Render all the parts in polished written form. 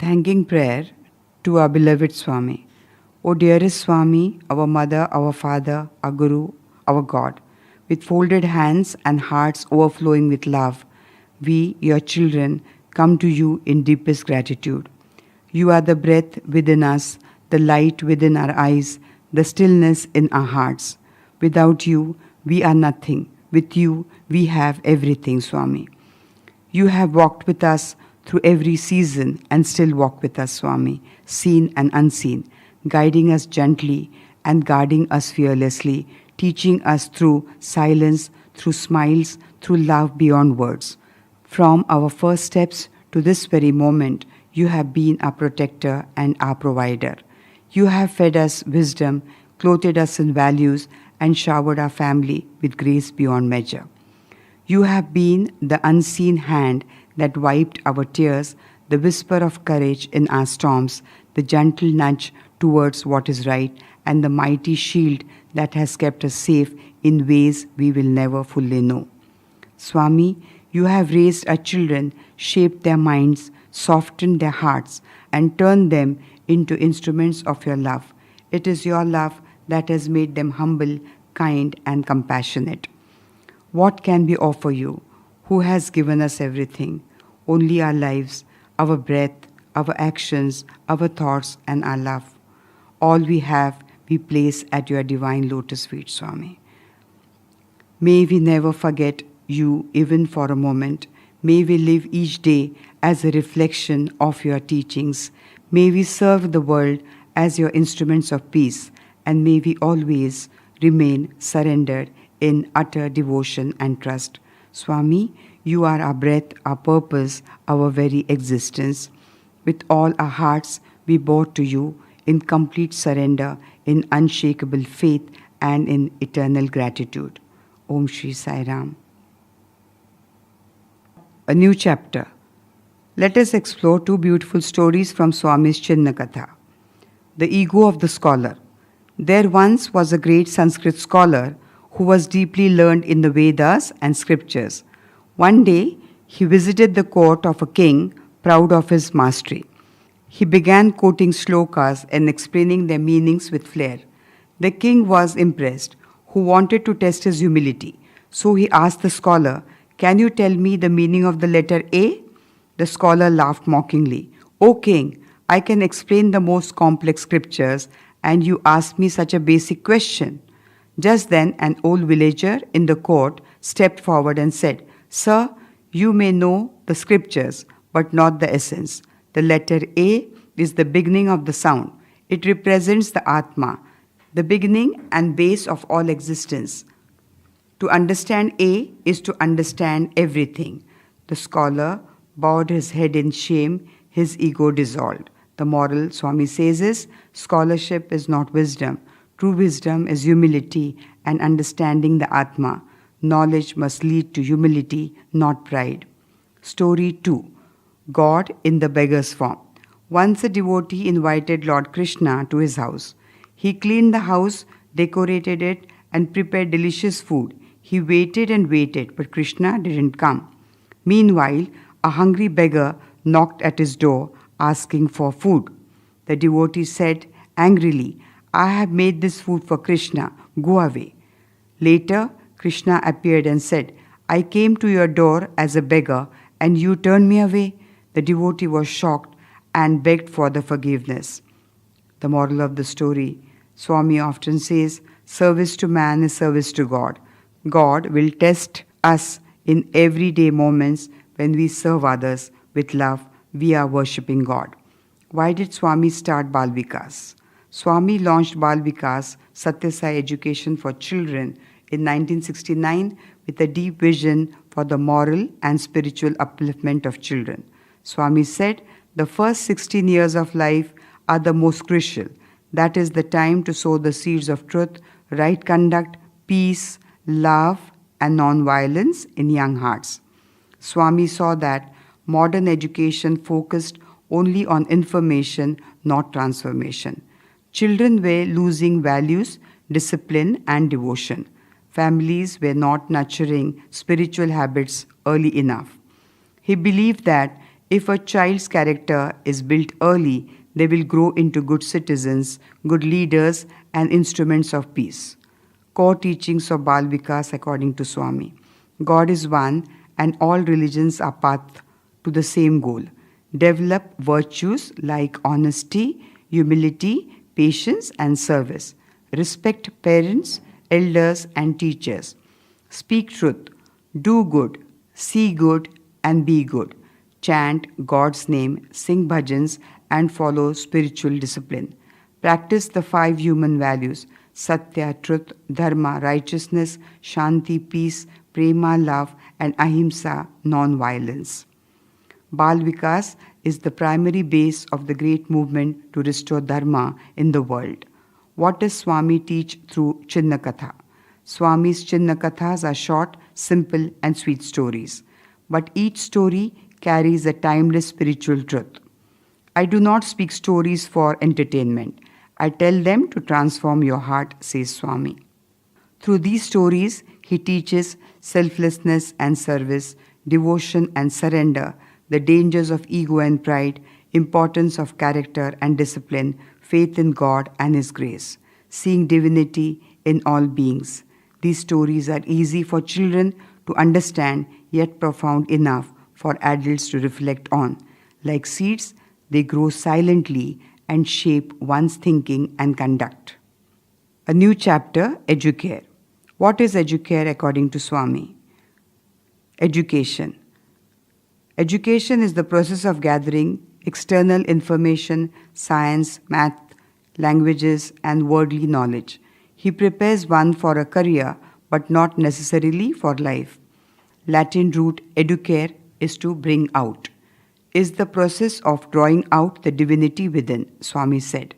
Thanking prayer to our beloved Swami. O dearest Swami, our mother, our father, our Guru, our God, with folded hands and hearts overflowing with love, we, your children, come to you in deepest gratitude. You are the breath within us, the light within our eyes, the stillness in our hearts. Without you, we are nothing. With you, we have everything, Swami. You have walked with us through every season and still walk with us, Swami, seen and unseen, guiding us gently and guarding us fearlessly, teaching us through silence, through smiles, through love beyond words. From our first steps to this very moment, you have been our protector and our provider. You have fed us wisdom, clothed us in values, and showered our family with grace beyond measure. You have been the unseen hand that wiped our tears, the whisper of courage in our storms, the gentle nudge towards what is right, and the mighty shield that has kept us safe in ways we will never fully know. Swami, you have raised our children, shaped their minds, softened their hearts, and turned them into instruments of your love. It is your love that has made them humble, kind, and compassionate. What can we offer you, who has given us everything? Only our lives, our breath, our actions, our thoughts, and our love. All we have, we place at your divine lotus feet, Swami. May we never forget you even for a moment. May we live each day as a reflection of your teachings. May we serve the world as your instruments of peace, and may we always remain surrendered in utter devotion and trust. Swami, you are our breath, our purpose, our very existence. With all our hearts, we bow to you in complete surrender, in unshakable faith, and in eternal gratitude. Om Shri Sai Ram. A new chapter. Let us explore two beautiful stories from Swami's Chinna Katha. The ego of the scholar. There once was a great Sanskrit scholar who was deeply learned in the Vedas and scriptures. One day, he visited the court of a king proud of his mastery. He began quoting shlokas and explaining their meanings with flair. The king was impressed, who wanted to test his humility. So he asked the scholar, "Can you tell me the meaning of the letter A?" The scholar laughed mockingly. "O king, I can explain the most complex scriptures, and you ask me such a basic question." Just then, an old villager in the court stepped forward and said, "Sir, you may know the scriptures, but not the essence. The letter A is the beginning of the sound. It represents the Atma, the beginning and base of all existence. To understand A is to understand everything." The scholar bowed his head in shame, his ego dissolved. The moral, Swami says, is scholarship is not wisdom. True wisdom is humility and understanding the Atma. Knowledge must lead to humility, not pride. Story 2. God in the beggar's form. Once a devotee invited Lord Krishna to his house. He cleaned the house, decorated it, and prepared delicious food. He waited and waited, but Krishna didn't come. Meanwhile, a hungry beggar knocked at his door, asking for food. The devotee said angrily, "I have made this food for Krishna. Go away." Later, Krishna appeared and said, "I came to your door as a beggar, and you turned me away." The devotee was shocked and begged for the forgiveness. The moral of the story, Swami often says, service to man is service to God. God will test us in everyday moments when we serve others with love. We are worshipping God. Why did Swami start Bal Vikas? Swami launched Bal Vikas Satya Sai Education for Children in 1969 with a deep vision for the moral and spiritual upliftment of children. Swami said, the first 16 years of life are the most crucial. That is the time to sow the seeds of truth, right conduct, peace, love, and non-violence in young hearts. Swami saw that modern education focused only on information, not transformation. Children were losing values, discipline, and devotion. Families were not nurturing spiritual habits early enough. He believed that If a child's character is built early, they will grow into good citizens, good leaders, and instruments of peace. Core teachings of Bal Vikas according to Swami. God is one, and all religions are path to the same goal. Develop virtues like honesty, humility, patience, and service. Respect parents, elders, and teachers. Speak truth. Do good. See good and be good. Chant God's name, sing bhajans, and follow spiritual discipline. Practice the five human values: Satya, truth; Dharma, righteousness; Shanti, peace; Prema, love; and Ahimsa, non-violence. Bal Vikas is the primary base of the great movement to restore Dharma in the world. What does Swami teach through Chinna Katha? Swami's Chinna Kathas are short, simple, and sweet stories. But each story carries a timeless spiritual truth. I do not speak stories for entertainment. I tell them to transform your heart, says Swami. Through these stories, he teaches selflessness and service, devotion and surrender, the dangers of ego and pride, importance of character and discipline, faith in God and His grace, seeing divinity in all beings. These stories are easy for children to understand, yet profound enough for adults to reflect on. Like seeds, they grow silently and shape one's thinking and conduct. A new chapter, Educare. What is Educare according to Swami? Education. Education is the process of gathering external information, science, math, languages, and worldly knowledge. He prepares one for a career, but not necessarily for life. Latin root educare is to bring out. Is the process of drawing out the divinity within, Swami said.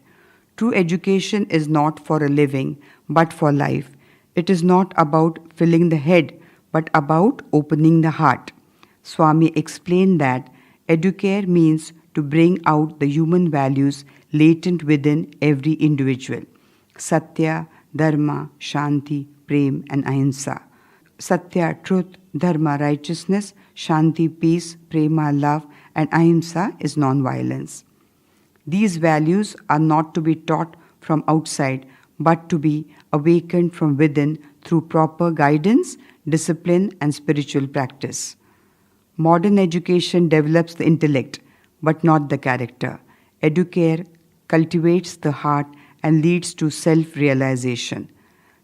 True education is not for a living, but for life. It is not about filling the head, but about opening the heart. Swami explained that educare means to bring out the human values latent within every individual. Satya, Dharma, Shanti, Prem, and Ahimsa. Satya, truth; Dharma, righteousness; Shanti, peace; Prema, love; and Ahimsa is non-violence. These values are not to be taught from outside, but to be awakened from within through proper guidance, discipline, and spiritual practice. Modern education develops the intellect, but not the character. Educare cultivates the heart and leads to self-realization.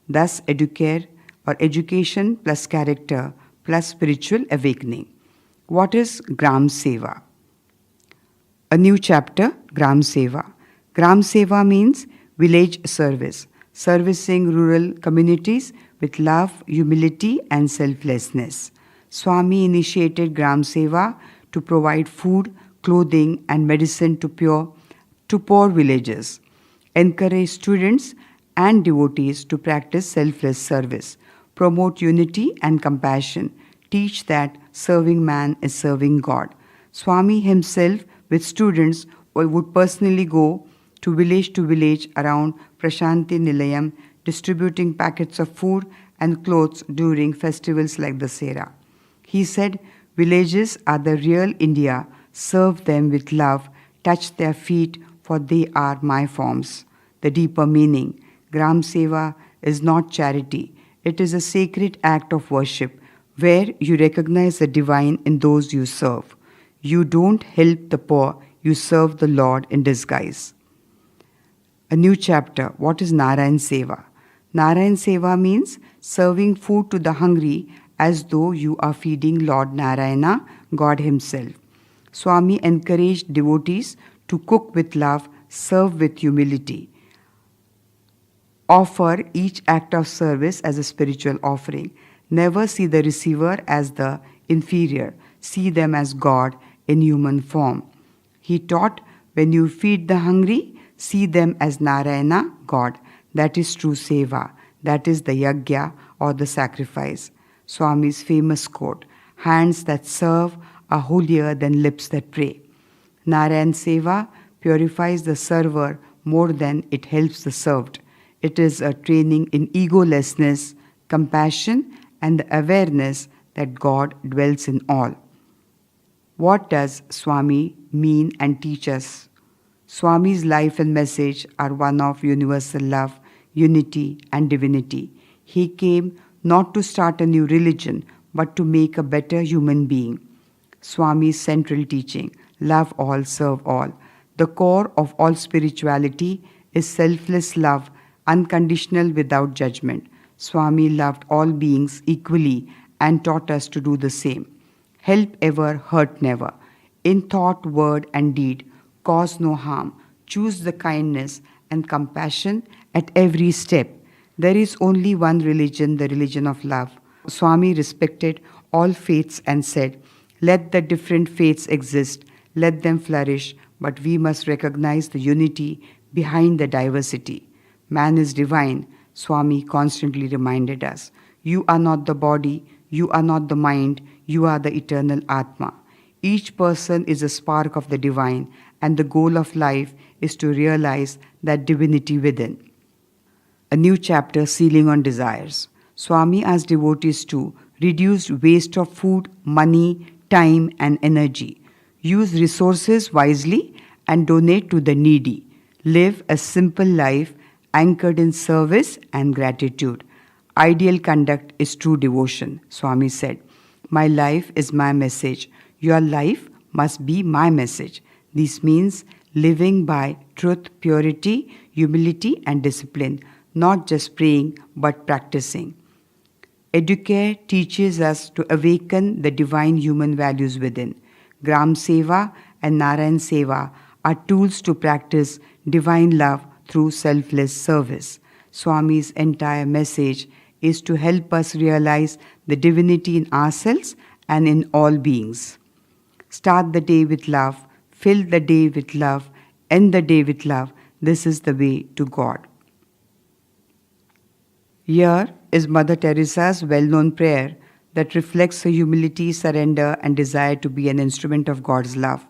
Thus, educare or education plus character plus spiritual awakening. What is Gram Seva? A new chapter, Gram Seva. Gram Seva means village service, servicing rural communities with love, humility, and selflessness. Swami initiated Gram Seva to provide food, clothing, and medicine to poor villagers, encourage students and devotees to practice selfless service, promote unity and compassion, teach that serving man is serving God. Swami himself with students would personally go to village around Prashanti Nilayam, distributing packets of food and clothes during festivals like Dasera. He said, villages are the real India, serve them with love, touch their feet, for they are my forms. The deeper meaning, Gram Seva is not charity. It is a sacred act of worship where you recognize the divine in those you serve. You don't help the poor, you serve the Lord in disguise. A new chapter, what is Narayan Seva? Narayan Seva means serving food to the hungry as though you are feeding Lord Narayana, God Himself. Swami encouraged devotees to cook with love, serve with humility. Offer each act of service as a spiritual offering. Never see the receiver as the inferior. See them as God in human form. He taught, when you feed the hungry, see them as Narayana, God. That is true seva. That is the yagya or the sacrifice. Swami's famous quote, hands that serve are holier than lips that pray. Narayan Seva purifies the server more than it helps the served. It is a training in egolessness, compassion, and the awareness that God dwells in all. What does Swami mean and teach us? Swami's life and message are one of universal love, unity, and divinity. He came not to start a new religion, but to make a better human being. Swami's central teaching, love all, serve all. The core of all spirituality is selfless love, unconditional without judgment. Swami loved all beings equally and taught us to do the same. Help ever, hurt never. In thought, word, and deed, cause no harm. Choose the kindness and compassion at every step. There is only one religion, the religion of love. Swami respected all faiths and said, "Let the different faiths exist, let them flourish, but we must recognize the unity behind the diversity. Man is divine," Swami constantly reminded us. You are not the body, you are not the mind, you are the eternal Atma. Each person is a spark of the divine, and the goal of life is to realize that divinity within. A new chapter, Sealing on Desires. Swami asked devotees to reduce waste of food, money, time, and energy. Use resources wisely and donate to the needy. Live a simple life anchored in service and gratitude. Ideal conduct is true devotion, Swami said. My life is my message. Your life must be my message. This means living by truth, purity, humility, and discipline, not just praying but practicing. Educare teaches us to awaken the divine human values within. Gram Seva and Narayan Seva are tools to practice divine love through selfless service. Swami's entire message is to help us realize the divinity in ourselves and in all beings. Start the day with love, fill the day with love, end the day with love. This is the way to God. Here is Mother Teresa's well-known prayer that reflects her humility, surrender, and desire to be an instrument of God's love,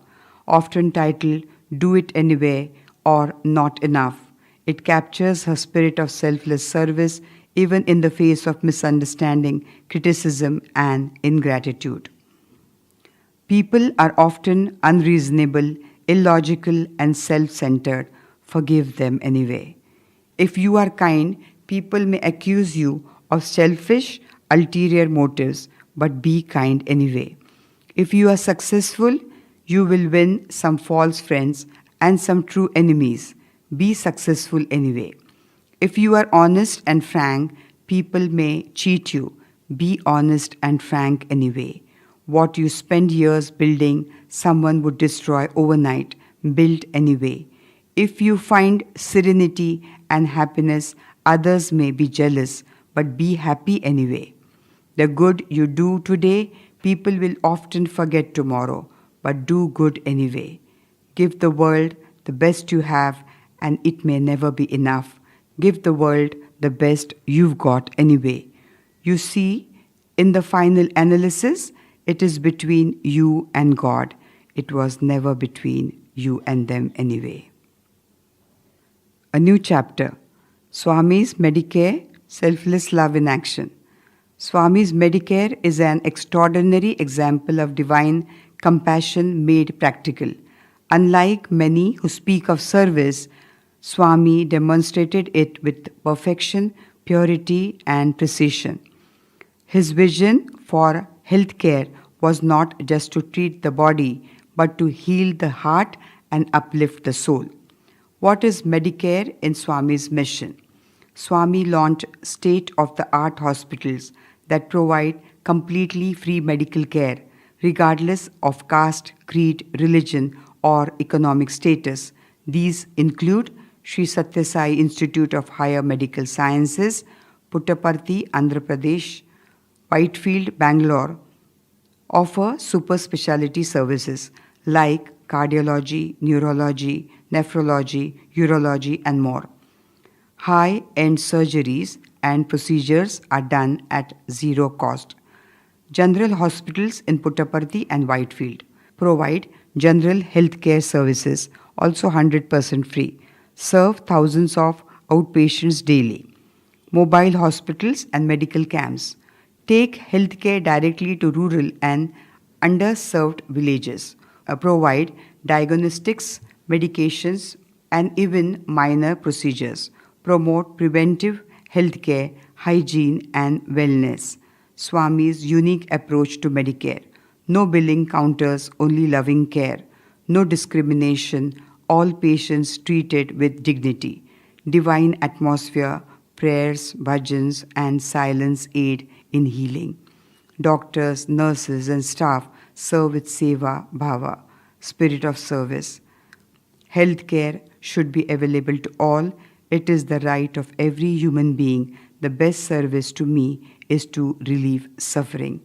often titled Do It Anyway or Not Enough. It captures her spirit of selfless service even in the face of misunderstanding, criticism, and ingratitude. People are often unreasonable, illogical, and self-centered. Forgive them anyway. If you are kind, people may accuse you of selfish, ulterior motives, but be kind anyway. If you are successful, you will win some false friends and some true enemies. Be successful anyway. If you are honest and frank, people may cheat you. Be honest and frank anyway. What you spend years building, someone would destroy overnight. Build anyway. If you find serenity and happiness, others may be jealous, but be happy anyway. The good you do today, people will often forget tomorrow, but do good anyway. Give the world the best you have, and it may never be enough. Give the world the best you've got anyway. You see, in the final analysis, it is between you and God. It was never between you and them anyway. A new chapter, Swami's Medicare, Selfless Love in Action. Swami's Medicare is an extraordinary example of divine compassion made practical. Unlike many who speak of service, Swami demonstrated it with perfection, purity, and precision. His vision for healthcare was not just to treat the body, but to heal the heart and uplift the soul. What is Medicare in Swami's mission? Swami launched state-of-the-art hospitals that provide completely free medical care, regardless of caste, creed, religion, or economic status. These include Sri Satya Sai Institute of Higher Medical Sciences, Puttaparthi, Andhra Pradesh, Whitefield, Bangalore, offer super specialty services like cardiology, neurology, nephrology, urology, and more. High-end surgeries and procedures are done at zero cost. General hospitals in Puttaparthi and Whitefield provide general healthcare services, also 100% free. Serve thousands of outpatients daily. Mobile hospitals and medical camps take healthcare directly to rural and underserved villages, provide diagnostics, medications, and even minor procedures, promote preventive healthcare, hygiene, and wellness. Swami's unique approach to Medicare: no billing counters, only loving care, no discrimination, all patients treated with dignity, divine atmosphere, prayers, bhajans, and silence aid in healing. Doctors, nurses, and staff serve with seva bhava, spirit of service. Healthcare should be available to all. It is the right of every human being. The best service to me is to relieve suffering.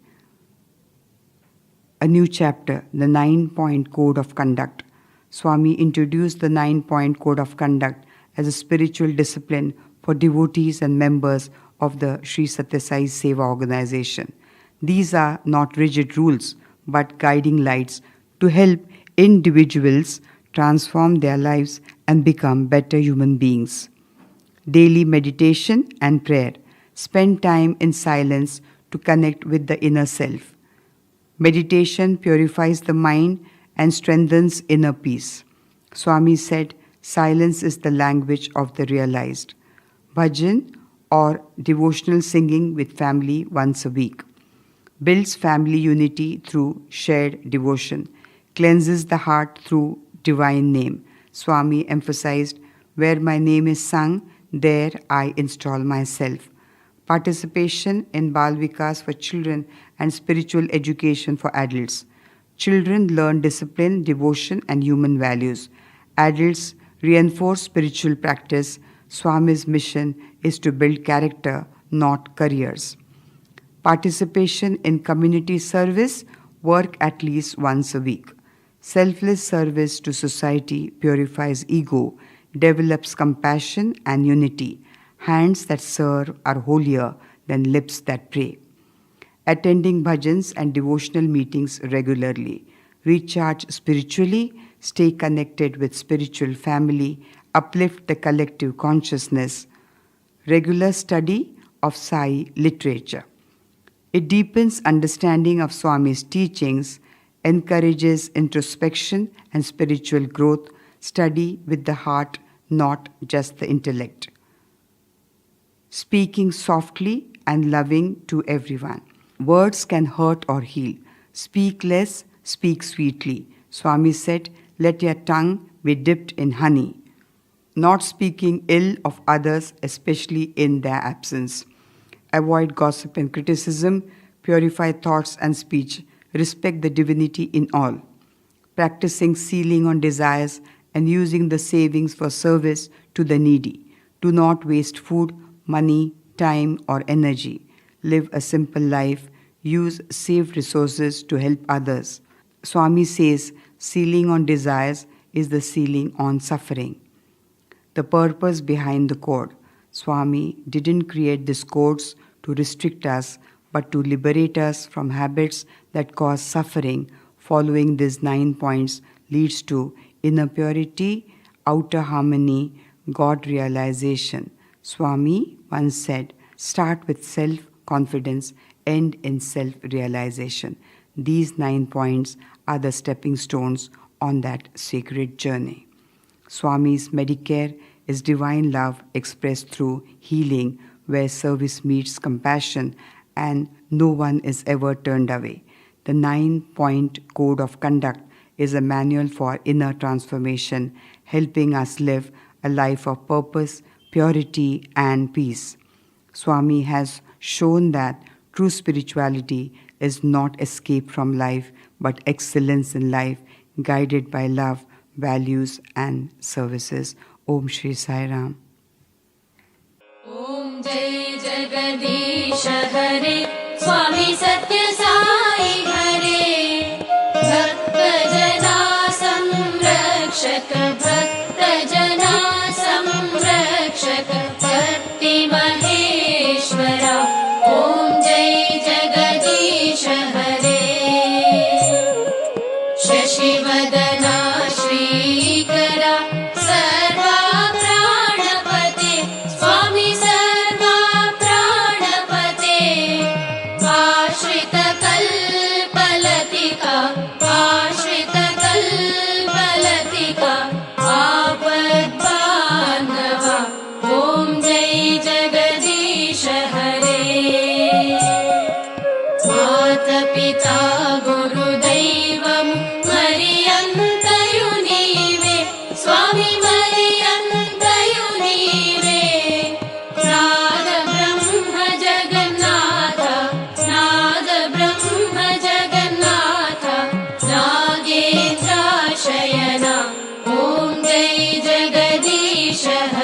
A new chapter, the 9-point Code of Conduct. Swami introduced the 9-point Code of Conduct as a spiritual discipline for devotees and members of the Sri Satya Sai Seva organization. These are not rigid rules, but guiding lights to help individuals transform their lives and become better human beings. Daily meditation and prayer. Spend time in silence to connect with the inner self. Meditation purifies the mind and strengthens inner peace. Swami said, silence is the language of the realized. Bhajan or devotional singing with family once a week builds family unity through shared devotion, cleanses the heart through divine name. Swami emphasized, where my name is sung, there I install myself. Participation in Bal Vikas for children and spiritual education for adults. Children learn discipline, devotion, and human values. Adults reinforce spiritual practice. Swami's mission is to build character, not careers. Participation in community service, work at least once a week. Selfless service to society purifies ego, develops compassion and unity. Hands that serve are holier than lips that pray. Attending bhajans and devotional meetings regularly. Recharge spiritually, stay connected with spiritual family, uplift the collective consciousness. Regular study of Sai literature. It deepens understanding of Swami's teachings, encourages introspection and spiritual growth, study with the heart, not just the intellect. Speaking softly and loving to everyone. Words can hurt or heal. Speak less, speak sweetly. Swami said, let your tongue be dipped in honey. Not speaking ill of others, especially in their absence. Avoid gossip and criticism. Purify thoughts and speech. Respect the divinity in all. Practicing sealing on desires and using the savings for service to the needy. Do not waste food, money, time, or energy. Live a simple life. Use saved resources to help others. Swami says sealing on desires is the sealing on suffering. The purpose behind the code. Swami didn't create these codes to restrict us, but to liberate us from habits that cause suffering. Following these 9 points leads to inner purity, outer harmony, God realization. Swami once said, start with self-confidence, end in self-realization. These 9 points are the stepping stones on that sacred journey. Swami's Medicare is divine love expressed through healing, where service meets compassion and no one is ever turned away. The 9-point Code of Conduct is a manual for inner transformation, helping us live a life of purpose, purity, and peace. Swami has shown that true spirituality is not escape from life, but excellence in life, guided by love, values, and services. Om Shri Sai Ram. Om Jai Jagadish Hare, Swami Satya Sai Hare, Bhakta Jana Samrakshak, Bhakta Jana Samrakshak, Bhakti Maheshwara. Om Jai Jagadish Hare, Shashivadana Shrikara, Sarva Pranapate, Swami Sarva Pranapate, Ashrita Kalpalatika,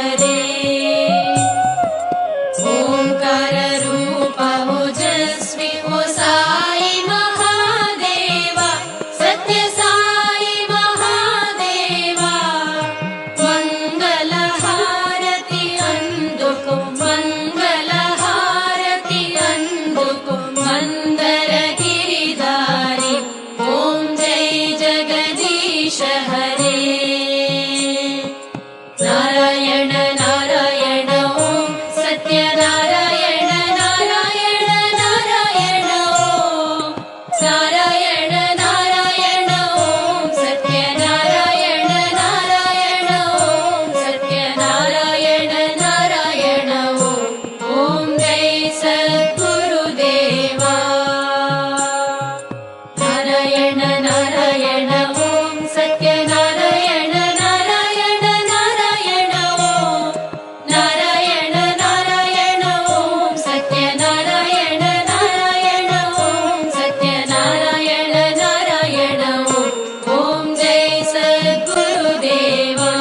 हरे ओंकार रूप ओजस्वी ओ साई महादेवा सत्य साई महादेवा मंगल हारति अंदुको मंगल हारति अंदुको मंदर गिरिधारी ओम जय जगदीश हरे नारायण नारायण ओम सत्य नारायण नारायण नारायण ओम नारायण नारायण ओम सत्य नारायण नारायण ओम सत्य नारायण नारायण ओम जय सद्गुरुदेवा नारायण नारायण ओम सत्य नारायण नारायण नारायण ओम नारायण नारायण ओम सत्य नारायण नारायण ओम सत्य नारायण नारायण ओम जय सद्गुरुदेवा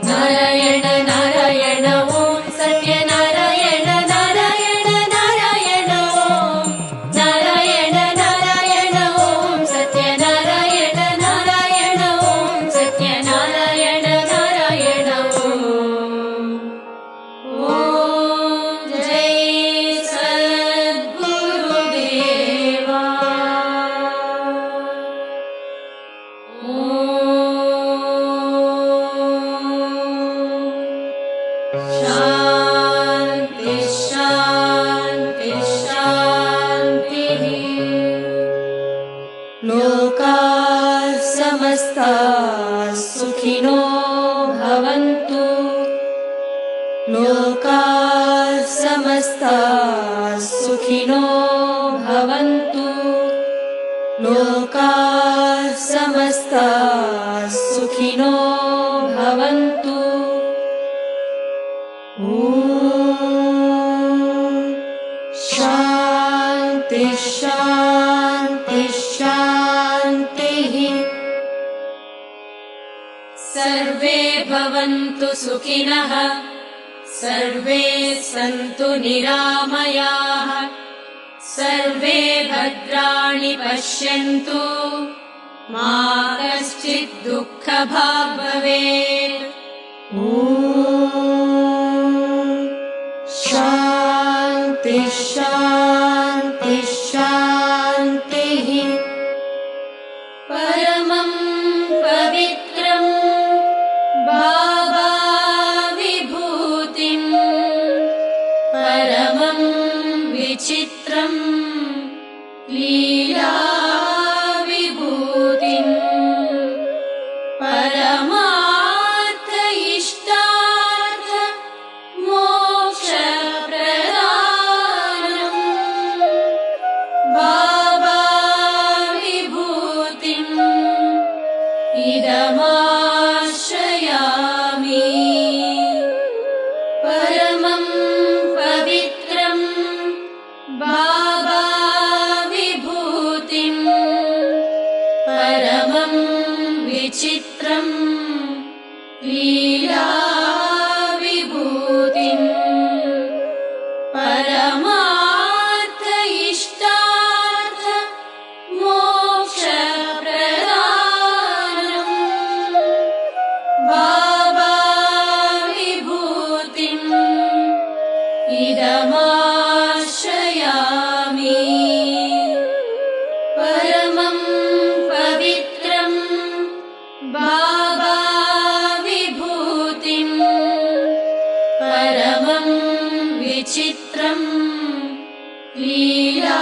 नारायण नारायण ओम सत्य नारायण नारायण नारायण ओम नारायण नारायण ओम सत्य नारायण नारायण ओम सत्य नारायण नारायण ओम जय सद्गुरुदेवा शांति शांति शांतिः लोकाः समस्ताः सुखिनो भवन्तु लोकाः समस्ताः सुखिनो भवन्तु लोकाः समस्ताः सुखिनो भवन्तु ॐ शान्ति शान्ति शान्तिः सर्वे भवन्तु सुखिनः सर्वे सन्तु निरामयाः सर्वे भद्राणि पश्यन्तु मा कश्चित् दुःखभाग् भवेत् ॐ शान्ति शान्ति शान्तिः परमं पवित्रं बाबा विभूतिं परमं विचित्रं लीला विभूतिं परमार्थ इष्टार्थ मोक्षप्रदानं बाबा विभूतिम् इदमाश्रयामि परमं पवित्रं बाबा विभूतिं परमं विचित्रं लीला विभूतिं परमार्थ इष्टार्थ मोक्षप्रदानं बाबा विभूतिम् इदमाश्रयामि परमं पवित्रं बाबा विभूतिं परमं विचित्रं लीला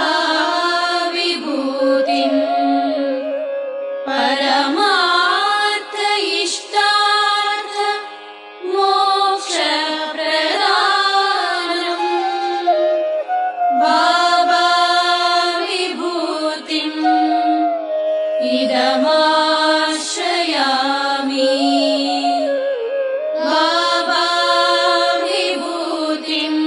विभूतिं परमार्थ इष्टार्थ मोक्षप्रदानं बाबा विभूतिम् इदमाश्रयामि बाबा विभूतिम्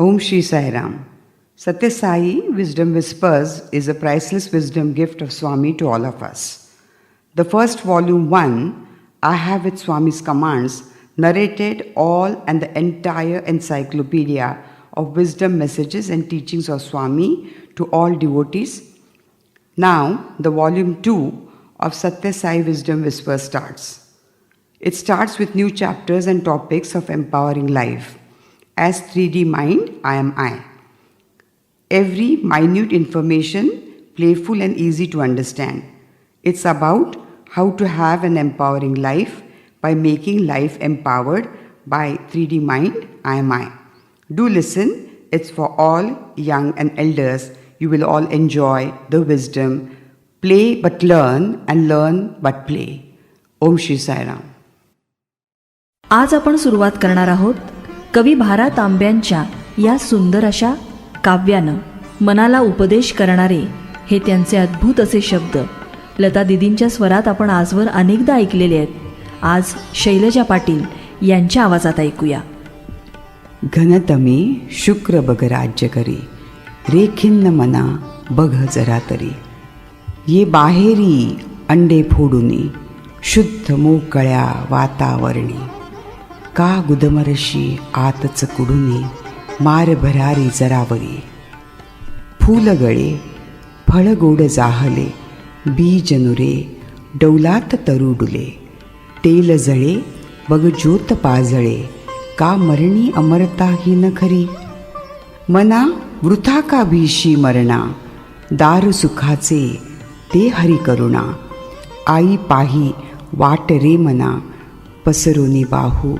Om Shri Sai Ram. Satya Sai Wisdom Whispers is a priceless wisdom gift of Swami to all of us. The first volume 1, I Have with Swami's Commands, narrated all and the entire encyclopedia of wisdom messages and teachings of Swami to all devotees. Now, the volume 2 of Satya Sai Wisdom Whispers starts. It starts with new chapters and topics of empowering life. As 3D mind, I am I. Every minute information, playful and easy to understand. It's about how to have an empowering life by making life empowered by 3D mind, I am I. Do listen, it's for all, young and elders. You will all enjoy the wisdom. Play but learn and learn but play. Om Shri Sai Ram. आज आपण सुरुवात करणार आहोत कवी भारा तांब्यांच्या या सुंदर अशा काव्यानं. मनाला उपदेश करणारे हे त्यांचे अद्भुत असे शब्द लता दिदींच्या स्वरात आपण आजवर अनेकदा ऐकलेले आहेत. आज शैलजा पाटील यांच्या आवाजात ऐकूया. घनतमी शुक्र बघ राज्य करी, रेखिन्न मना बघ जरा तरी. ये बाहेरी अंडे फोडुनी, शुद्ध मोकळ्या वातावरणी. का गुदमरशी आतच कुडुनी, मार भरारी जरावरी. फूलगळे फळगोड जाहले, बीज नुरे डौलात तरुडुले. तेल जळे बघ ज्योत पाजळे, का मरणी अमरता ही न खरी. मना वृथा का भीशी मरणा, दार सुखाचे ते हरी करुणा. आई पाही वाट रे मना, पसरोनी बाहू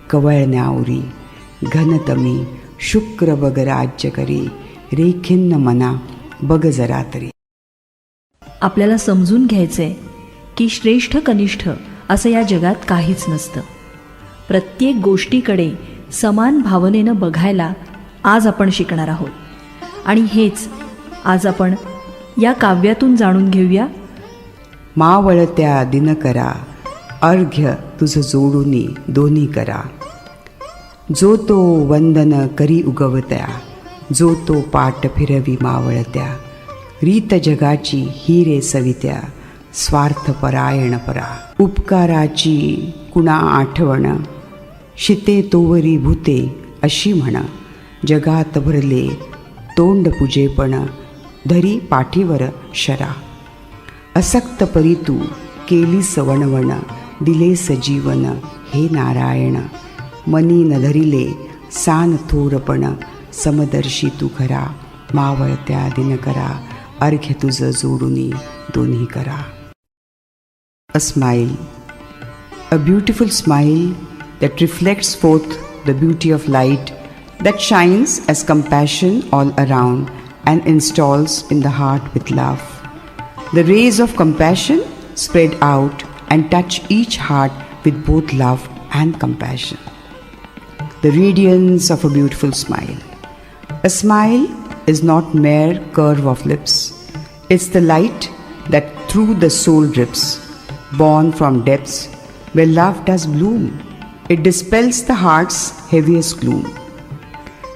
कवळण्यावरी. घनतमी शुक्र बग राज्य करी, रेखिन्न मना बग जरा तरी. आपल्याला समजून घ्यायचंय की श्रेष्ठ कनिष्ठ असं या जगात काहीच नसतं. प्रत्येक गोष्टीकडे समान भावनेनं बघायला आज आपण शिकणार आहोत. आणि हेच आज आपण या काव्यातून जाणून घेऊया. मावळत्या दिनकरा, अर्घ्य तुझ जोडुनी दोन्ही करा. जो तो वंदन करी उगवत्या, जो तो पाट फिरवी मावळत्या. रीत जगाची ही रे सवित्या, स्वार्थपरायण परा. उपकाराची कुणा आठवण, शिते तोवरी भूते अशी म्हण. जगात भरले तोंड पूजेपण, धरी पाठीवर शरा. असक्त परी तू केली सवणवण, दिले सजीवन हे नारायण. मनी न धरिले सान थोरपण, समदर्शी तू खरा. मावळत्या दिनकरा, अर्घ्य तुझ जोडुनी दोन्ही करा. A smile, a beautiful smile that reflects forth the beauty of light that shines as compassion all around and installs in the heart with love. The rays of compassion spread out and touch each heart with both love and compassion. The radiance of a beautiful smile. A smile is not mere curve of lips. It's the light that through the soul drips, born from depths where love does bloom. It dispels the heart's heaviest gloom.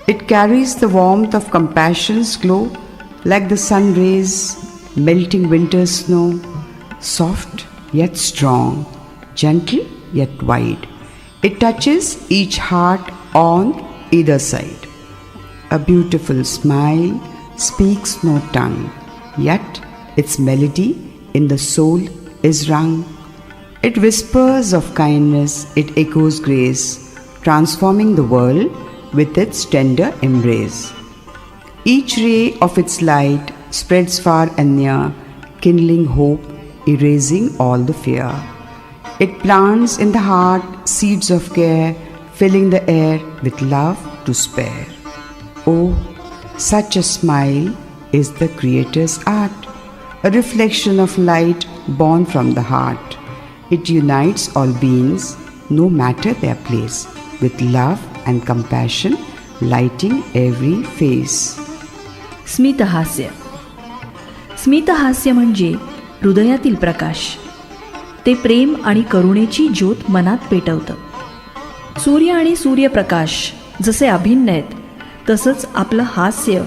It carries the warmth of compassion's glow like the sun rays melting winter's snow, soft yet strong, gentle yet wide. It touches each heart on either side. A beautiful smile speaks no tongue, yet its melody in the soul is rung. It whispers of kindness, it echoes grace, transforming the world with its tender embrace. Each ray of its light spreads far and near, kindling hope, erasing all the fear. It plants in the heart seeds of care, filling the air with love to spare. Oh, such a smile is the Creator's art, a reflection of light born from the heart. It unites all beings, no matter their place, with love and compassion lighting every face. स्मितहास्य. स्मितहास्य म्हणजे हृदयातील प्रकाश. ते प्रेम आणि करुणेची ज्योत मनात पेटवतं. सूर्य आणि सूर्यप्रकाश जसे अभिन्न आहेत तसंच आपलं हास्य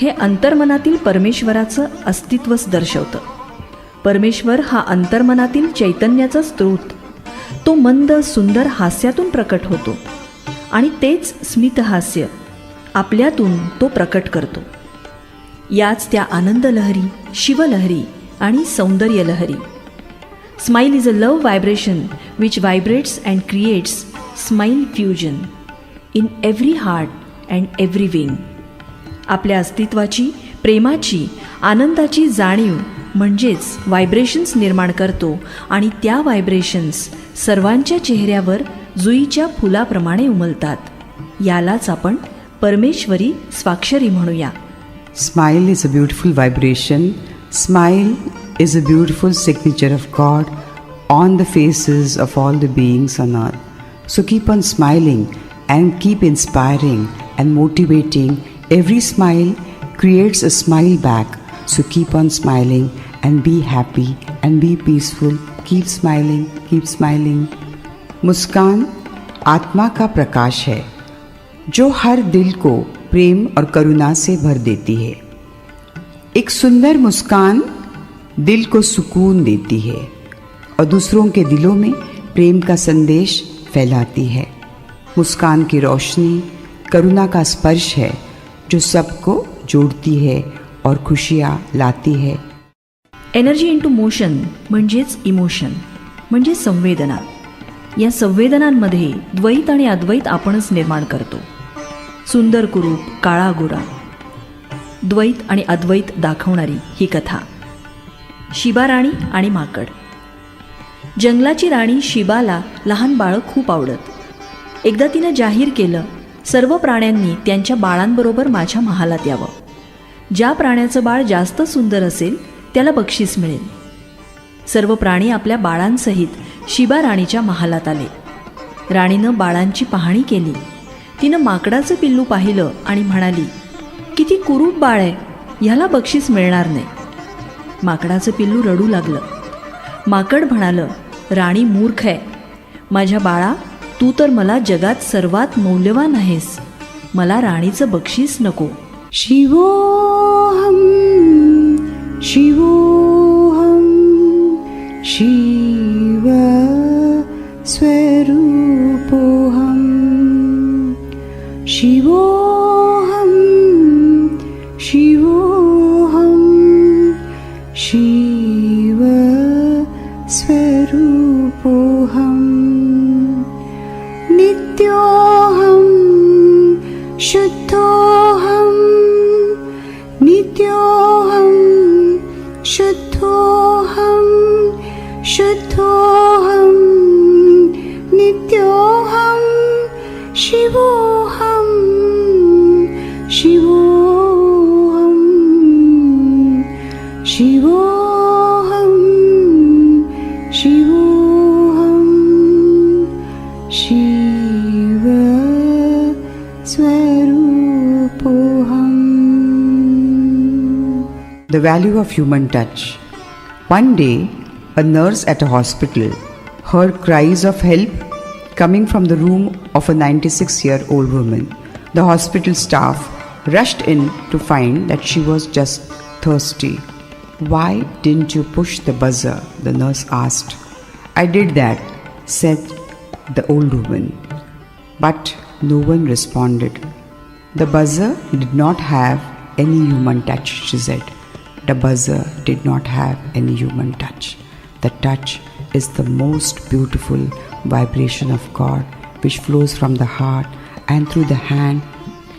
हे अंतर्मनातील परमेश्वराचं अस्तित्वच दर्शवतं. परमेश्वर हा अंतर्मनातील चैतन्याचा स्रोत, तो मंद सुंदर हास्यातून प्रकट होतो आणि तेच स्मितहास्य आपल्यातून तो प्रकट करतो. याच त्या आनंदलहरी, शिवलहरी आणि Saundaryalahari. Smile is a love vibration which vibrates and creates smile fusion in every heart and every wing. आपल्या अस्तित्वाची, प्रेमाची, आनंदाची जाणीव म्हणजेच व्हायब्रेशन्स निर्माण करतो आणि त्या व्हायब्रेशन्स सर्वांच्या चेहऱ्यावर जुईच्या फुलाप्रमाणे उमलतात. यालाच आपण परमेश्वरी स्वाक्षरी म्हणूया. Smile is a beautiful vibration. Smile is a beautiful signature of God on the faces of all the beings on earth. So keep on smiling and keep inspiring and motivating. Every smile creates a smile back. So keep on smiling and be happy and be peaceful. Keep smiling, keep smiling. मुस्कान आत्मा का प्रकाश है जो हर दिल को प्रेम और करुणा से भर देती है. एक सुंदर मुस्कान दिल को सुकून देती है और दूसरों के दिलों में प्रेम का संदेश फैलाती है. मुस्कान की रोशनी करुणा का स्पर्श है जो सबको जोड़ती है और खुशियाँ लाती है. एनर्जी इंटू मोशन म्हणजेच इमोशन म्हणजे संवेदना. या संवेदनांमध्ये द्वैत आणि अद्वैत आपणच निर्माण करतो. सुंदर कुरूप, काळा गोरा, द्वैत आणि अद्वैत दाखवणारी ही कथा. शिबा राणी आणि माकड. जंगलाची राणी शिबाला लहान बाळं खूप आवडत. एकदा तिनं जाहीर केलं, सर्व प्राण्यांनी त्यांच्या बाळांबरोबर माझ्या महालात यावं. ज्या प्राण्याचं बाळ जास्त सुंदर असेल त्याला बक्षीस मिळेल. सर्व प्राणी आपल्या बाळांसहित शिबा राणीच्या महालात आले. राणीनं बाळांची पाहणी केली. तिनं माकडाचं पिल्लू पाहिलं आणि म्हणाली, किती कुरूप बाळ आहे, ह्याला बक्षीस मिळणार नाही. माकडाचं पिल्लू रडू लागलं. माकड म्हणालं, राणी मूर्ख आहे. माझ्या बाळा, तू तर मला जगात सर्वात मौल्यवान आहेस. मला राणीचं बक्षीस नको. शिवोहम शिवोहम Shiv स्वरूपोहम शिवोहम शिवोहम Shiv स्वरूपोहम नित्योहम शुद्धोहम नित्योहम शुद्धोहम शुद्धोहम नित्योहम शिवोहम शिवोहम शिवोहम शिवोहम Shiv स्वरूपोहम. The value of human touch. One day, a nurse at a hospital heard cries of help coming from the room of a 96-year-old woman. The hospital staff rushed in to find that she was just thirsty. Why didn't you push the buzzer? The nurse asked. I did that, said the old woman. But no one responded. The buzzer did not have any human touch, she said. The buzzer did not have any human touch. The touch is the most beautiful vibration of God which flows from the heart and through the hand,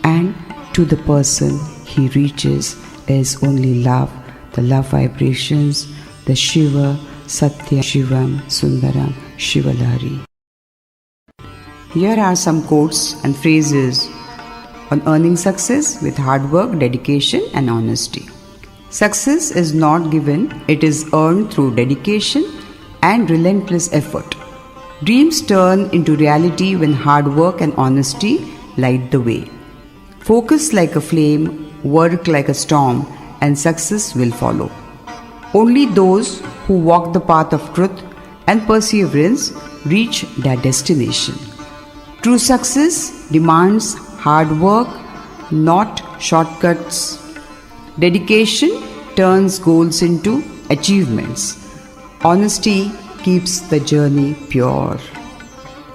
and to the person he reaches is only love, the love vibrations, the Shiva, Satya, Shivam, Sundaram, Shivalari. Here are some quotes and phrases on earning success with hard work, dedication and honesty. Success is not given, it is earned through dedication and relentless effort. Dreams turn into reality when hard work and honesty light the way. Focus like a flame, work like a storm, and success will follow. Only those who walk the path of truth and perseverance reach their destination. True success demands hard work, not shortcuts. Dedication turns goals into achievements. Honesty keeps the journey pure.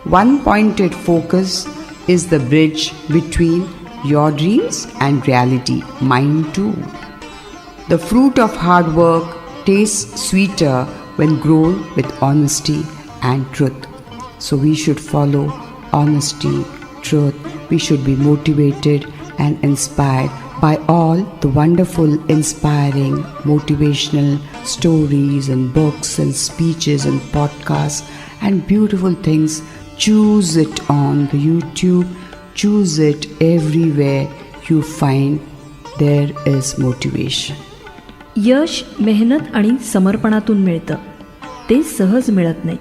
One-pointed focus is the bridge between your dreams and reality, mine too. The fruit of hard work tastes sweeter when grown with honesty and truth. So we should follow honesty, truth. We should be motivated and inspired by all the wonderful, inspiring, motivational stories and books and speeches and podcasts and beautiful things. Choose it on the YouTube. Choose it everywhere you find there is motivation. यश मेहनत आणि समर्पणातून मिळतं, ते सहज मिळत नाही.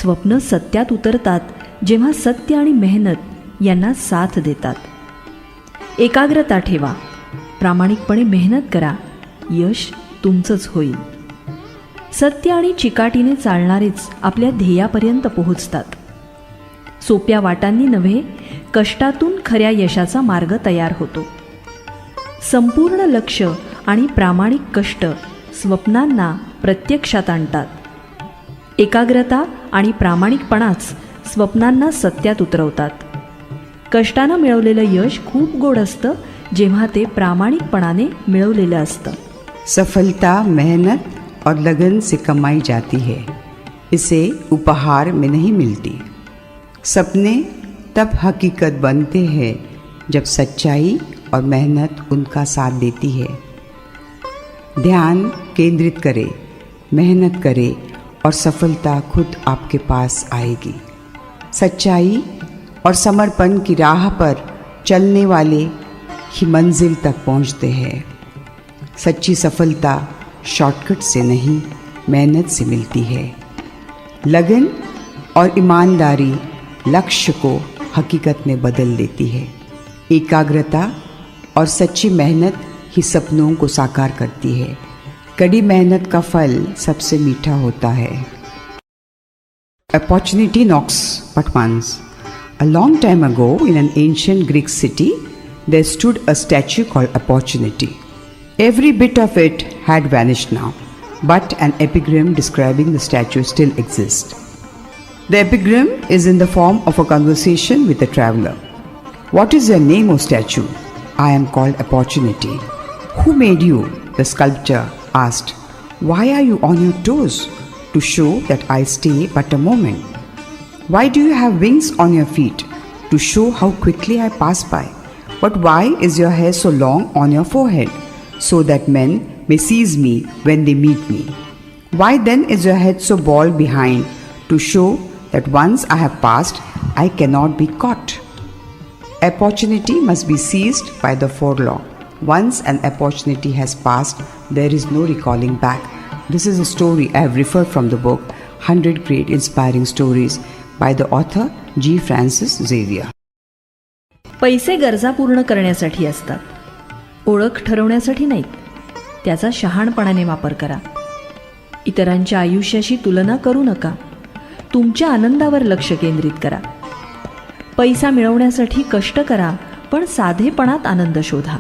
स्वप्न सत्यात उतरतात जेव्हा सत्य आणि मेहनत यांना साथ देतात. एकाग्रता ठेवा, प्रामाणिकपणे मेहनत करा, यश तुमचंच होईल. सत्य आणि चिकाटीने चालणारेच आपल्या ध्येयापर्यंत पोहोचतात. सोप्या वाटांनी नव्हे, कष्टातून खऱ्या यशाचा मार्ग तयार होतो. संपूर्ण लक्ष आणि प्रामाणिक कष्ट स्वप्नांना प्रत्यक्षात आणतात. एकाग्रता आणि प्रामाणिकपणाच स्वप्नांना सत्यात उतरवतात. कष्टानं मिळवलेलं यश खूप गोड असतं जेव्हा ते प्रामाणिकपणाने मिळवलेलं असतं. सफलता मेहनत और लगन से कमाई जाती है, इसे उपहार में नहीं मिलती. सपने तब हकीकत बनते हैं जब सच्चाई और मेहनत उनका साथ देती है. ध्यान केंद्रित करें, मेहनत करें और सफलता खुद आपके पास आएगी. सच्चाई और समर्पण की राह पर चलने वाले ही मंजिल तक पहुंचते हैं. सच्ची सफलता शॉर्टकट से नहीं, मेहनत से मिलती है. लगन और ईमानदारी लक्ष्य को हकीकत में बदल देती है. एकाग्रता और सच्ची मेहनत ही सपनों को साकार करती है. कड़ी मेहनत का फल सबसे मीठा होता है. Opportunity knocks but once. A long time ago, in an ancient Greek city, there stood a statue called Opportunity. Every bit of it had vanished now, but an epigram describing the statue still exists. The epigram is in the form of a conversation with a traveler. What is your name, O statue? I am called Opportunity. Who made you? The sculptor asked. Why are you on your toes? To show that I stay but a moment. Why do you have wings on your feet? To show how quickly I pass by. But why is your hair so long on your forehead? So that men may seize me when they meet me. Why then is your head so bald behind? To show that once I have passed, I cannot be caught. Opportunity must be seized by the forelong. Once an opportunity has passed, there is no recalling back. This is a story I have referred from the book 100 Great Inspiring Stories by the author G. Francis Xavier. पैसे गरजा पूर्ण करण्यासाठी असतात, ओळख ठरवण्यासाठी नाहीत. त्याचा शहाणपणाने वापर करा. इतरांच्या आयुष्याशी तुलना करू नका. तुमच्या आनंदावर लक्ष केंद्रित करा. पैसा मिळवण्यासाठी कष्ट करा, पण साधेपणात आनंद शोधा.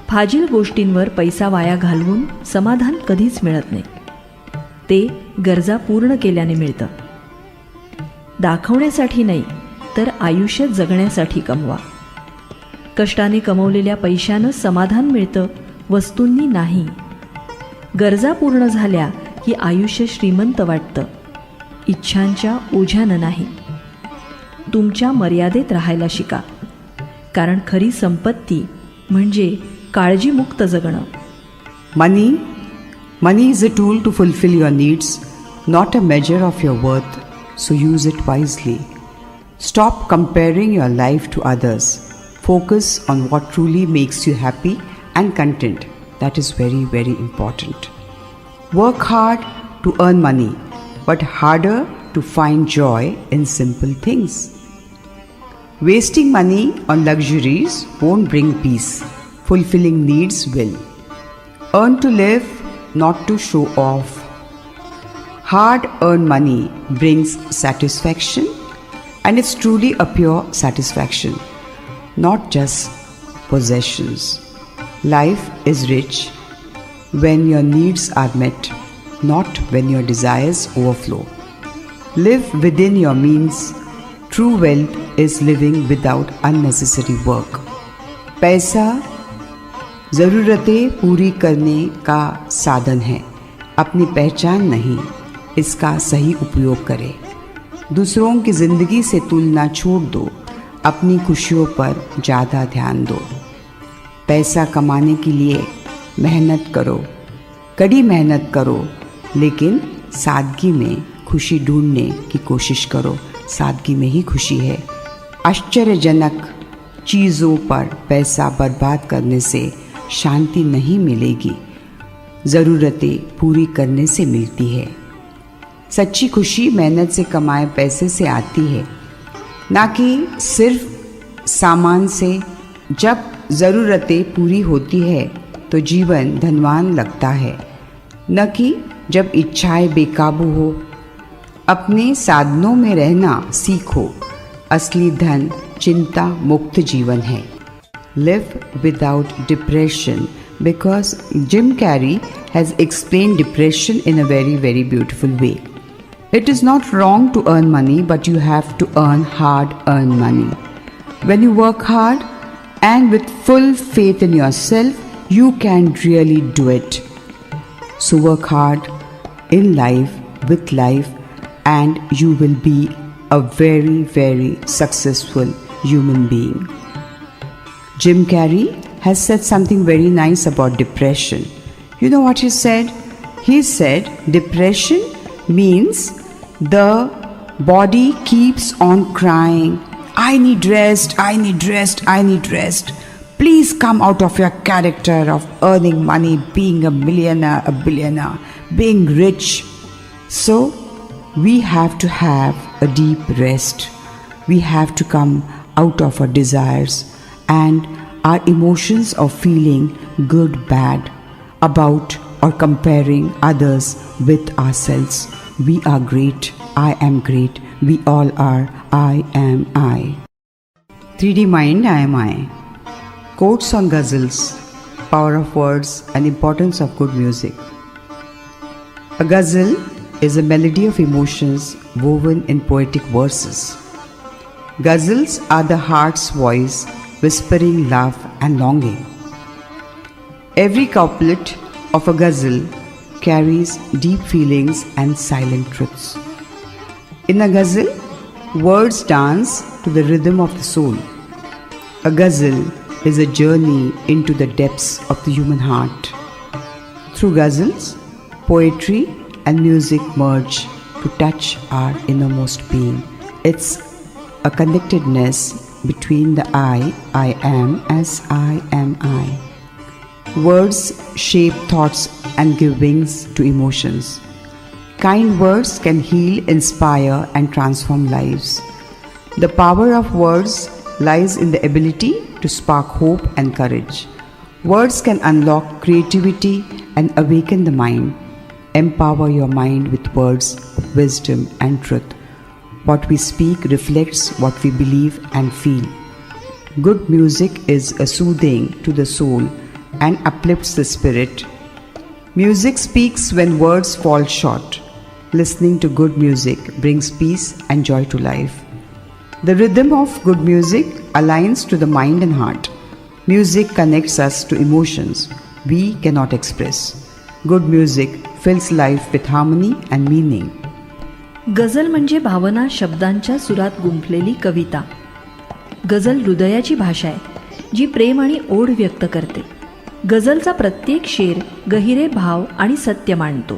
फाजील गोष्टींवर पैसा वाया घालवून समाधान कधीच मिळत नाही. ते गरजा पूर्ण केल्याने मिळतं. दाखवण्यासाठी नाही, तर आयुष्य जगण्यासाठी कमवा. कष्टाने कमवलेल्या पैशानं समाधान मिळतं, वस्तूंनी नाही. गरजा पूर्ण झाल्या की आयुष्य श्रीमंत वाटतं, इच्छांच्या ओझ्यानं नाही. तुमच्या मर्यादेत राहायला शिका, कारण खरी संपत्ती म्हणजे काळजीमुक्त जगणं. Money is a tool to fulfill your needs, not a measure of your worth, so use it wisely. Stop comparing your life to others. Focus on what truly makes you happy and content. That is very, very important. Work hard to earn money, but harder to find joy in simple things. Wasting money on luxuries won't bring peace. Fulfilling needs will. Earn to live, not to show off. Hard-earned money brings satisfaction, and it's truly a pure satisfaction. not just possessions. Life is rich when your needs are met, not when your desires overflow. Live within your means. True wealth is living without unnecessary work. पैसा ज़रूरतें पूरी करने का साधन है, अपनी पहचान नहीं. इसका सही उपयोग करें. दूसरों की ज़िंदगी से तुलना छोड़ दो, अपनी खुशियों पर ज़्यादा ध्यान दो. पैसा कमाने के लिए मेहनत करो, कड़ी मेहनत करो, लेकिन सादगी में खुशी ढूंढने की कोशिश करो. सादगी में ही खुशी है. आश्चर्यजनक चीज़ों पर पैसा बर्बाद करने से शांति नहीं मिलेगी, ज़रूरतें पूरी करने से मिलती है. सच्ची खुशी मेहनत से कमाए पैसे से आती है, ना कि सिर्फ सामान से. जब ज़रूरतें पूरी होती है तो जीवन धनवान लगता है, न कि जब इच्छाएं बेकाबू हो. अपने साधनों में रहना सीखो. असली धन चिंता मुक्त जीवन है. Live without depression, because Jim Carrey has explained depression in a very, very beautiful way. It is not wrong to earn money, but you have to earn hard-earned money. When you work hard and with full faith in yourself, you can really do it. So work hard in life, with life, and you will be a very, very successful human being. Jim Carrey has said something very nice about depression. You know what he said? He said depression means the body keeps on crying, I need rest, I need rest, I need rest. Please come out of your character of earning money, being a millionaire, a billionaire, being rich. So we have to have a deep rest. We have to come out of our desires and our emotions of feeling good, bad about or comparing others with ourselves. We are great, I am great, we all are, I am I. 3D Mind, I am I. Quotes on ghazals, power of words and importance of good music. A ghazal is a melody of emotions woven in poetic verses. Ghazals are the heart's voice, whispering love and longing. Every couplet of a ghazal carries deep feelings and silent truths. In a ghazal, words dance to the rhythm of the soul. A ghazal is a journey into the depths of the human heart. Through ghazals, poetry and music merge to touch our innermost being. It's a connectedness between the I am as I am I. Words shape thoughts and give wings to emotions. Kind words can heal, inspire, and transform lives. The power of words lies in the ability to spark hope and courage. Words can unlock creativity and awaken the mind. Empower your mind with words of wisdom and truth. What we speak reflects what we believe and feel. Good music is a soothing to the soul and uplifts the spirit. Music speaks when words fall short. Listening to good music brings peace and joy to life. The rhythm of good music aligns to the mind and heart. Music connects us to emotions we cannot express. Good music fills life with harmony and meaning. Ghazal म्हणजे भावना शब्दांच्या सुरात गुंफलेली कविता. गझल हृदयाची भाषा आहे जी प्रेम आणि ओढ व्यक्त करते. गझलचा प्रत्येक शेर गहिरे भाव आणि सत्य मांडतो.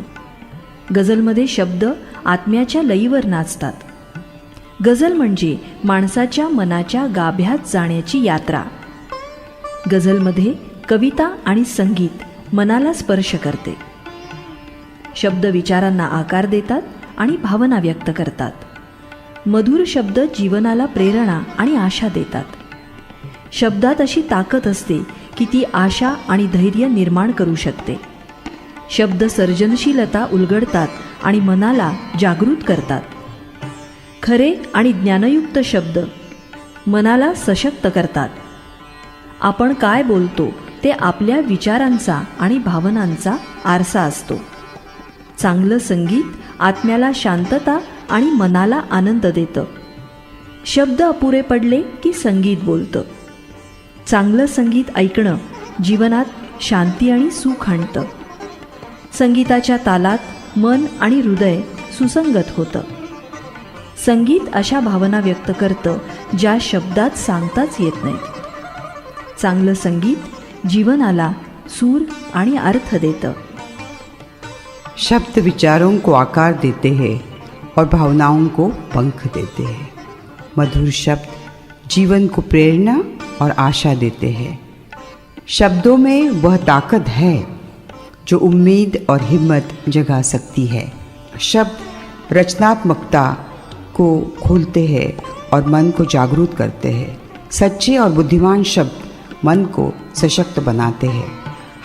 गझलमध्ये शब्द आत्म्याच्या लयीवर नाचतात. गझल म्हणजे माणसाच्या मनाच्या गाभ्यात जाण्याची यात्रा. गझलमध्ये कविता आणि संगीत मनाला स्पर्श करते. शब्द विचारांना आकार देतात आणि भावना व्यक्त करतात. मधुर शब्द जीवनाला प्रेरणा आणि आशा देतात. शब्दात अशी ताकद असते की ती आशा आणि धैर्य निर्माण करू शकते. शब्द सर्जनशीलता उलगडतात आणि मनाला जागृत करतात. खरे आणि ज्ञानयुक्त शब्द मनाला सशक्त करतात आपण काय बोलतो ते आपल्या विचारांचा आणि भावनांचा आरसा असतो. चांगलं संगीत आत्म्याला शांतता आणि मनाला आनंद देतं. शब्द अपुरे पडले की संगीत बोलतं. चांगलं संगीत ऐकणं जीवनात शांती आणि सुख आणतं. संगीताच्या तालात मन आणि हृदय सुसंगत होतं. संगीत अशा भावना व्यक्त करतं ज्या शब्दात सांगताच येत नाहीत. चांगलं संगीत जीवनाला सूर आणि अर्थ देतं. शब्द विचारों को आकार देते हैं और भावनाओं को पंख देते हैं. मधुर शब्द जीवन को प्रेरणा और आशा देते हैं. शब्दों में वह ताकत है जो उम्मीद और हिम्मत जगा सकती है. शब्द रचनात्मकता को खोलते हैं और मन को जागरूक करते हैं. सच्चे और बुद्धिमान शब्द मन को सशक्त बनाते हैं.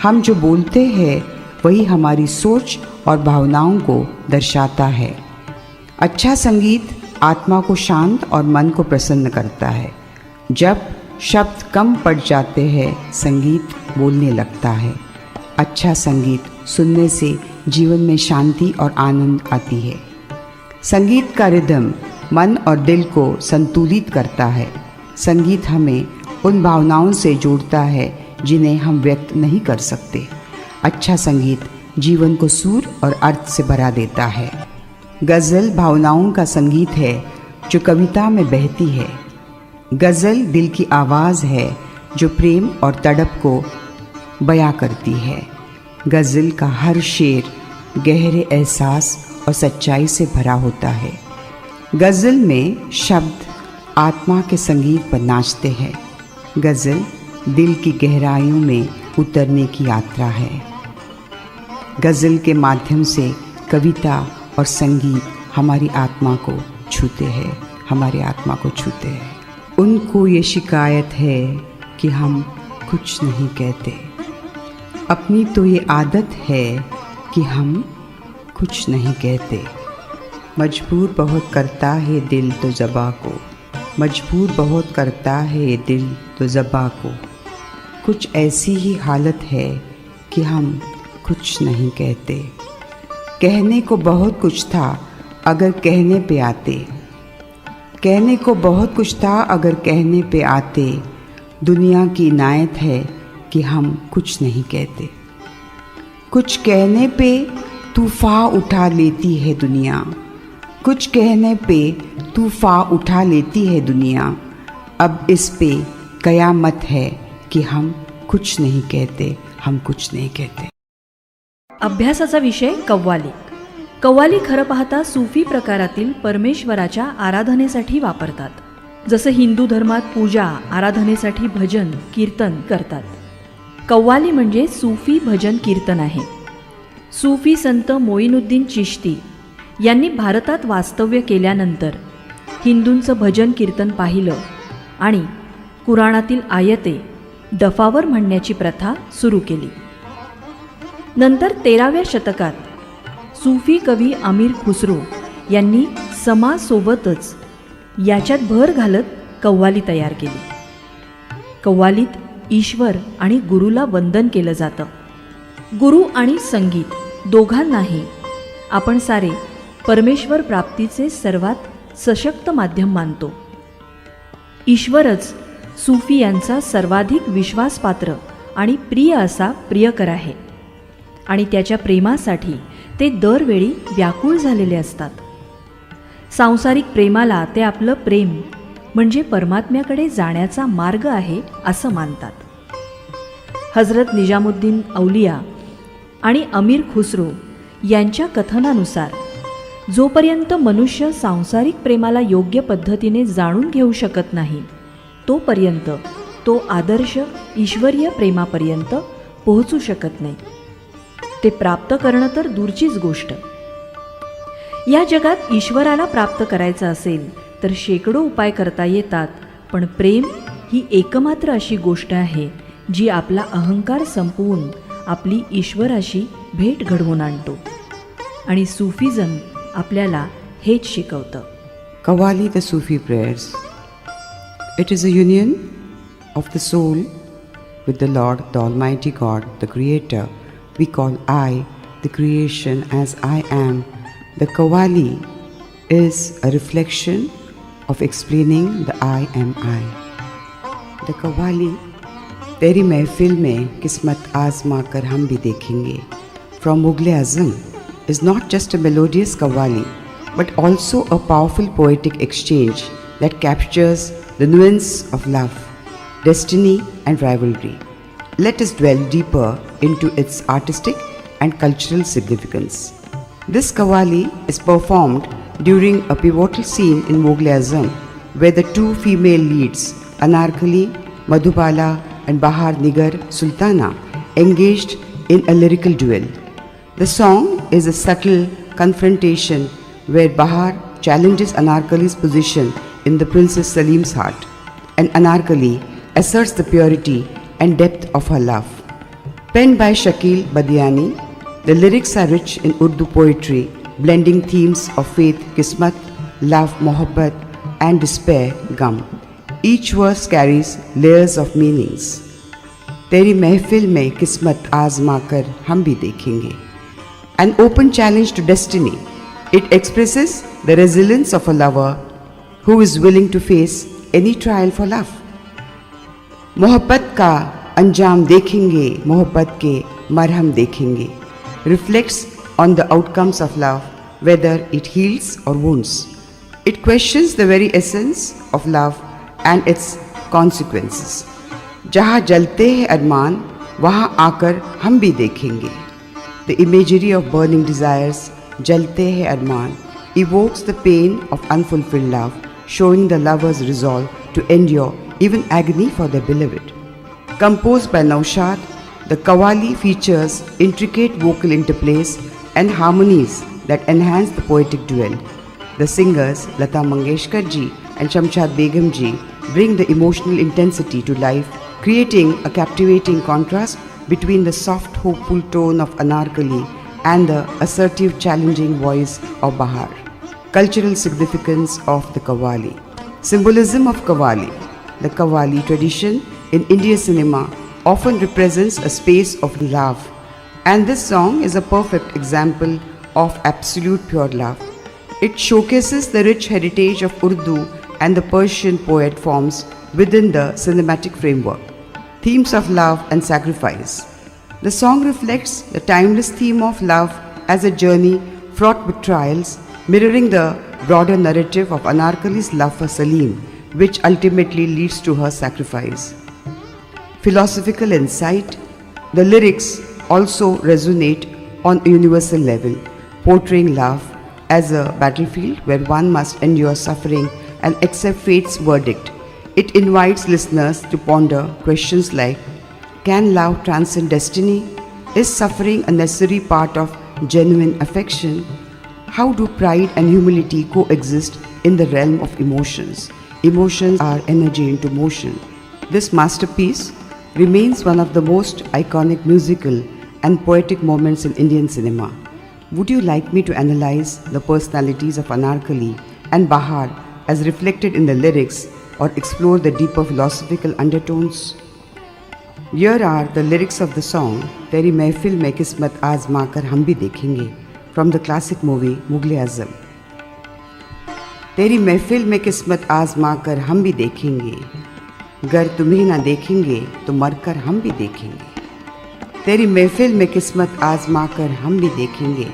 हम जो बोलते हैं वही हमारी सोच और भावनाओं को दर्शाता है. अच्छा संगीत आत्मा को शांत और मन को प्रसन्न करता है. जब शब्द कम पड़ जाते हैं संगीत बोलने लगता है. अच्छा संगीत सुनने से जीवन में शांति और आनंद आती है. संगीत का रिदम मन और दिल को संतुलित करता है. संगीत हमें उन भावनाओं से जोड़ता है जिन्हें हम व्यक्त नहीं कर सकते. अच्छा संगीत जीवन को सुर और अर्थ से भरा देता है. गज़ल भावनाओं का संगीत है जो कविता में बहती है. गज़ल दिल की आवाज़ है जो प्रेम और तड़प को बयां करती है. गज़ल का हर शेर गहरे एहसास और सच्चाई से भरा होता है. गज़ल में शब्द आत्मा के संगीत पर नाचते हैं. गज़ल दिल की गहराइयों में उतरने की यात्रा है. गज़ल के माध्यम से कविता और संगीत हमारी आत्मा को छूते हैं, हमारी आत्मा को छूते हैं. उनको ये शिकायत है कि हम कुछ नहीं कहते. अपनी तो ये आदत है कि हम कुछ नहीं कहते. मजबूर बहुत करता है दिल तो ज़बां को. मजबूर बहुत करता है ये दिल तो ज़बां को. कुछ ऐसी ही हालत है कि हम कुछ नहीं कहते. कहने को बहुत कुछ था अगर कहने पे आते. कहने को बहुत कुछ था अगर कहने पे आते. दुनिया की इनायत है कि हम कुछ नहीं कहते. कुछ कहने पे तूफ़ान उठा लेती है दुनिया. कुछ कहने पे तूफ़ान उठा लेती है दुनिया. अब इस पे कयामत है कि हम कुछ नहीं कहते, हम कुछ नहीं कहते. अभ्यासाचा विषय कव्वाली. कव्वाली खरं पाहता सूफी प्रकारातील परमेश्वराच्या आराधनेसाठी वापरतात. जसं हिंदू धर्मात पूजा आराधनेसाठी भजन कीर्तन करतात. कव्वाली म्हणजे सूफी भजन कीर्तन आहे. सूफी संत मोईनुद्दीन चिश्ती यांनी भारतात वास्तव्य केल्यानंतर हिंदूंचं भजन कीर्तन पाहिलं आणि कुराणातील आयते दफावर म्हणण्याची प्रथा सुरू केली. नंतर 13व्या शतकात सूफी कवी अमीर खुसरो यांनी समासोबतच याच्यात भर घालत कव्वाली तयार केली. कव्वालीत ईश्वर आणि गुरुला वंदन केलं जातं. गुरु आणि संगीत दोघांनाही आपण सारे परमेश्वर प्राप्तीचे सर्वात सशक्त माध्यम मानतो. ईश्वरच सूफी यांचा सर्वाधिक विश्वासपात्र आणि प्रिय असा प्रियकर आहे आणि त्याच्या प्रेमासाठी ते दरवेळी व्याकुळ झालेले असतात. सांसारिक प्रेमाला ते आपलं प्रेम म्हणजे परमात्म्याकडे जाण्याचा मार्ग आहे असं मानतात. हजरत निजामुद्दीन औलिया आणि अमीर खुसरो यांच्या कथनानुसार जोपर्यंत मनुष्य सांसारिक प्रेमाला योग्य पद्धतीने जाणून घेऊ शकत नाही तोपर्यंत तो आदर्श ईश्वरीय प्रेमापर्यंत पोहोचू शकत नाही. ते प्राप्त करणं तर दूरचीच गोष्ट. या जगात ईश्वराला प्राप्त करायचं असेल तर शेकडो उपाय करता येतात, पण प्रेम ही एकमात्र अशी गोष्ट आहे जी आपला अहंकार संपवून आपली ईश्वराशी भेट घडवून आणतो. आणि सूफिझम आपल्याला हेच शिकवतं. Qawwali, the Sufi prayers. It is a union of the soul with the Lord, the Almighty God, the Creator. We call I, the creation, as I am. The Qawwali is a reflection of explaining the I am I. The Qawwali, तेरी महफिल में किस्मत आजमा कर हम भी देखेंगे, from Mughal-e-Azam, is not just a melodious Qawwali, but also a powerful poetic exchange that captures the nuance of love, destiny and rivalry. Let us dwell deeper into its artistic and cultural significance. This Qawwali is performed during a pivotal scene in Mughal-e-Azam, where the two female leads, Anarkali, Madhubala and Bahar Nigar Sultana, engaged in a lyrical duel. The song is a subtle confrontation where Bahar challenges Anarkali's position in the Princess Salim's heart, and Anarkali asserts the purity and depth of her love. Penned by Shakil Badiani, the lyrics are rich in Urdu poetry, blending themes of faith, kismat, love, mohabbat, and despair, gum. Each verse carries layers of meanings. तेरी महफिल में किस्मत आजमा कर हम भी देखेंगे. An open challenge to destiny. It expresses the resilience of a lover who is willing to face any trial for love. मोहब्बत का अंजाम देखेंगे, मोहब्बत के मरहम देखेंगे, reflects on the outcomes of love, whether it heals or wounds. It questions the very essence of love and its consequences. जहाँ जलते हैं अरमान, वहाँ आकर हम भी देखेंगे. The imagery of burning desires, जलते हैं अरमान, evokes the pain of unfulfilled love, showing the lover's resolve to endure even agony for their beloved. Composed by Naushad, the Qawwali features intricate vocal interplays and harmonies that enhance the poetic duel. The singers Lata Mangeshkar ji and Shamshad Begum ji bring the emotional intensity to life, creating a captivating contrast between the soft, hopeful tone of Anarkali and the assertive, challenging voice of Bahar. Cultural significance of the Qawwali. Symbolism of Qawwali. The Qawwali tradition in Indian cinema often represents a space of love, and this song is a perfect example of absolute pure love. It showcases the rich heritage of Urdu and the Persian poet forms within the cinematic framework. Themes of love and sacrifice. The song reflects the timeless theme of love as a journey fraught with trials, mirroring the broader narrative of Anarkali's love for Salim, which ultimately leads to her sacrifice. Philosophical insight. The lyrics also resonate on a universal level, portraying love as a battlefield where one must endure suffering and accept fate's verdict. It invites listeners to ponder questions like, can love transcend destiny? Is suffering a necessary part of genuine affection? How do pride and humility coexist in the realm of emotions? Emotions are energy into motion. This masterpiece remains one of the most iconic musical and poetic moments in Indian cinema. Would you like me to analyze the personalities of Anarkali and Bahar as reflected in the lyrics, or explore the deeper philosophical undertones? Here are the lyrics of the song तेरी महफिल में किस्मत आजमा कर हम भी देखेंगे from the classic movie Mughal-e-Azam. तेरी महफिल में किस्मत आजमा कर हम भी देखेंगे, गर तुम्हें ना देखेंगे तो मरकर हम भी देखेंगे. तेरी महफिल में किस्मत आजमा कर हम भी देखेंगे,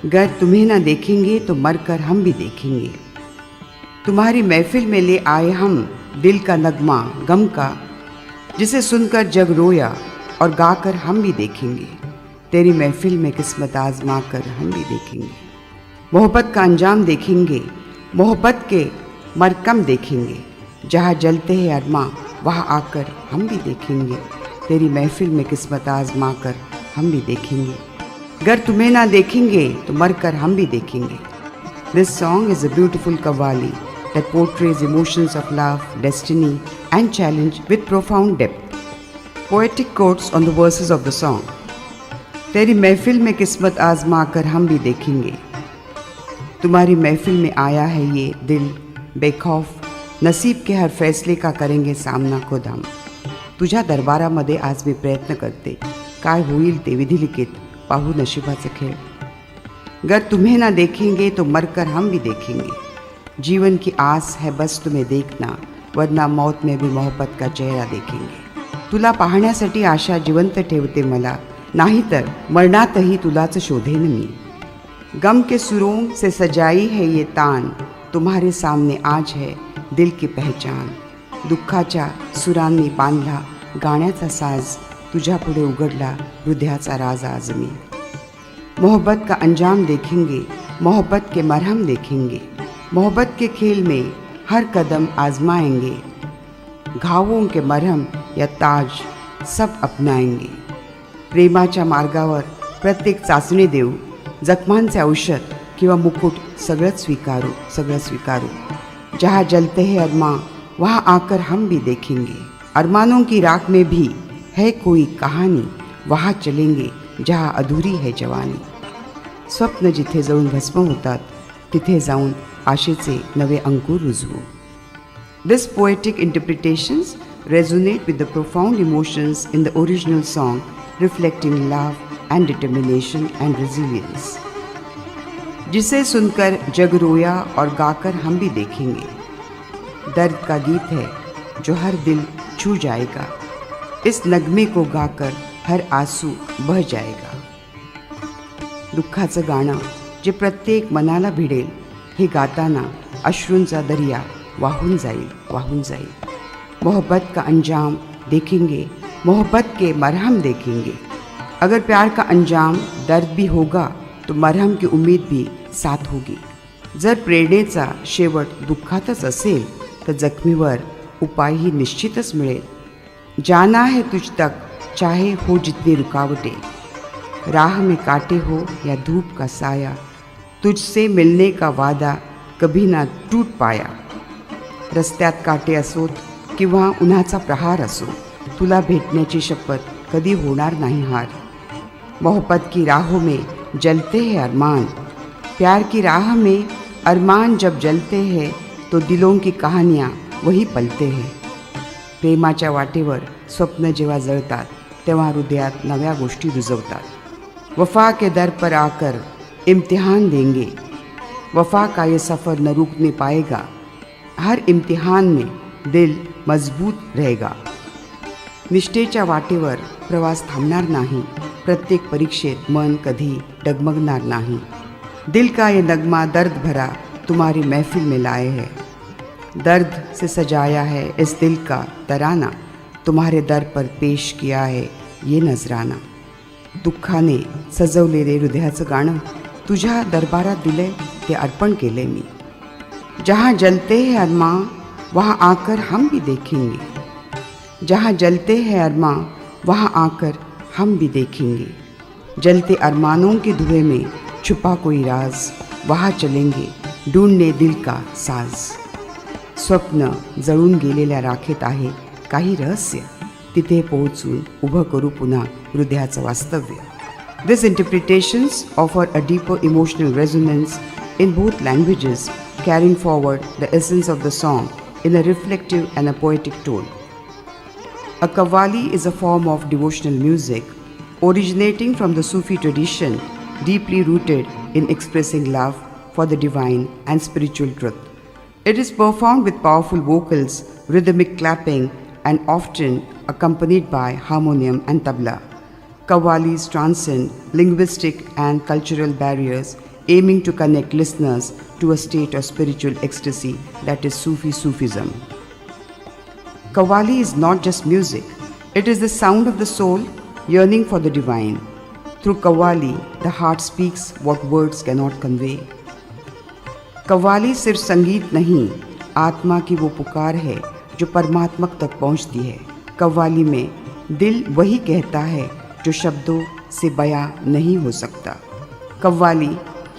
गर तुम्हें ना देखेंगे तो मरकर हम भी देखेंगे. तुम्हारी महफिल में ले आए हम दिल का नगमा गम का, जिसे सुनकर जग रोया और गाकर हम भी देखेंगे. तेरी महफिल में किस्मत आजमा कर हम भी देखेंगे. मोहब्बत का अंजाम देखेंगे, मोहब्बत के मरकम देखेंगे, जहाँ जलते हैं अरमा वहाँ आकर हम भी देखेंगे. तेरी महफिल में किस्मत आजमा कर हम भी देखेंगे, गर तुम्हें ना देखेंगे तो मरकर हम भी देखेंगे. This song is a beautiful Qawwali that portrays emotions of love, destiny and challenge with profound depth. Poetic quotes on the verses of the song. तेरी महफिल में किस्मत आजमा कर हम भी देखेंगे. तुम्हारी महफिल में आया है ये दिल बेखौफ, नसीब के हर फैसले का करेंगे सामना खुद हम. तुझ्या दरबारामध्ये आज मी प्रयत्न करते. काय होईल ते विधिलिखित, पाहू नशिबाचे खेळ. गर तुम्हें ना देखेंगे तो मरकर हम भी देखेंगे. जीवन की आस है बस तुम्हें देखना, वरना मौत में भी मोहब्बत का चेहरा देखेंगे. तुला पाहण्यासाठी आशा जिवंत ठेवते मला, नाहीतर मरणातही तुलाच शोधेन मी. गम के सुरों से सजाई है ये तान, तुम्हारे सामने आज है दिल की पहचान. दुःखाच्या सुरांनी बांधला गाण्याचा साज, तुझ्या पुढे उघडला हृदयाचा राज आज मी. मोहब्बत का अंजाम देखेंगे, मोहब्बत के मरहम देखेंगे. मोहब्बत के खेल में हर कदम आजमाएंगे. घावों के मरहम या ताज सब अपनाएंगे. प्रेमाच्या मार्गावर प्रत्येक चाचणी देऊ, जखमांचे औषध किंवा मुकुट सगळंच स्वीकारू, सगळं स्वीकारू. जहाँ जलते हैं अरमां वहाँ आकर हम भी देखेंगे. अरमानों की राख में भी है कोई कहानी, वहाँ चलेंगे जहाँ अधूरी है जवानी. स्वप्न जिथे जळून भस्म होतात, तिथे जाऊन आशेचे नवे अंकुर रुजवू. This poetic interpretations resonate with the profound emotions in the original song, reflecting love and determination and resilience. जिसे सुनकर जग रोया और गाकर हम भी देखेंगे. दर्द का गीत है जो हर दिल छू जाएगा. इस नगमे को गाकर हर आंसू बह जाएगा. दुःखाचं गाणं जे प्रत्येक मनाला भिडेल, हे गाताना अश्रूंचा दर्या वाहून जाईल, वाहून जाईल. मोहब्बत का अंजाम देखेंगे, मोहब्बत के मरहम देखेंगे. अगर प्यार का अंजाम दर्द भी होगा तो मरहम की उम्मीद भी साथ होगी. जर प्रेरणेचा शेवट दुःखातच असेल तर जखमीवर उपायही निश्चितच मिळेल. जाना है तुझ तक चाहे हो जितनी रुकावटें, राह में कांटे हो या धूप का साया, तुझसे मिलने का वादा कभी ना टूट पाया. रस्त्यात काटे असोत किंवा उन्हाचा प्रहार असो, तुला भेटण्याची शपथ कधी होणार नाही हार. मोहब्बत की राहों में जलते हैं अरमान, प्यार की राह में अरमान जब जलते हैं तो दिलों की कहानियाँ वही पलते हैं. प्रेमाच्या वाटेवर स्वप्न जेव्हा जळतात तेव्हा हृदयात नव्या गोष्टी रुजवतात. वफा के दर पर आकर इम्तिहान देंगे, वफा का ये सफ़र न रुकने पाएगा. हर इम्तिहान में दिल मजबूत रहेगा. निष्ठेच्या वाटेवर प्रवास थांबणार नाही. प्रत्येक परीक्षेत मन कधी डगमगणार नाही. दिल का ये नगमा दर्द भरा तुम्हारी महफिल में लाए है. दर्द से सजाया है इस दिल का तराना, तुम्हारे दर पर पेश किया है ये नजराना. दुःखाने सजवलेले हृदयाचं गाणं तुझ्या दरबारात दिले, ते अर्पण केले मी. जहाँ जलते हैं अरमां वहाँ आकर हम भी देखेंगे. जहाँ जलते हैं अरमां वहाँ आकर हम भी देखेंगे. जलते अरमानों के धुएं में छुपा कोई राज, वहाँ चलेंगे ढूंढने दिल का साज. स्वप्न जळून गेलेल्या राखेत आहे काही रहस्य, तिथे पोहोचून उभं करू पुन्हा हृदयाचं वास्तव्य. These interpretations offer a deeper emotional resonance in both languages, carrying forward the essence of the song in a reflective and a poetic tone. A qawwali is a form of devotional music originating from the Sufi tradition, deeply rooted in expressing love for the divine and spiritual truth. It is performed with powerful vocals, rhythmic clapping, and often accompanied by harmonium and tabla. Qawwalis transcend linguistic and cultural barriers, aiming to connect listeners to a state of spiritual ecstasy that is Sufism. Qawwali is not just music, it is the sound of the soul yearning for the divine. Through Qawwali, the heart speaks what words cannot convey. Qawwali सिर्फ संगीत नहीं, आत्मा की वो पुकार है जो परमात्मा तक पहुंचती है. कव्वाली में दिल वही कहता है जो शब्दों से बयां नहीं हो सकता. कव्वाली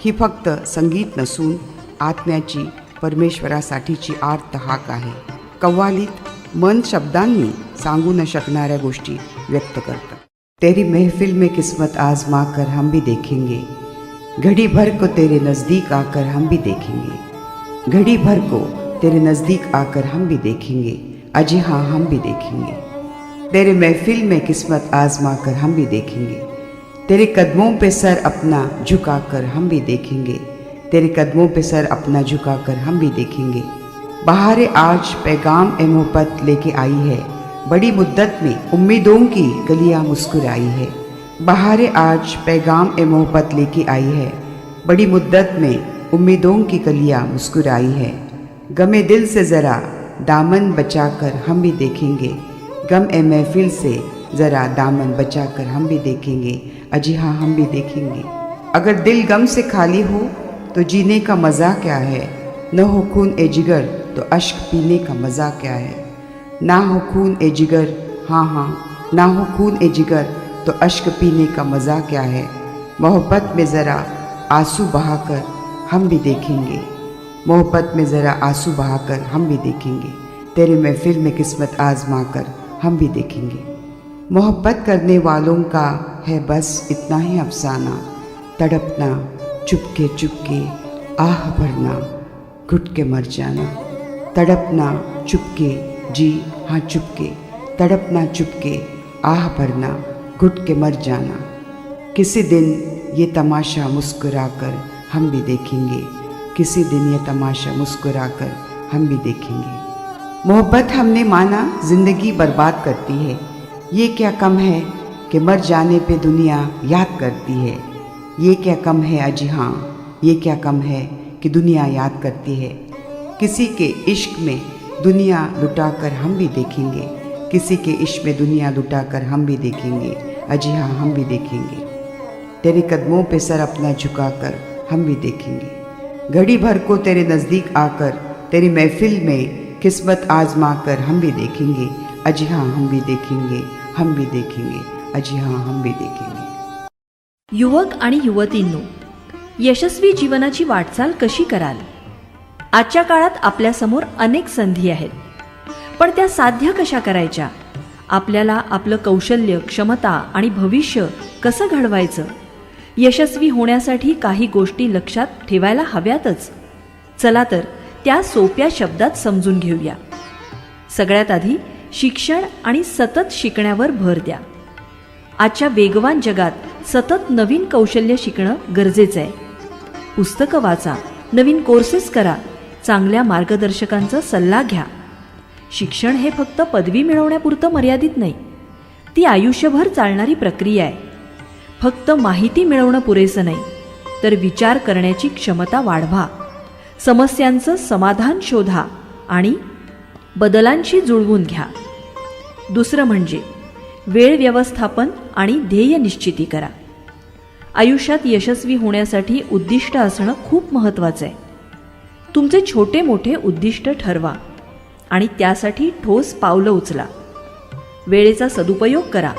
ही फक्त संगीत नसून आत्म्याची परमेश्वरासाठीची आर्त हाक आहे. कव्वालीत मन शब्दांनी सांगू न शकणाऱ्या गोष्टी व्यक्त करतं. तेरी महफिल में किस्मत आजमा कर हम भी देखेंगे, घड़ी भर को तेरे नज़दीक आकर हम भी देखेंगे. घड़ी भर को तेरे नज़दीक आकर हम भी देखेंगे, अजी हाँ हम भी देखेंगे. तेरे महफिल में किस्मत आजमा कर हम भी देखेंगे, तेरे कदमों पे सर अपना झुका कर हम भी देखेंगे, तेरे कदमों पे सर अपना झुका कर हम भी देखेंगे। बहार आज पैगाम ए मोहब्बत लेके आई है, बड़ी मुद्दत में उम्मीदों की गलियां मुस्कुराई है। बहार आज पैगाम ए मोहब्बत लेके आई है, बड़ी मुद्दत में उम्मीदों की गलियां मुस्कुराई है। गमे दिल से ज़रा दामन बचा कर हम भी देखेंगे, गम ए महफिल से ज़रा दामन बचा कर हम भी देखेंगे, अजी हाँ हम भी देखेंगे। अगर दिल गम से खाली हो तो जीने का मज़ा क्या है, न हो खून ए जिगर तो अश्क पीने का मज़ा क्या है। ना हो खून ए जिगर, हाँ हाँ ना हो खून ए जिगर तो अश्क पीने का मज़ा क्या है। मोहब्बत में ज़रा आंसू बहाकर हम भी देखेंगे, मोहब्बत में ज़रा आंसू बहाकर हम भी देखेंगे, तेरे महफिल में किस्मत आजमा कर हम भी देखेंगे। मोहब्बत करने वालों का है बस इतना ही अफसाना, तड़पना चुपके चुपके आह भरना घुट के मर जाना। तड़पना चुपके, जी हाँ चुपके, तड़पना चुपके आह भरना घुट के मर जाना। किसी दिन ये तमाशा मुस्कुरा कर हम भी देखेंगे, किसी दिन ये तमाशा मुस्कुरा कर हम भी देखेंगे। मोहब्बत हमने माना ज़िंदगी बर्बाद करती है, ये क्या कम है कि मर जाने पे दुनिया याद करती है। ये क्या कम है अजी हाँ, ये क्या कम है कि दुनिया याद करती है। किसी के इश्क में दुनिया लुटा कर हम भी देखेंगे, किसी के इश्क में दुनिया लुटा कर हम भी देखेंगे, अजी हाँ हम भी देखेंगे। तेरे कदमों पे सर अपना झुका कर हम भी देखेंगे, घड़ी भर को तेरे नज़दीक आकर तेरी महफिल में किस्मत आजमा कर हम भी देखेंगे, अजी हाँ हम भी देखेंगे, हम भी देखेंगे, अजी हाँ हम भी देखेंगे। युवक आणि युवतींनो, यशस्वी जीवनाची वाटचाल कशी कराल? आजच्या काळात आपल्यासमोर अनेक संधी आहेत, पण त्या साध्य कशा करायच्या? आपल्याला आपलं कौशल्य, क्षमता आणि भविष्य कसं घडवायचं? यशस्वी होण्यासाठी काही गोष्टी लक्षात ठेवायला हव्यातच. चला तर त्या सोप्या शब्दात समजून घेऊया. सगळ्यात आधी शिक्षण आणि सतत शिकण्यावर भर द्या. आजच्या वेगवान जगात सतत नवीन कौशल्य शिकणं गरजेचं आहे. पुस्तकं वाचा, नवीन कोर्सेस करा, चांगल्या मार्गदर्शकांचा सल्ला घ्या. शिक्षण हे फक्त पदवी मिळवण्यापुरतं मर्यादित नाही, ती आयुष्यभर चालणारी प्रक्रिया आहे. फक्त माहिती मिळवणं पुरेसं नाही, तर विचार करण्याची क्षमता वाढवा, समस्यांचं समाधान शोधा आणि बदलांशी जुळवून घ्या. दुसरं म्हणजे वेळ व्यवस्थापन आणि ध्येय निश्चिती करा. आयुष्यात यशस्वी होण्यासाठी उद्दिष्ट असणं खूप महत्त्वाचं आहे. तुमचे छोटे मोठे उद्दिष्ट ठरवा आणि त्यासाठी ठोस पावलं उचला. वेळेचा सदुपयोग करा.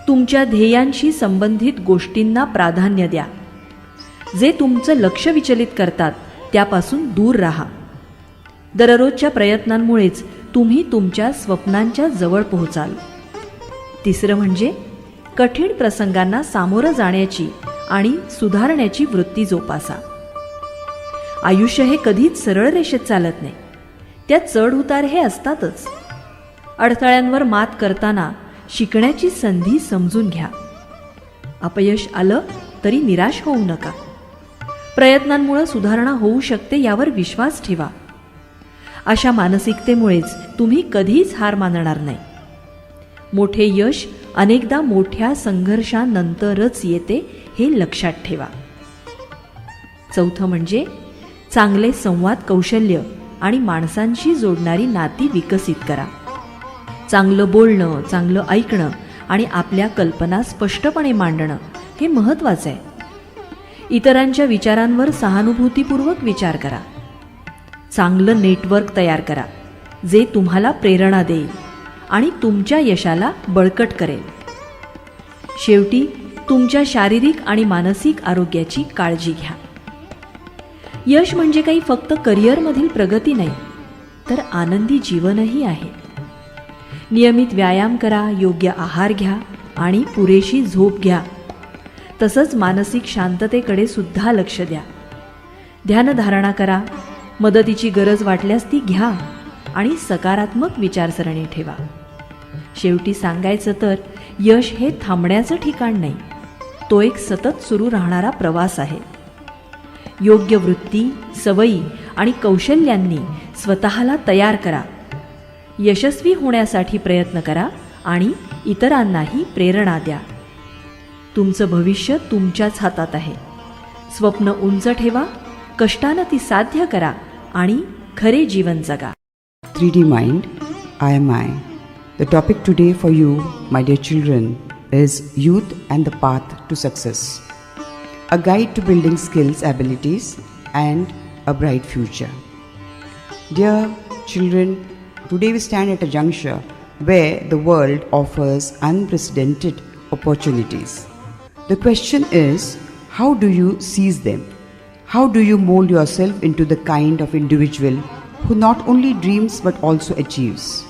तुमच्या ध्येयांशी संबंधित गोष्टींना प्राधान्य द्या. जे तुमचं लक्ष विचलित करतात त्यापासून दूर राहा. दररोजच्या प्रयत्नांमुळेच तुम्ही तुमच्या स्वप्नांच्या जवळ पोहोचाल. तिसरं म्हणजे कठीण प्रसंगांना सामोरं जाण्याची आणि सुधारण्याची वृत्ती जोपासा. आयुष्य हे कधीच सरळ रेषेत चालत नाही, त्यात चढ उतार हे असतातच. अडथळ्यांवर मात करताना शिकण्याची संधी समजून घ्या. अपयश आलं तरी निराश होऊ नका. प्रयत्नांमुळे सुधारणा होऊ शकते यावर विश्वास ठेवा. अशा मानसिकतेमुळेच तुम्ही कधीच हार मानणार नाही. मोठे यश अनेकदा मोठ्या संघर्षानंतरच येते हे लक्षात ठेवा. चौथं म्हणजे चांगले संवाद कौशल्य आणि माणसांशी जोडणारी नाती विकसित करा. चांगलं बोलणं, चांगलं ऐकणं आणि आपल्या कल्पना स्पष्टपणे मांडणं हे महत्त्वाचं आहे. इतरांच्या विचारांवर सहानुभूतीपूर्वक विचार करा. चांगलं नेटवर्क तयार करा, जे तुम्हाला प्रेरणा देईल आणि तुमच्या यशाला बळकट करेल. शेवटी तुमच्या शारीरिक आणि मानसिक आरोग्याची काळजी घ्या. यश म्हणजे काही फक्त करिअरमधील प्रगती नाही, तर आनंदी जीवनही आहे. नियमित व्यायाम करा, योग्य आहार घ्या आणि पुरेशी झोप घ्या. तसंच मानसिक शांततेकडे सुद्धा लक्ष द्या. ध्यानधारणा करा, मदतीची गरज वाटल्यास ती घ्या आणि सकारात्मक विचारसरणी ठेवा. शेवटी सांगायचं तर यश हे थांबण्याचं ठिकाण नाही, तो एक सतत सुरू राहणारा प्रवास आहे. योग्य वृत्ती, सवयी आणि कौशल्यांनी स्वतःला तयार करा. यशस्वी होण्यासाठी प्रयत्न करा आणि इतरांनाही प्रेरणा द्या. तुमचं भविष्य तुमच्याच हातात आहे. स्वप्न उंच ठेवा, कष्टानं ती साध्य करा आणि खरे जीवन जगा. 3D Mind, I am I. The topic today for you, my dear children, is Youth and the Path to Success. A guide to building skills, abilities, and a bright future. Dear children, today we stand at a juncture where the world offers unprecedented opportunities. The question is, how do you seize them? How do you mold yourself into the kind of individual who not only dreams but also achieves?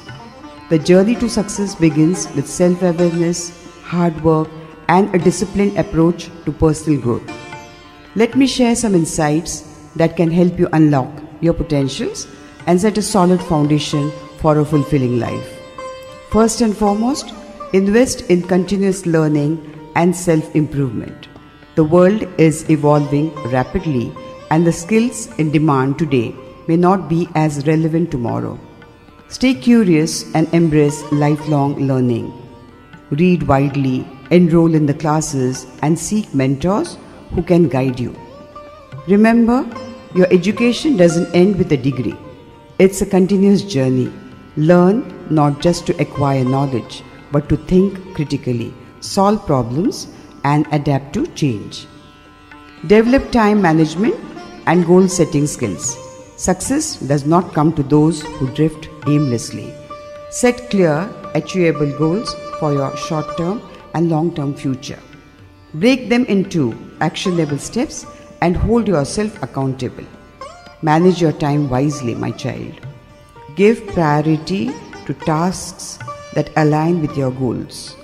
The journey to success begins with self-awareness, hard work, and a disciplined approach to personal growth. Let me share some insights that can help you unlock your potentials and set a solid foundation for a fulfilling life. First and foremost, invest in continuous learning and self-improvement. The world is evolving rapidly, and the skills in demand today may not be as relevant tomorrow. Stay curious and embrace lifelong learning. Read widely, enroll in the classes, and seek mentors who can guide you. Remember, your education doesn't end with a degree. It's a continuous journey. Learn not just to acquire knowledge, but to think critically, solve problems, and adapt to change. Develop time management and goal setting skills. Success does not come to those who drift aimlessly. Set clear, achievable goals for your short-term and long-term future. Break them into actionable steps and hold yourself accountable. Manage your time wisely, my child. Give priority to tasks that align with your goals.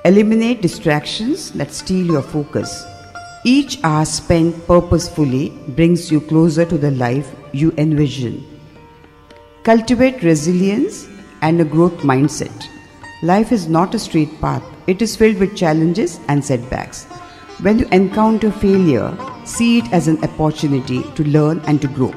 Eliminate distractions that steal your focus. Each hour spent purposefully brings you closer to the life you envision. Cultivate resilience and a growth mindset. Life is not a straight path. It is filled with challenges and setbacks. When you encounter failure, see it as an opportunity to learn and to grow.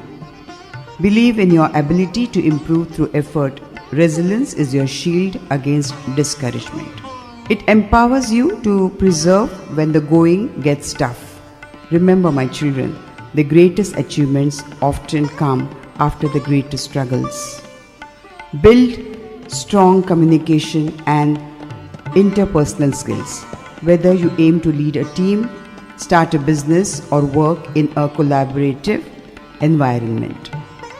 Believe in your ability to improve through effort. Resilience is your shield against discouragement. It empowers you to preserve when the going gets tough. Remember, my children, the greatest achievements often come after the greatest struggles. Build strong communication and interpersonal skills. Whether you aim to lead a team, start a business, or work in a collaborative environment,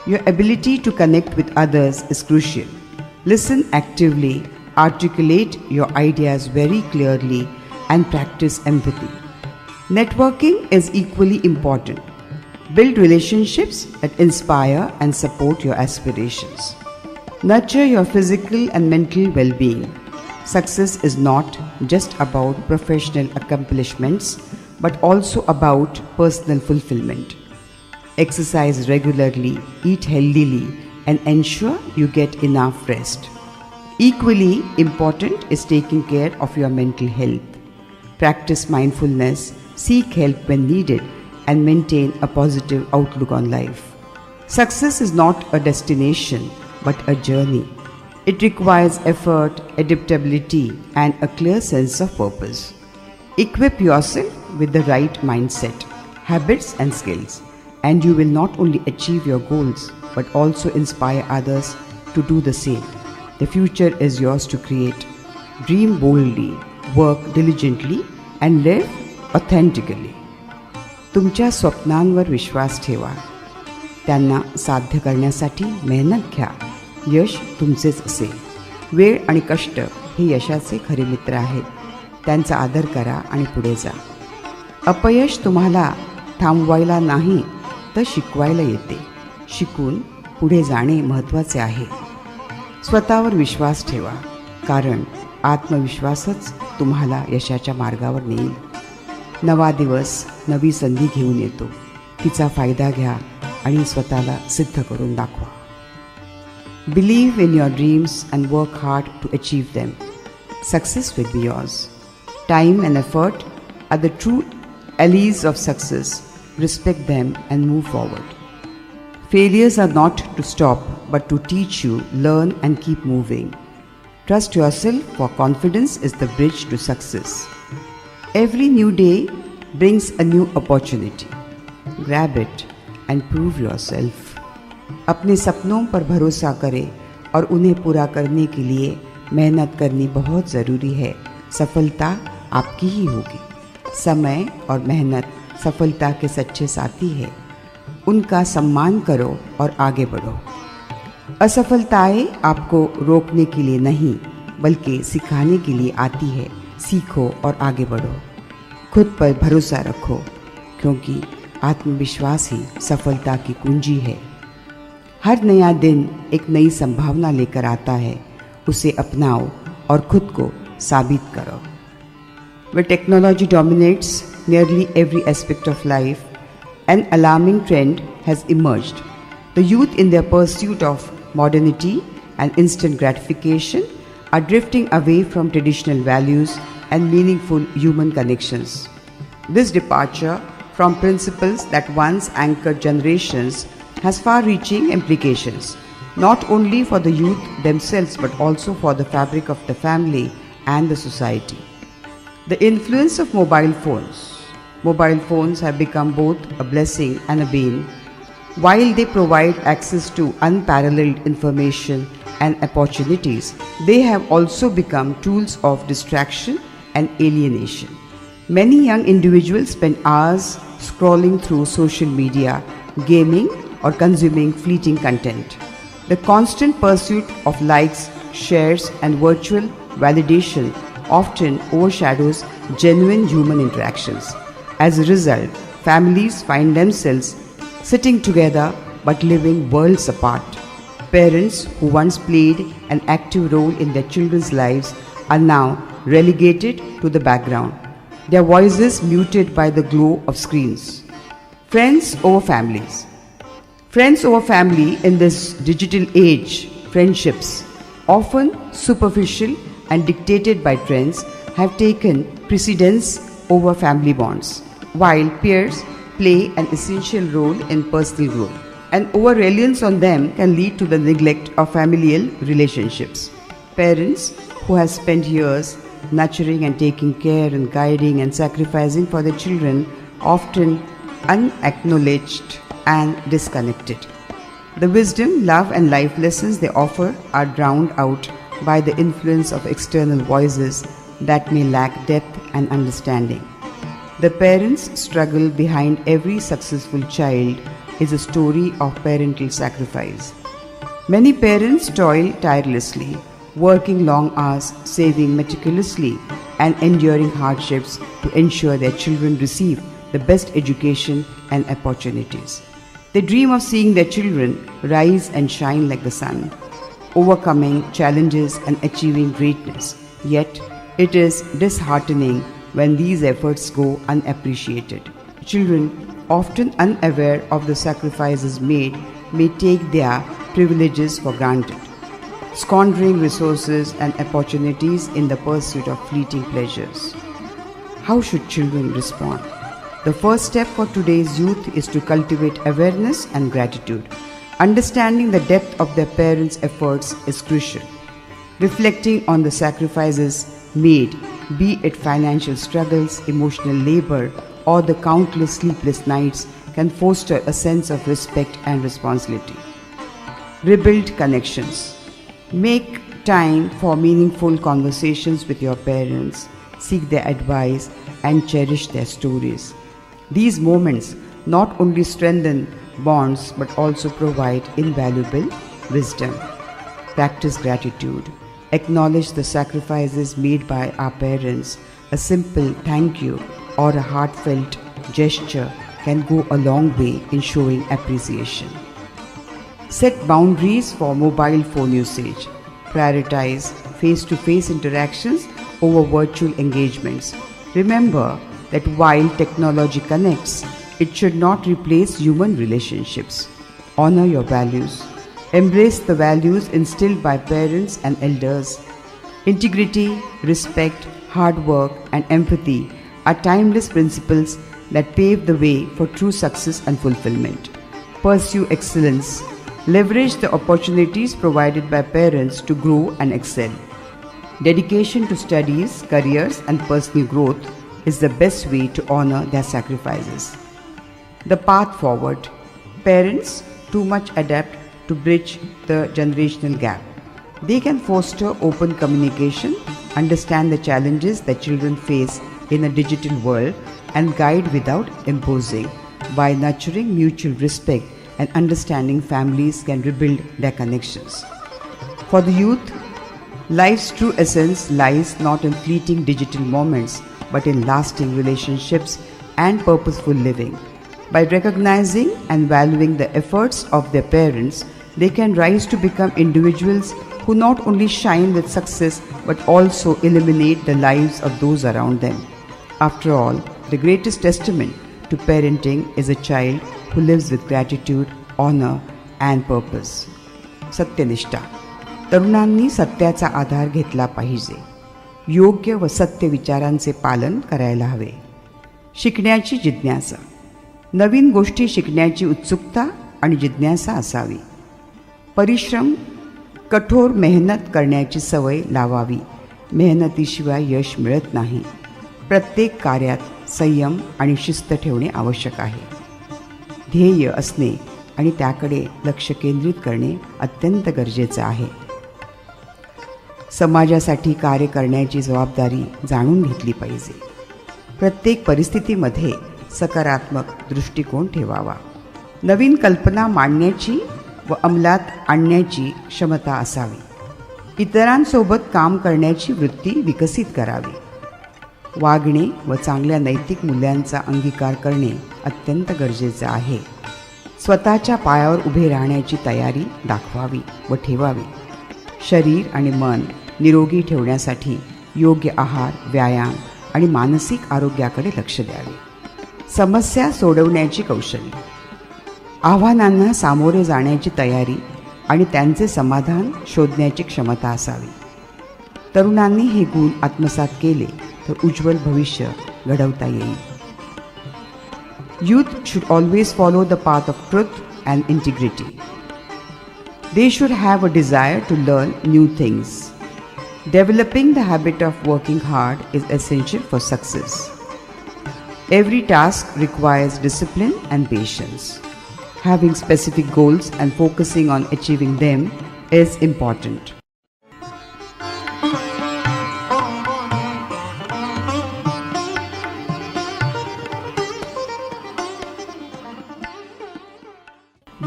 your ability to connect with others is crucial. Listen actively, articulate your ideas very clearly, and practice empathy. Networking is equally important. Build relationships that inspire and support your aspirations. Nurture your physical and mental well-being. Success is not just about professional accomplishments, but also about personal fulfillment. Exercise regularly, eat healthily, and ensure you get enough rest. Equally important is taking care of your mental health. Practice mindfulness, seek help when needed, and maintain a positive outlook on life. Success is not a destination, but a journey. It requires effort, adaptability, and a clear sense of purpose. Equip yourself with the right mindset, habits, and skills, and you will not only achieve your goals, but also inspire others to do the same. The future is yours to create. Dream boldly, work diligently, and live authentically. तुमच्या स्वप्नांवर विश्वास ठेवा. त्यांना साध्य करण्यासाठी मेहनत घ्या. यश तुमचेच असेल. वेळ आणि कष्ट हे यशाचे खरे मित्र आहेत. त्यांचा आदर करा आणि पुढे जा. अपयश तुम्हाला थांबवायला नाही तर शिकवायला येते. शिकून पुढे जाणे महत्त्वाचे आहे. स्वतःवर विश्वास ठेवा, कारण आत्मविश्वासच तुम्हाला यशाच्या मार्गावर नेईल. नवा दिवस नवी संधी घेऊन येतो. तिचा फायदा घ्या आणि स्वतःला सिद्ध करून दाखवा. Believe in your dreams and work hard to achieve them. success will be yours. Time and effort are the true allies of success. Respect them and move forward. Failures are not to stop, but to teach you, learn and keep moving. Trust yourself, for confidence is the bridge to success. Every new day brings a new opportunity. Grab it and prove yourself. अपने सपनों पर भरोसा करें और उन्हें पूरा करने के लिए मेहनत करनी बहुत ज़रूरी है। सफलता आपकी ही होगी। समय और मेहनत सफलता के सच्चे साथी है। उनका सम्मान करो और आगे बढ़ो। असफलताएं आपको रोकने के लिए नहीं, बल्कि सिखाने के लिए आती है। सीखो और आगे बढ़ो। खुद पर भरोसा रखो, क्योंकि आत्मविश्वास ही सफलता की कुंजी है। हर नया दिन एक नई संभावना लेकर आता है। उसे अपनाओ और खुद को साबित करो। Where technology dominates nearly every aspect of life, an alarming trend has emerged. The youth, in their pursuit of modernity and instant gratification, are drifting away from traditional values and meaningful human connections. This departure from principles that once anchored generations has far-reaching implications, not only for the youth themselves but also for the fabric of the family and the society. The influence of mobile phones. Mobile phones have become both a blessing and a bane. While they provide access to unparalleled information and opportunities, they have also become tools of distraction and alienation. Many young individuals spend hours scrolling through social media, gaming, or consuming fleeting content. The constant pursuit of likes, shares, and virtual validation often overshadows genuine human interactions. As a result, families find themselves sitting together but living worlds apart. Parents who once played an active role in their children's lives are now relegated to the background, their voices muted by the glow of screens. Friends over families. Friends over family in this digital age, friendships, often superficial and dictated by trends, have taken precedence over family bonds, while peers play an essential role in personal growth. An over-reliance on them can lead to the neglect of familial relationships. Parents who have spent years nurturing and taking care and guiding and sacrificing for their children often unacknowledged and disconnected. The wisdom, love and life lessons they offer are drowned out by the influence of external voices that may lack depth and understanding. The parents' struggle behind every successful child is a story of parental sacrifice. Many parents toil tirelessly, working long hours, saving meticulously, and enduring hardships to ensure their children receive the best education and opportunities. They dream of seeing their children rise and shine like the sun, overcoming challenges and achieving greatness. Yet, it is disheartening when these efforts go unappreciated. Children, often unaware of the sacrifices made, may take their privileges for granted, squandering resources and opportunities in the pursuit of fleeting pleasures. How should children respond? The first step for today's youth is to cultivate awareness and gratitude. Understanding the depth of their parents' efforts is crucial. Reflecting on the sacrifices made, be it financial struggles, emotional labor, or the countless sleepless nights, can foster a sense of respect and responsibility. Rebuild connections. Make time for meaningful conversations with your parents, seek their advice, and cherish their stories. These moments not only strengthen bonds but also provide invaluable wisdom. Practice gratitude. Acknowledge the sacrifices made by our parents. A simple thank you or a heartfelt gesture can go a long way in showing appreciation. Set boundaries for mobile phone usage. Prioritize face-to-face interactions over virtual engagements. Remember that while technology connects, it should not replace human relationships. Honor your values. Embrace the values instilled by parents and elders. Integrity, respect, hard work, and empathy are timeless principles that pave the way for true success and fulfillment. Pursue excellence. Leverage the opportunities provided by parents to grow and excel. Dedication to studies, careers, and personal growth is the best way to honor their sacrifices. The path forward. Parents too much adapt to bridge the generational gap. They can foster open communication, understand the challenges that children face in a digital world, and guide without imposing. By nurturing mutual respect and understanding, families can rebuild their connections. For the youth, life's true essence lies not in fleeting digital moments, but in lasting relationships and purposeful living. By recognizing and valuing the efforts of their parents, they can rise to become individuals who not only shine with success but also illuminate the lives of those around them. After all, the greatest testament to parenting is a child who lives with gratitude, honor, and purpose. सत्यनिष्ठा. तरुणांनी सत्याचा आधार घेतला पाहिजे. योग्य व सत्य विचारांचे पालन करायला हवे. शिकण्याची जिज्ञासा. नवीन गोष्टी शिकण्याची उत्सुकता आणि जिज्ञासा असावी. परिश्रम, कठोर मेहनत करण्याची सवय लावावी. मेहनतीशिवाय यश मिळत नाही. प्रत्येक कार्यात संयम आणि शिस्त ठेवणे आवश्यक आहे. ध्येय असणे आणि त्याकडे लक्ष केंद्रित करणे अत्यंत गरजेचं आहे. समाजासाठी कार्य करण्याची जबाबदारी जाणून घेतली पाहिजे. प्रत्येक परिस्थितीमध्ये सकारात्मक दृष्टिकोन ठेवावा. नवीन कल्पना मांडण्याची व अंमलात आणण्याची क्षमता असावी. इतरांसोबत काम करण्याची वृत्ती विकसित करावी. वागणे व चांगल्या नैतिक मूल्यांचा अंगीकार करणे अत्यंत गरजेचं आहे. स्वतःच्या पायावर उभे राहण्याची तयारी दाखवावी व ठेवावी. शरीर आणि मन निरोगी ठेवण्यासाठी योग्य आहार, व्यायाम आणि मानसिक आरोग्याकडे लक्ष द्यावे. समस्या सोडवण्याची कौशल्य. आव्हानांना सामोरे जाण्याची तयारी आणि त्यांचे समाधान शोधण्याची क्षमता असावी. तरुणांनी हे गुण आत्मसात केले तर उज्ज्वल भविष्य घडवता येईल. Youth should always follow the path of truth and integrity. They should have a desire to learn new things. Developing the habit of working hard is essential for success. Every task requires discipline and patience. Having specific goals and focusing on achieving them is important.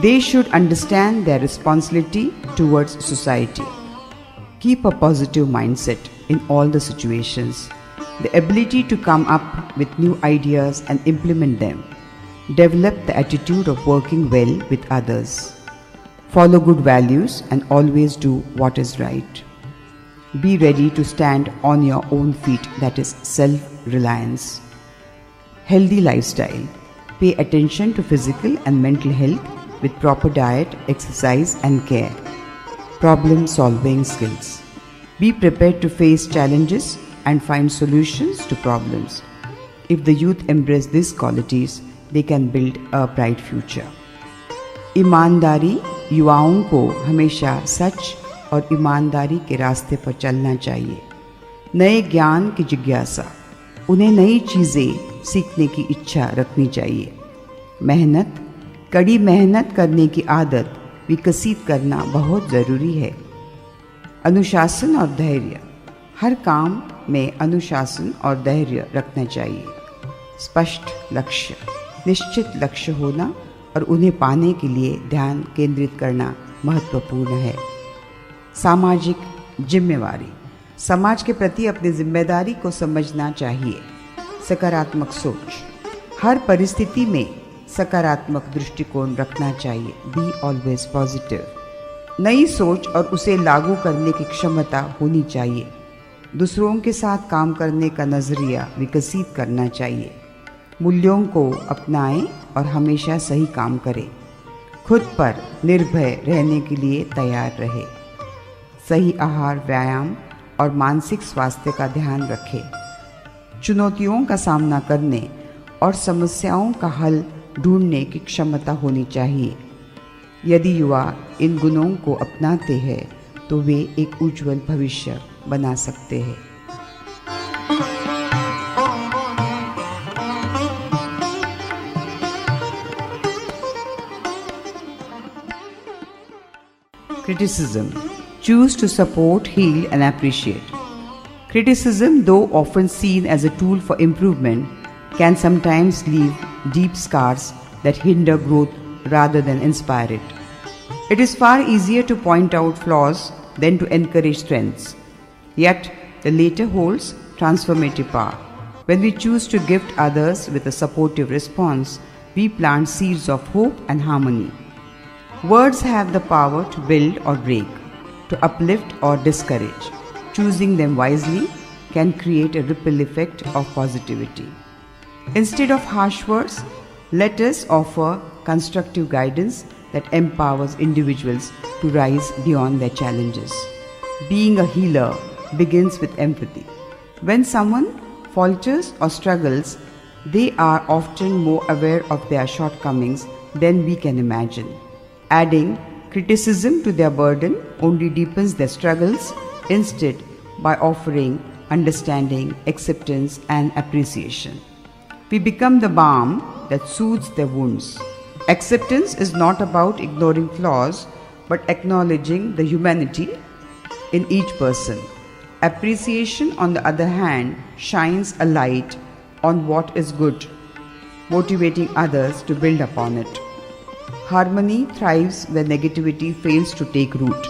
They should understand their responsibility towards society. Keep a positive mindset in all the situations. The ability to come up with new ideas and implement them. Develop the attitude of working well with others. Follow good values and always do what is right. Be ready to stand on your own feet, that is self-reliance. Healthy lifestyle. Pay attention to physical and mental health with proper diet, exercise and care. Problem-solving skills. Be prepared to face challenges and find solutions to problems. If the youth embrace these qualities, they can build a bright future. ईमानदारी. युवाओं को हमेशा सच और ईमानदारी के रास्ते पर चलना चाहिए. नए ज्ञान की जिज्ञासा. उन्हें नई चीज़ें सीखने की इच्छा रखनी चाहिए. मेहनत. कड़ी मेहनत करने की आदत विकसित करना बहुत ज़रूरी है. अनुशासन और धैर्य. हर काम में अनुशासन और धैर्य रखना चाहिए. स्पष्ट लक्ष्य. निश्चित लक्ष्य होना और उन्हें पाने के लिए ध्यान केंद्रित करना महत्वपूर्ण है. सामाजिक जिम्मेवारी. समाज के प्रति अपनी जिम्मेदारी को समझना चाहिए. सकारात्मक सोच. हर परिस्थिति में सकारात्मक दृष्टिकोण रखना चाहिए. Be always positive. नई सोच और उसे लागू करने की क्षमता होनी चाहिए. दूसरों के साथ काम करने का नज़रिया विकसित करना चाहिए. मूल्यों को अपनाएं और हमेशा सही काम करें. खुद पर निर्भय रहने के लिए तैयार रहे. सही आहार, व्यायाम और मानसिक स्वास्थ्य का ध्यान रखें। चुनौतियों का सामना करने और समस्याओं का हल ढूंढने की क्षमता होनी चाहिए। यदि युवा इन गुणों को अपनाते हैं तो वे एक उज्जवल भविष्य बना सकते हैं। Criticism. Choose to support, heal, and appreciate. Criticism, though often seen as a tool for improvement, can sometimes leave deep scars that hinder growth rather than inspire it. It is far easier to point out flaws than to encourage strengths. Yet, the latter holds transformative power. When we choose to gift others with a supportive response, we plant seeds of hope and harmony. Words have the power to build or break, to uplift or discourage. Choosing them wisely can create a ripple effect of positivity. Instead of harsh words, let us offer constructive guidance that empowers individuals to rise beyond their challenges. Being a healer begins with empathy. When someone falters or struggles, they are often more aware of their shortcomings than we can imagine. Adding criticism to their burden only deepens their struggles. Instead, by offering understanding, acceptance, and appreciation, we become the balm that soothes their wounds. Acceptance is not about ignoring flaws, but acknowledging the humanity in each person. Appreciation, on the other hand, shines a light on what is good, motivating others to build upon it. Harmony thrives where negativity fails to take root.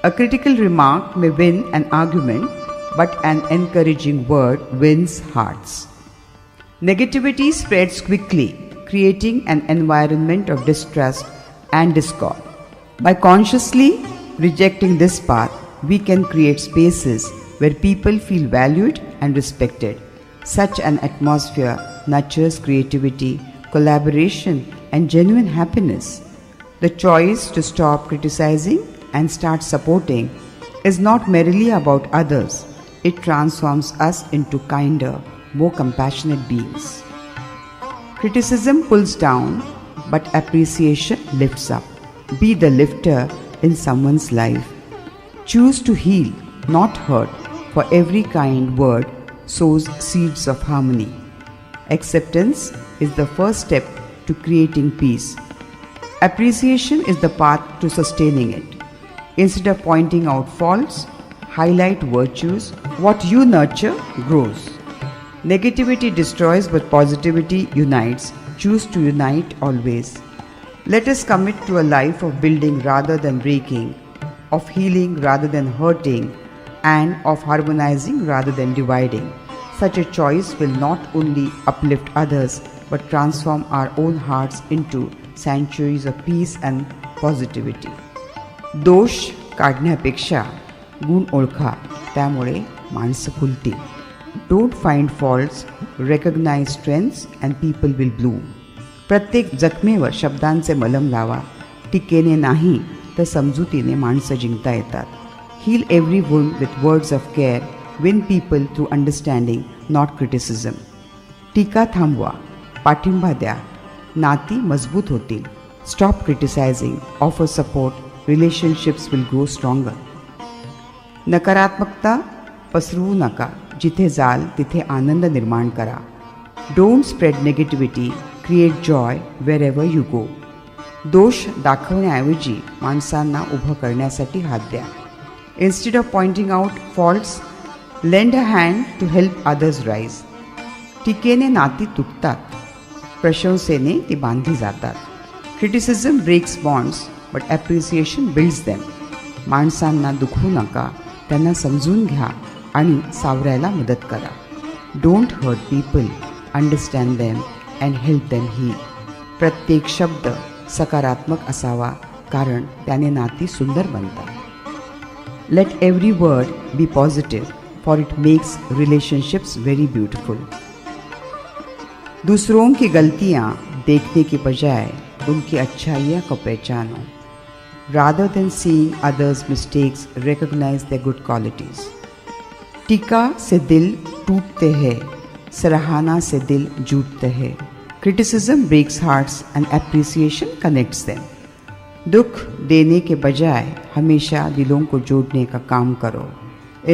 A critical remark may win an argument, but an encouraging word wins hearts. Negativity spreads quickly, creating an environment of distrust and discord. By consciously rejecting this path, we can create spaces where people feel valued and respected. Such an atmosphere nurtures creativity, collaboration, and genuine happiness. The choice to stop criticizing and start supporting is not merely about others. It transforms us into kinder, more compassionate beings. Criticism pulls down, but appreciation lifts up. Be the lifter in someone's life. Choose to heal, not hurt, for every kind word sows seeds of harmony. Acceptance is the first step to creating peace. Appreciation is the path to sustaining it. Instead of pointing out faults, highlight virtues. What you nurture grows. Negativity destroys, but positivity unites. Choose to unite always. Let us commit to a life of building rather than breaking, of healing rather than hurting, and of harmonizing rather than dividing. Such a choice will not only uplift others, but transform our own hearts into sanctuaries of peace and positivity. दोष काढण्यापेक्षा गुण ओळखा, त्यामुळे माणसं फुलतील. Don't find faults, recognize strengths and people will bloom. प्रत्येक जखमेवर शब्दांचे मलम लावा. टीकेने नाही तर समजुतीने माणसं जिंकता येतात. Heal every wound with words of care. Win people through understanding, not criticism. टीका थांबवा, पाठिंबा द्या, नाती मजबूत होतील. Stop criticizing, offer support, relationships will grow stronger. नकारात्मकता पसरवू नका. जिथे जाल तिथे आनंद निर्माण करा. Don't spread negativity, create joy wherever you go. दोष दाखवण्याऐवजी माणसांना उभं करण्यासाठी हात द्या. Instead of pointing out faults, lend a hand to help others rise. टीकेने नाती तुटतात, प्रशंसेने ती बांधली जातात. Criticism breaks bonds, but appreciation builds them. माणसांना दुखवू नका, त्यांना समजून घ्या आणि सावरायला मदत करा. Don't hurt people, understand them and help them heal. प्रत्येक शब्द सकारात्मक असावा, कारण त्याने नाती सुंदर बनतात. Let every word be positive, for it makes relationships very beautiful. दूसरों की गलतियाँ देखने की बजाय उनकी अच्छाइयाँ को पहचानो. Rather than seeing others' mistakes, recognize their good qualities. टीका से दिल टूटते हैं, सराहना से दिल जूटते हैं. Criticism breaks hearts and appreciation connects them. दुख देने के बजाय हमेशा दिलों को जोड़ने का काम करो.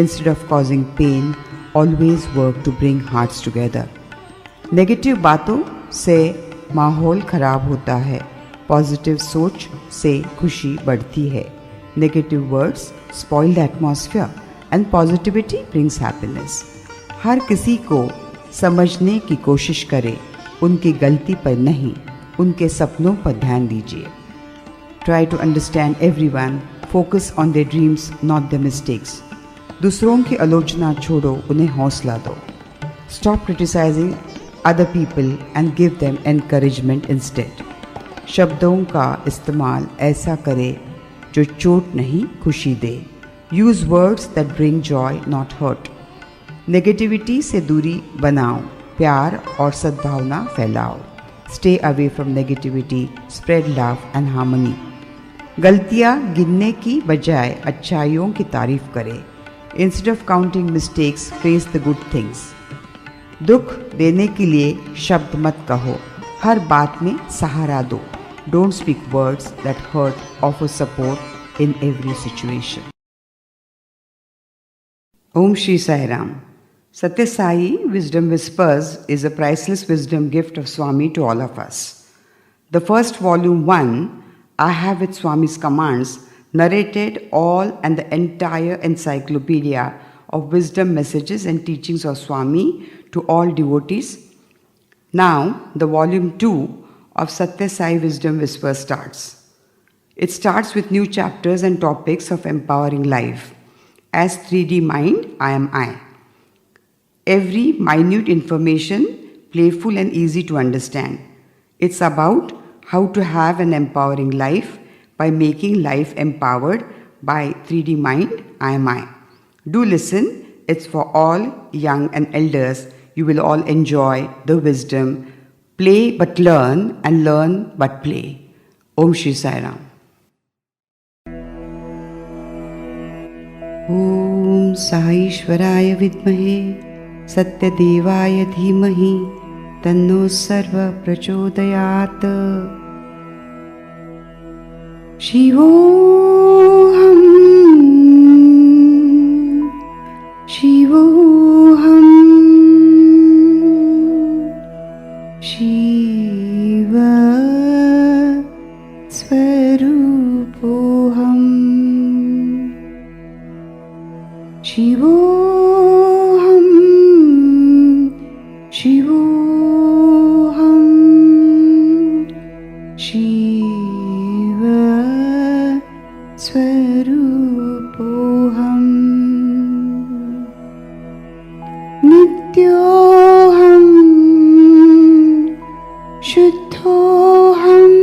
Instead of causing pain, always work to bring hearts together. Negative बातों से माहौल खराब होता है, पॉजिटिव सोच से खुशी बढ़ती है. Negative words spoil the atmosphere and positivity brings happiness. हर किसी को समझने की कोशिश करें, उनकी गलती पर नहीं, उनके सपनों पर ध्यान दीजिए. Try to understand everyone, focus on their dreams not their mistakes. दूसरों की आलोचना छोड़ो, उन्हें हौसला दो. Stop criticising other people and give them encouragement instead. शब्दों का इस्तेमाल ऐसा करें जो चोट नहीं खुशी दे. Use words that bring joy not hurt. नेगेटिविटी से दूरी बनाओ, प्यार और सद्भावना फैलाओ. Stay away from negativity, spread love and harmony. गलतियाँ गिनने की बजाय अच्छाइयों की तारीफ करें. Instead of counting mistakes, praise the good things. दुख देने के लिए शब्द मत कहो, हर बात में सहारा दो. Don't speak words that hurt, offer support in every situation. Om Shri Sai Ram. Satya Sai Wisdom Whispers is a priceless wisdom gift of Swami to all of us. The first volume 1, I Have with Swami's Commands, narrated all and the entire encyclopedia of wisdom messages and teachings of Swami to all devotees. Now, the volume 2 of Satya Sai Wisdom Whispers starts. It starts with new chapters and topics of empowering life. As 3D mind, I am I. Every minute information, playful and easy to understand. It's about how to have an empowering life by making life empowered by 3D mind, I am I. Do listen, it's for all, young and elders. You will all enjoy the wisdom. Play but learn and learn but play. Om Shri Sai Ram. ॐ साईश्वराय विद्महे सत्यदेवाय धीमहि तन्नो सर्वः प्रचोदयात्. शिवोहम शिवोहम शिव स्वरूपोहम. शिवोहम शिवोहम शिव स्वरूपोहम. नित्योहम शुद्धोहम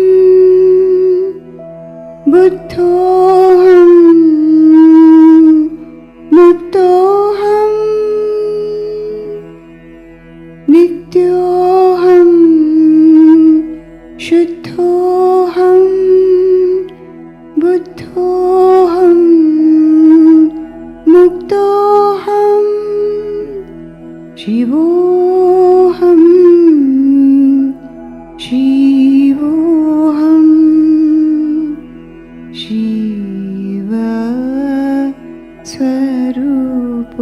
बुद्धोहम मुक्तोहम. नित्योहम शुद्धोहम बुद्धोहम मुक्तोहम. शिवोहम शिवोहम शिव स्वरूपोहम.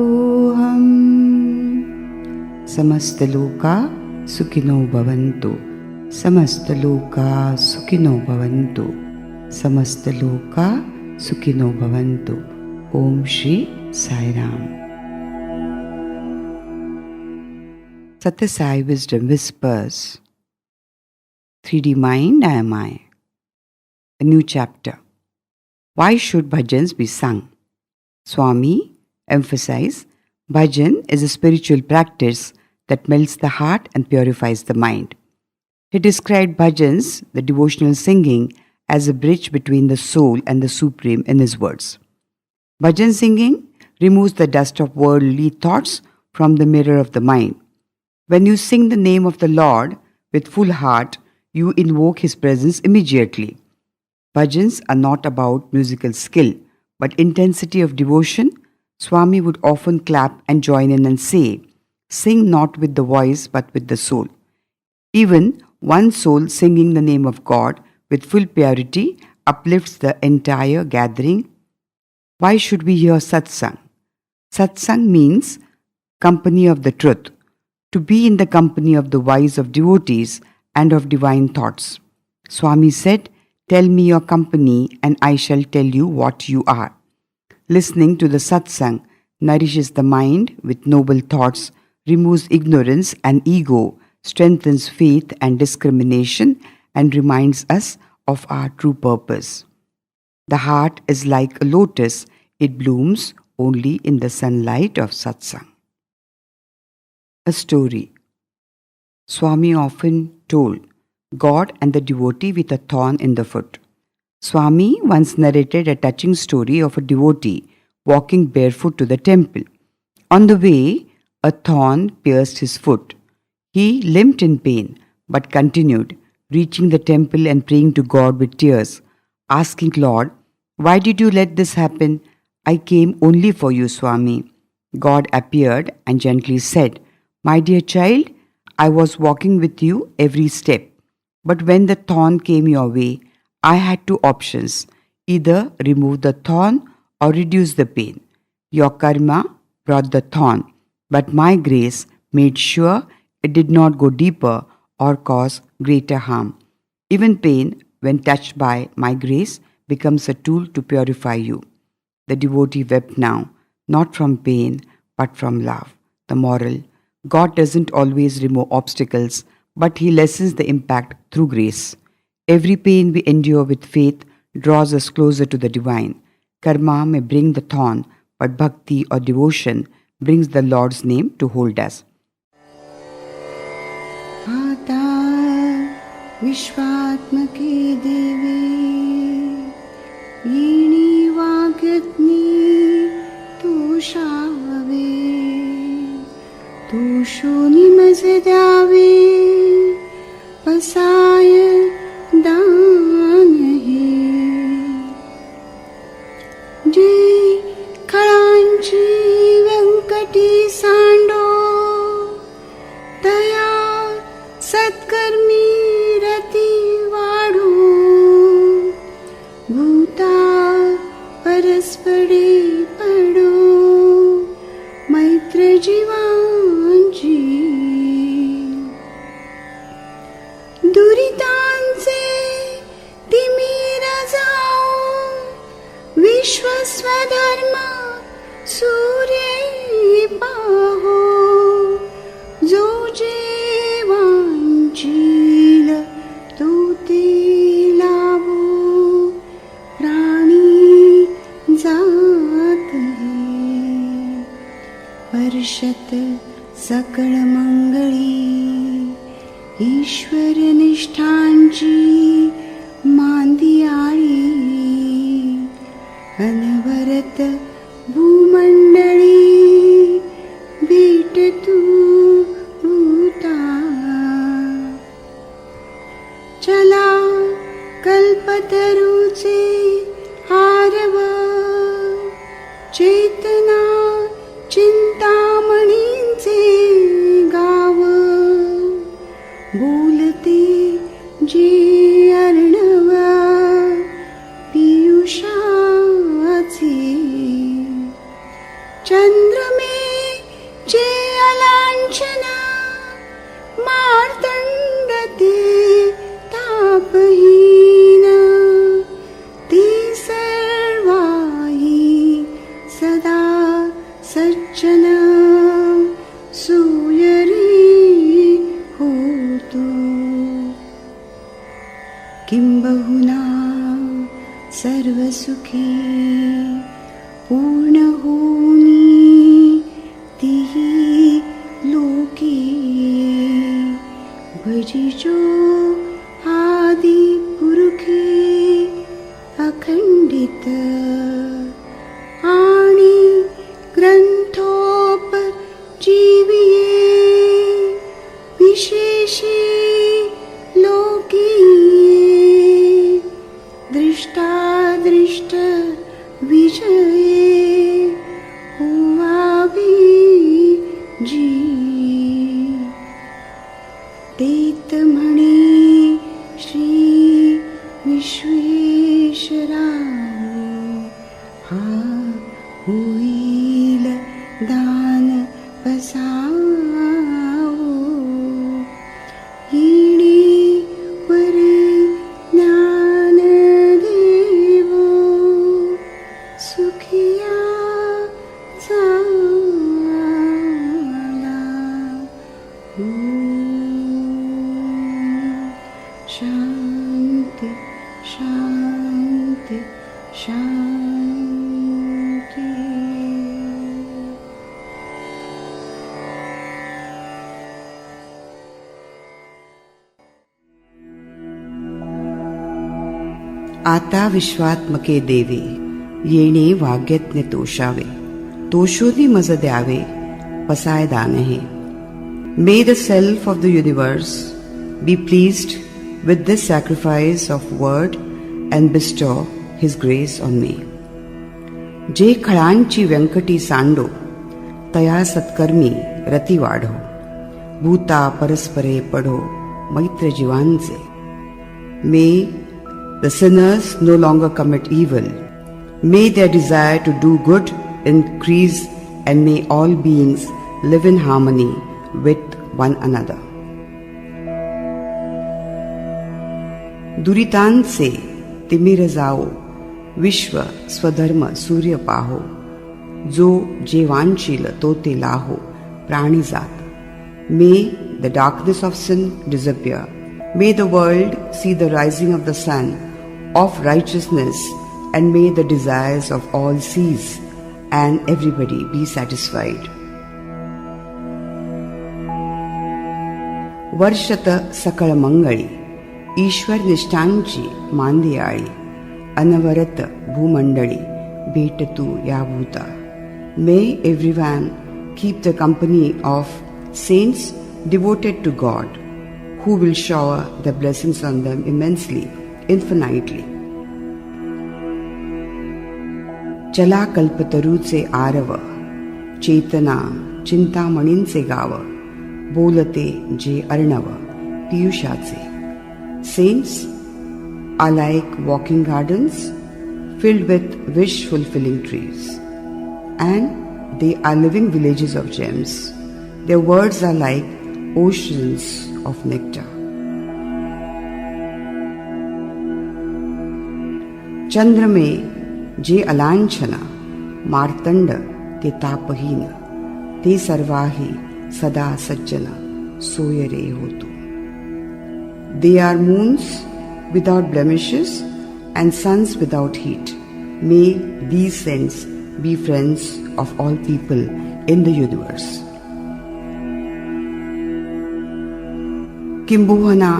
समस्तलोका सुखिनो भवन्तु. समस्तलोका सुखिनो भवन्तु. समस्तलोका सुखिनो भवन्तु. ओम Shri Sai Ram. Satya Sai Wisdom Whispers. 3D Mind, I am I. A new chapter. Why should bhajans be sung? Swami emphasized bhajan is a spiritual practice that melts the heart and purifies the mind. He described bhajans, the devotional singing, as a bridge between the soul and the Supreme in his words. Bhajan singing removes the dust of worldly thoughts from the mirror of the mind. When you sing the name of the Lord with full heart, you invoke His presence immediately. Bhajans are not about musical skill, but intensity of devotion, Swami would often clap and join in and say, "Sing not with the voice but with the soul." Even one soul singing the name of God with full purity uplifts the entire gathering. Why should we hear satsang? Satsang means company of the truth, to be in the company of the wise of devotees and of divine thoughts. Swami said, "Tell me your company and I shall tell you what you are." Listening to the satsang nourishes the mind with noble thoughts, removes ignorance and ego, strengthens faith and discrimination, and reminds us of our true purpose. The heart is like a lotus, it blooms only in the sunlight of satsang. A story. Swami often told God and the devotee with a thorn in the foot. Swami once narrated a touching story of a devotee walking barefoot to the temple. On the way, a thorn pierced his foot. He limped in pain, but continued, reaching the temple and praying to God with tears, asking, "Lord, why did you let this happen? I came only for you, Swami." God appeared and gently said, "My dear child, I was walking with you every step. But when the thorn came your way, I had two options, either remove the thorn or reduce the pain. Your karma brought the thorn, but my grace made sure it did not go deeper or cause greater harm. Even pain, when touched by my grace, becomes a tool to purify you." The devotee wept now, not from pain, but from love. The moral: God doesn't always remove obstacles, but He lessens the impact through grace. Every pain we endure with faith draws us closer to the divine. Karma may bring the thorn, but bhakti or devotion brings the Lord's name to hold us. आता विश्वात्मके देवे येणी वाग्यज्ञे तोषावे तोषोनी मज द्यावे पसाय दान हे जे खळांची व्यंकटी सांडो तया सत्कर्मी रती वाढो भूता परस्परे पडो मैत्र जीवांची दुरितांचे तिमिर जाओ विश्वस्वधर्म सूर्य पाहो जो जेवांचील तो ते लावो प्राणी जात हे वर्षत सकळ मंगळी ईश्वर निष्ठांची मांदियाळी अनवरत भूमंडळी भेट तू भूता चला कल्पतरूचे हारव चेतना चिंतामणींचे गाव बोलते जे अर्णव पियुषाचे चंद्रमे जे अलांछना मार्तंड ते तापहीन ते सर्वाही सदा सज्जन सूयरी होतो किंबहुना सर्वसुखी पूर्ण होनी तिही लोके भजिजो आदि पुरुखे अखंडित आणि ग्रंथोप जीविये दान बसावो, येणे वरी ज्ञान देवो, सुखिया झाला. शांती शांती शांती. आता विश्वात्मके देवे, येणे वाग्यज्ञ तोषावे, तोषोनी मज द्यावे, पसाय दान हे. May the self of the universe be pleased with this sacrifice of word and bestow his grace on me. जे खळांची व्यंकटी सांडो, तया सत्कर्मी रती वाढो, भूता परस्परे पढो मैत्र जीवांचे. May the sinners no longer commit evil. May their desire to do good increase, and may all beings live in harmony with one another. दुरितांचे तिमिर जाओ, विश्व स्वधर्म सूर्य पाहो, जो जे वांछील तो ते लाहो, प्राणी जात. May the darkness of sin disappear. May the world see the rising of the sun of righteousness, and may the desires of all cease, and everybody be satisfied. वर्षत सकळ मंगळी, ईश्वर निष्ठांची मांदियाळी, अनवरत भूमंडळी, भेटतू या भूता. May everyone keep the company of saints devoted to God, who will shower the blessings on them immensely, infinitely. चला कल्पतरूचे आरव, चेतना चिंतामणींचे गाव, बोलते जे Arnav पियुषाचे. Saints are like walking gardens filled with wish-fulfilling trees, and they are living villages of gems. Their words are like oceans of nectar. चंद्रमे जे अलांछन, मार्तंड ते तापहीन, ते सर्वाही सदा सज्जन, सोयरे होतो. They are moons without blemishes and suns without heat. May these saints be friends of all people in the universe. किंबहुना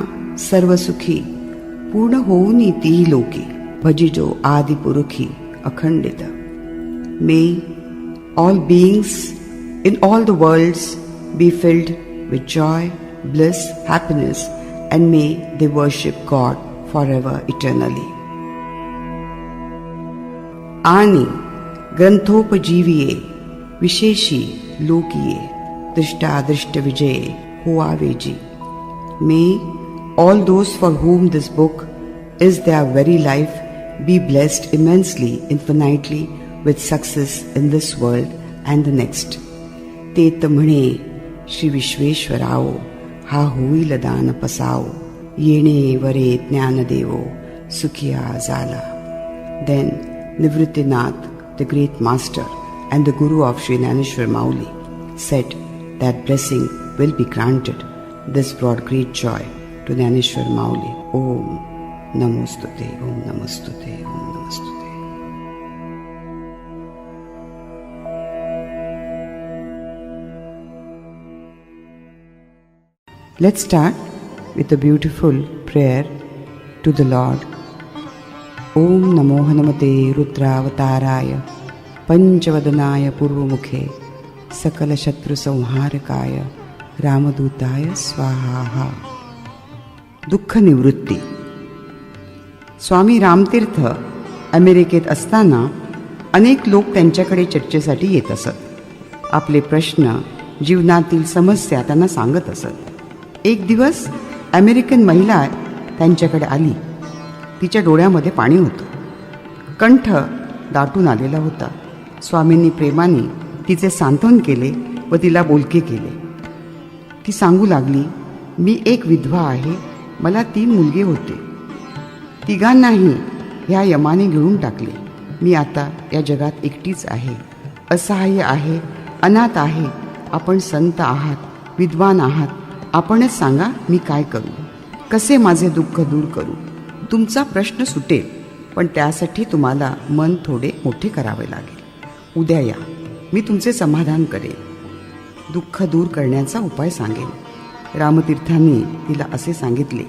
सर्वसुखी पूर्ण होऊनी तीही लोकी, भजिजो आदिपुरुखी अखंडित. May all beings in all the worlds be filled with joy, bliss, happiness, and may they worship God forever eternally. आणि ग्रंथोपजीविये विशेषी लोकिये दृष्टादृष्ट विजये होवावेजी. May all those for whom this book is their very life be blessed immensely, infinitely with success in this world and the next. तेत म्हणे श्री विश्वेश्वराओ, हा होईल दान पसाओ, येणे वरे ज्ञान देवो, सुखिया झाला. Then Nivritinath, the great master and the guru of Sri Naneshwar Mauli, said that blessing will be granted. This brought great joy to Naneshwar Mauli. Om Namostute, Om Namostute, Om Namostute. Let's start with a beautiful prayer to the Lord. Om Namo Hanumate Rudravataraaya Panchavadanaya Purvamukhe Sakala Shatru Samharakaya Ramadutaya Swaha. दुःख निवृत्ती. स्वामी रामतीर्थ अमेरिकेत असताना अनेक लोक त्यांच्याकडे चर्चेसाठी येत असत. आपले प्रश्न, जीवनातील समस्या त्यांना सांगत असत. एक दिवस अमेरिकन महिला त्यांच्याकडे आली. तिच्या डोळ्यामध्ये पाणी होतं, कंठ दाटून आलेला होता. स्वामींनी प्रेमाने तिचे सांत्वन केले व तिला बोलके केले. ती सांगू लागली, मी एक विधवा आहे, मला 3 मुलगे होते. तिघांनाही ह्या यमाने गिळून टाकले. मी आता या जगात एकटीच आहे, असहाय्य आहे, अनाथ आहे. आपण संत आहात, विद्वान आहात, आपणच सांगा मी काय करू, कसे माझे दुःख दूर करू. तुमचा प्रश्न सुटेल, पण त्यासाठी तुम्हाला मन थोडे मोठे करावे लागेल. उद्या या, मी तुमचे समाधान करेन, दुःख दूर करण्याचा उपाय सांगेन. रामतीर्थांनी तिला असे सांगितले.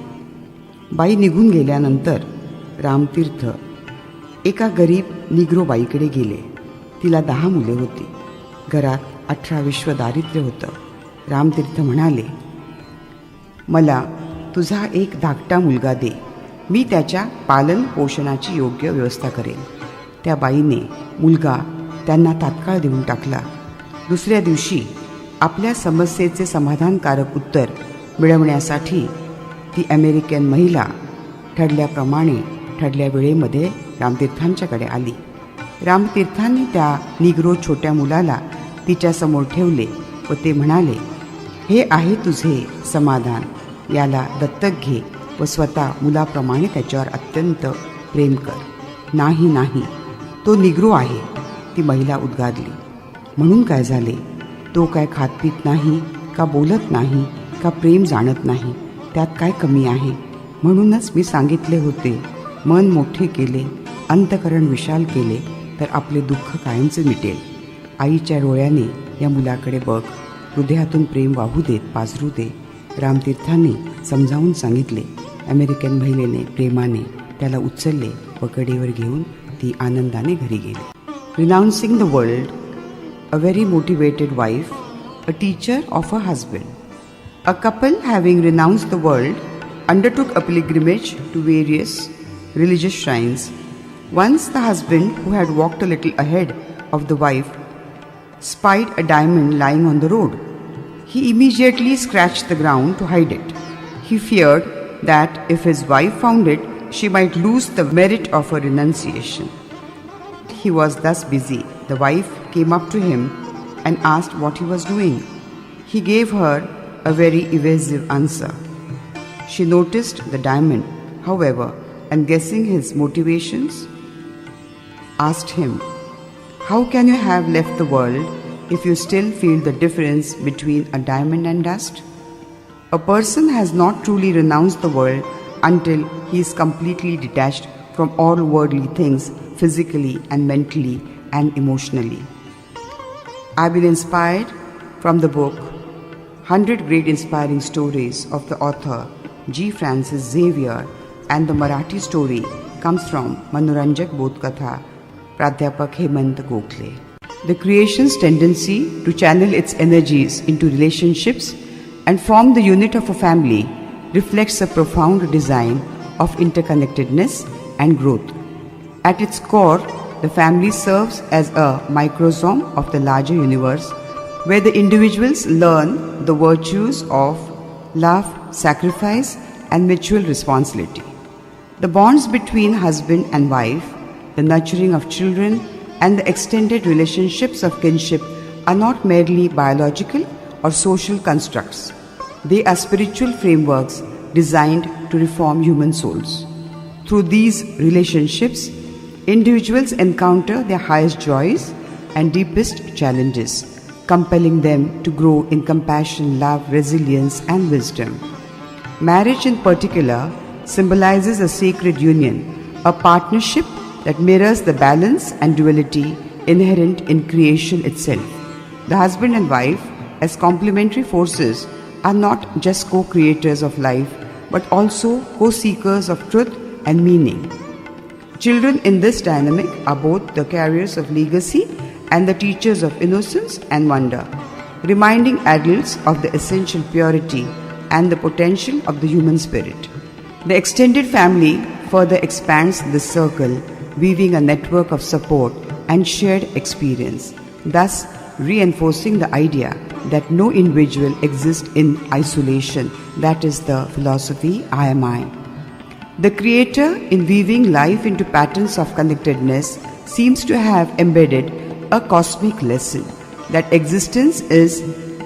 बाई निघून गेल्यानंतर रामतीर्थ एका गरीब निग्रो बाईकडे गेले. तिला 10 मुले होती. घरात 18 विश्व दारिद्र्य होतं. रामतीर्थ म्हणाले, मला तुझा एक धाकटा मुलगा दे, मी त्याच्या पालन पोषणाची योग्य व्यवस्था करेन. त्या बाईने मुलगा त्यांना तात्काळ देऊन टाकला. दुसऱ्या दिवशी आपल्या समस्येचे समाधानकारक उत्तर मिळवण्यासाठी ती अमेरिकन महिला ठरल्याप्रमाणे ठरल्या वेळेमध्ये रामतीर्थांच्याकडे आली. रामतीर्थांनी त्या निग्रो छोट्या मुलाला तिच्यासमोर ठेवले व ते म्हणाले, हे आहे तुझे समाधान, याला दत्तक घे व स्वतः मुलाप्रमाणे त्याच्यावर अत्यंत प्रेम कर. नाही नाही, तो निग्रो आहे, ती महिला उद्गारली. म्हणून काय झाले? तो काय खातपीत नाही का, बोलत नाही का, प्रेम जाणत नाही, त्यात काय कमी आहे? म्हणूनच मी सांगितले होते, मन मोठे केले, अंतकरण विशाल केले तर आपले दुःख कायमचे मिटेल. आईच्या डोळ्याने या मुलाकडे बघ, हृदयातून प्रेम वाहू देत, पाझरू दे. रामतीर्थांनी समजावून सांगितले. अमेरिकन महिलेने प्रेमाने त्याला उचलले व कडेवर घेऊन ती आनंदाने घरी गेली. Renouncing the world, a very motivated wife, a teacher of her husband. A couple having renounced the world undertook a pilgrimage to various religious shrines. Once the husband, who had walked a little ahead of the wife, spied a diamond lying on the road. He immediately scratched the ground to hide it. He feared that if his wife found it, she might lose the merit of her renunciation. He was thus busy. The wife came up to him and asked what he was doing. He gave her a very evasive answer. She noticed the diamond, however, and guessing his motivations, asked him, how can you have left the world if you still feel the difference between a diamond and dust? A person has not truly renounced the world until he is completely detached from all worldly things, physically and mentally and emotionally. I've been inspired from the book 100 Great Inspiring Stories of the author G. Francis Xavier, and the Marathi story comes from Manoranjak Bodhkatha, Pradhyapak Hemant Gokhale. The creation's tendency to channel its energies into relationships and form the unit of a family reflects a profound design of interconnectedness and growth. At its core, the family serves as a microsome of the larger universe, where the individuals learn the virtues of love, sacrifice, and mutual responsibility. The bonds between husband and wife, the nurturing of children, and the extended relationships of kinship are not merely biological or social constructs. They are spiritual frameworks designed to reform human souls. Through these relationships, individuals encounter their highest joys and deepest challenges, compelling them to grow in compassion, love, resilience, and wisdom. Marriage in particular symbolizes a sacred union, a partnership that mirrors the balance and duality inherent in creation itself. The husband and wife, as complementary forces, are not just co-creators of life, but also co-seekers of truth and meaning. Children in this dynamic are both the carriers of legacy and the teachers of innocence and wonder, reminding adults of the essential purity and the potential of the human spirit. The extended family further expands this circle, weaving a network of support and shared experience, thus reinforcing the idea that no individual exists in isolation. That is the philosophy I am I. The Creator, in weaving life into patterns of connectedness, seems to have embedded a cosmic lesson. that existence is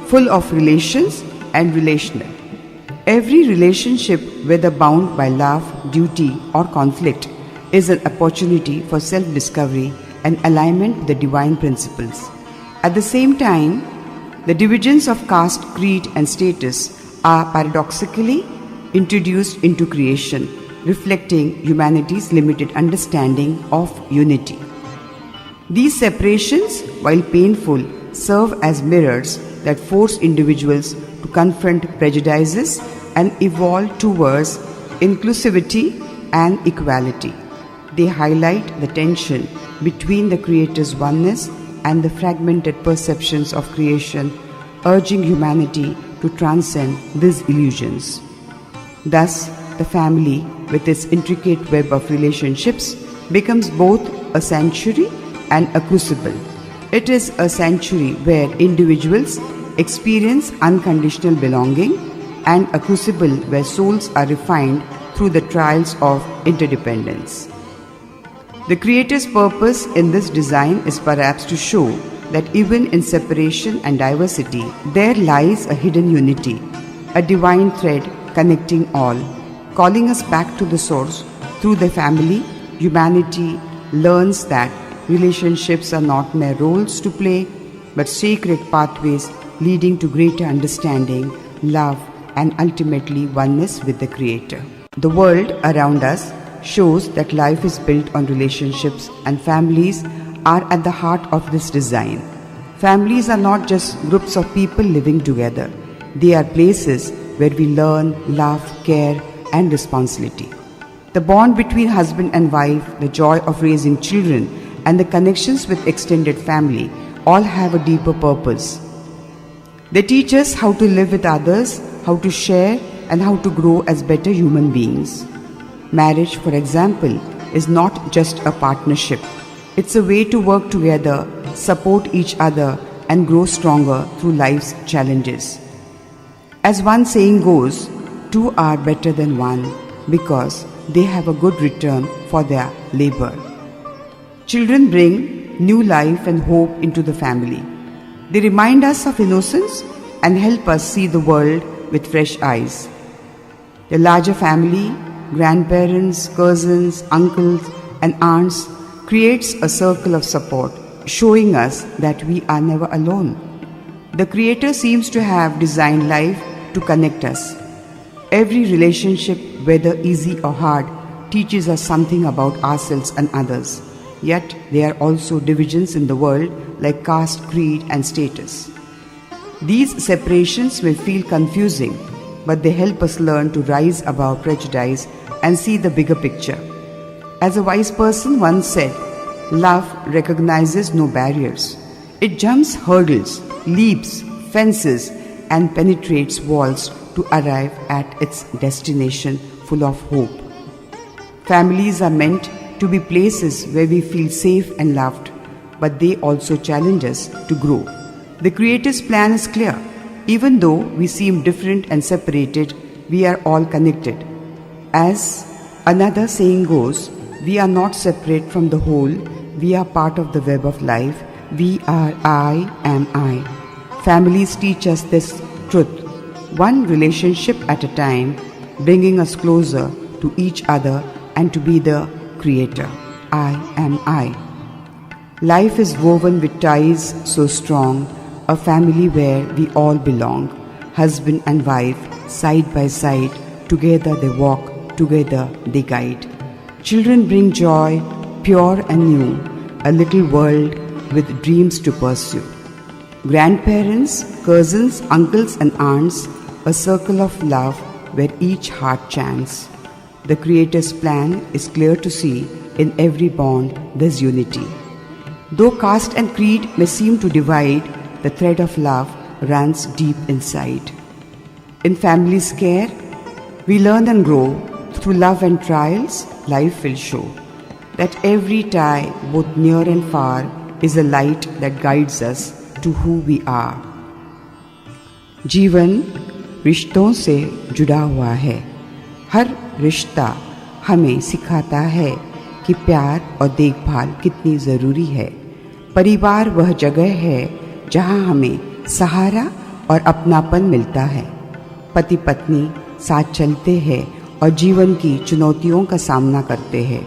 full of relations and relational. Every relationship, whether bound by love, duty, or conflict, is an opportunity for self-discovery and alignment with the divine principles. At the same time, the divisions of caste, creed, and status are paradoxically introduced into creation, reflecting humanity's limited understanding of unity. These separations, while painful, serve as mirrors that force individuals to confront prejudices and evolve towards inclusivity and equality. They highlight the tension between the Creator's oneness and the fragmented perceptions of creation, urging humanity to transcend these illusions. Thus, the family, with its intricate web of relationships, becomes both a sanctuary and a crucible. It is a sanctuary where individuals experience unconditional belonging, and a crucible where souls are refined through the trials of interdependence. The Creator's purpose in this design is perhaps to show that even in separation and diversity, there lies a hidden unity, a divine thread connecting all, calling us back to the source. Through the family, humanity learns that relationships are not mere roles to play, but sacred pathways leading to greater understanding, love, and ultimately oneness with the Creator. The world around us shows that life is built on relationships, and families are at the heart of this design. Families are not just groups of people living together. They are places where we learn, love, care, and responsibility. The bond between husband and wife, the joy of raising children, and the connections with extended family all have a deeper purpose. They teach us how to live with others, how to share, and how to grow as better human beings. Marriage, for example, is not just a partnership. It's a way to work together, support each other, and grow stronger through life's challenges. As one saying goes, two are better than one because they have a good return for their labor. Children bring new life and hope into the family. They remind us of innocence and help us see the world with fresh eyes. The larger family, grandparents, cousins, uncles, and aunts creates a circle of support, showing us that we are never alone. The Creator seems to have designed life to connect us. Every relationship, whether easy or hard, teaches us something about ourselves and others. Yet there are also divisions in the world like caste, creed, and status. These separations may feel confusing, but they help us learn to rise above prejudice and see the bigger picture. As a wise person once said, love recognizes no barriers. It jumps hurdles, leaps fences, and penetrates walls to arrive at its destination full of hope. Families are meant to be places where we feel safe and loved, but they also challenge us to grow. The Creator's plan is clear. Even though we seem different and separated, we are all connected. As another saying goes, we are not separate from the whole, we are part of the web of life. We are I am I. Families teach us this truth, one relationship at a time, bringing us closer to each other and to be the Creator. I am I. Life is woven with ties so strong, a family where we all belong. Husband and wife, side by side, together they walk, together they guide. Children bring joy, pure and new, a little world with dreams to pursue. Grandparents, cousins, uncles and aunts, a circle of love where each heart chants. The Creator's plan is clear to see. In every bond there's unity. Though caste and creed may seem to divide, the thread of love runs deep inside. In family's care, we learn and grow. Through love and trials, life will show that every tie, both near and far, is a light that guides us to who we are. जीवन रिश्तों से जुड़ा हुआ है. हर रिश्ता हमें सिखाता है कि प्यार और देखभाल कितनी ज़रूरी है. परिवार वह जगह है जहाँ हमें सहारा और अपनापन मिलता है। पति पत्नी साथ चलते हैं और जीवन की चुनौतियों का सामना करते हैं।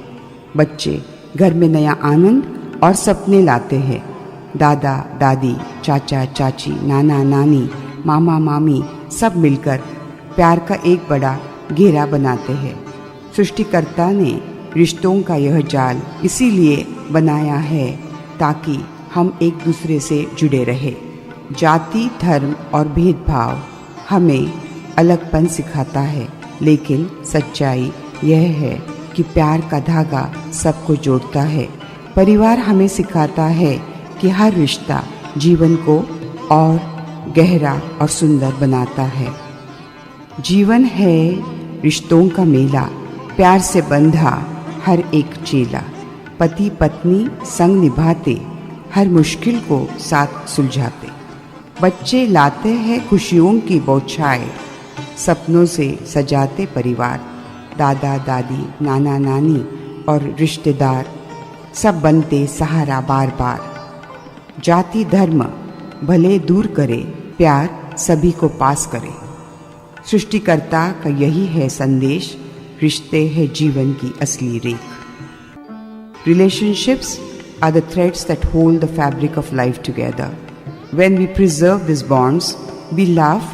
बच्चे घर में नया आनंद और सपने लाते हैं। दादा दादी, चाचा चाची, नाना नानी, मामा मामी सब मिलकर प्यार का एक बड़ा घेरा बनाते हैं। सृष्टिकर्ता ने रिश्तों का यह जाल इसीलिए बनाया है ताकि हम एक दूसरे से जुड़े रहे। जाति, धर्म और भेदभाव हमें अलगपन सिखाता है, लेकिन सच्चाई यह है कि प्यार का धागा सबको जोड़ता है। परिवार हमें सिखाता है कि हर रिश्ता जीवन को और गहरा और सुंदर बनाता है। जीवन है रिश्तों का मेला, प्यार से बंधा हर एक चेला। पति पत्नी संग निभाते, हर मुश्किल को साथ सुलझाते। बच्चे लाते हैं खुशियों की बौछारें, सपनों से सजाते परिवार। दादा दादी, नाना नानी और रिश्तेदार सब बनते सहारा बार बार। जाति धर्म भले दूर करे, प्यार सभी को पास करे। सृष्टिकर्ता का यही है संदेश, रिश्ते है जीवन की असली रेख। Relationships are the threads that hold the fabric of life together. When we preserve these bonds, we love,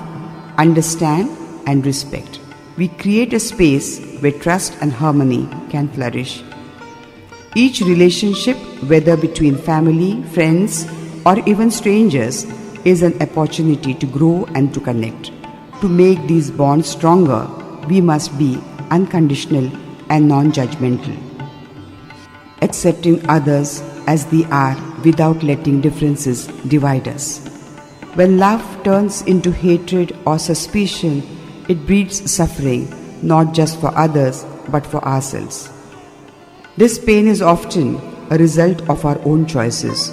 understand, and respect. We create a space where trust and harmony can flourish. Each relationship, whether between family, friends, or even strangers, is an opportunity to grow and to connect. To make these bonds stronger, we must be unconditional and non-judgmental, accepting others as they are without letting differences divide us. When love turns into hatred or suspicion, it breeds suffering, not just for others, but for ourselves. This pain is often a result of our own choices,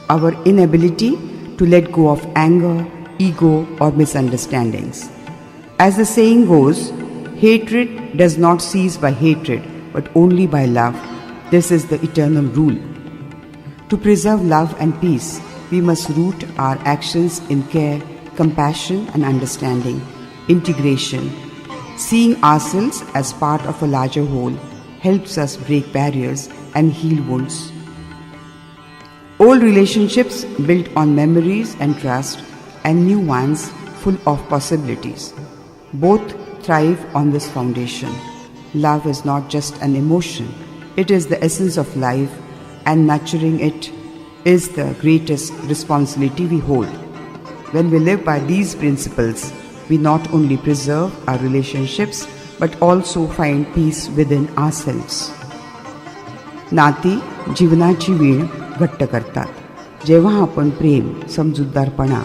our inability to let go of anger, ego, or misunderstandings. As the saying goes, hatred does not cease by hatred, but only by love. This is the eternal rule. To preserve love and peace, we must root our actions in care, compassion, and understanding, integration. Seeing ourselves as part of a larger whole helps us break barriers and heal wounds. Old relationships built on memories and trust, and new ones full of possibilities. Both thrive on this foundation. Love is not just an emotion, it is the essence of life, and nurturing it is the greatest responsibility we hold. When we live by these principles, we not only preserve our relationships but also find peace within ourselves. नाती जीवनाची वीण घट्ट करतात. जेव्हा आपण प्रेम, समजूतदारपणा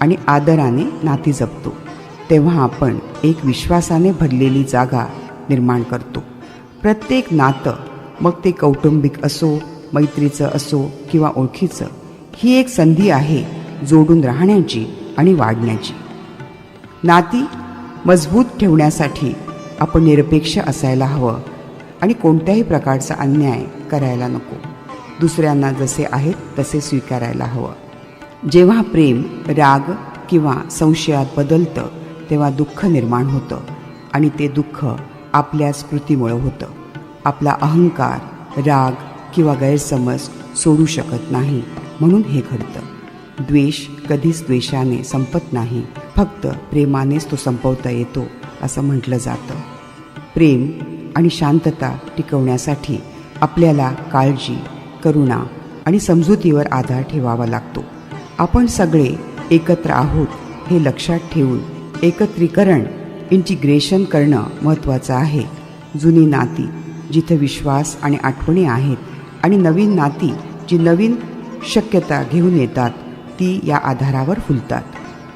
आणि आदराने नाती जपतो, तेव्हा आपण एक विश्वासाने भरलेली जागा निर्माण करतो. प्रत्येक नातं, मग ते कौटुंबिक असो, मैत्रीचं असो किंवा ओळखीचं, ही एक संधी आहे जोडून राहण्याची आणि वाढण्याची. नाती मजबूत ठेवण्यासाठी आपण निरपेक्ष असायला हवं आणि कोणत्याही प्रकारचा अन्याय करायला नको. दुसऱ्यांना जसे आहेत तसे स्वीकारायला हवं. जेव्हा प्रेम राग किंवा संशयात बदलतं, तेव्हा दुःख निर्माण होतं आणि ते दुःख आपल्याच कृतीमुळे होतं. आपला अहंकार, राग किंवा गैरसमज सोडू शकत नाही, म्हणून हे घडतं. द्वेष कधीच द्वेषाने संपत नाही, फक्त प्रेमानेच तो संपवता येतो असं म्हटलं जातं. प्रेम आणि शांतता टिकवण्यासाठी आपल्याला काळजी, करुणा आणि समजुतीवर आधार ठेवावा लागतो. आपण सगळे एकत्र आहोत हे लक्षात ठेवून एकत्रीकरण, इंटिग्रेशन करणं महत्त्वाचं आहे. जुनी नाती जिथे विश्वास आणि आठवणी आहेत आणि नवीन नाती जी नवीन शक्यता घेऊन येतात, ती या आधारावर फुलतात.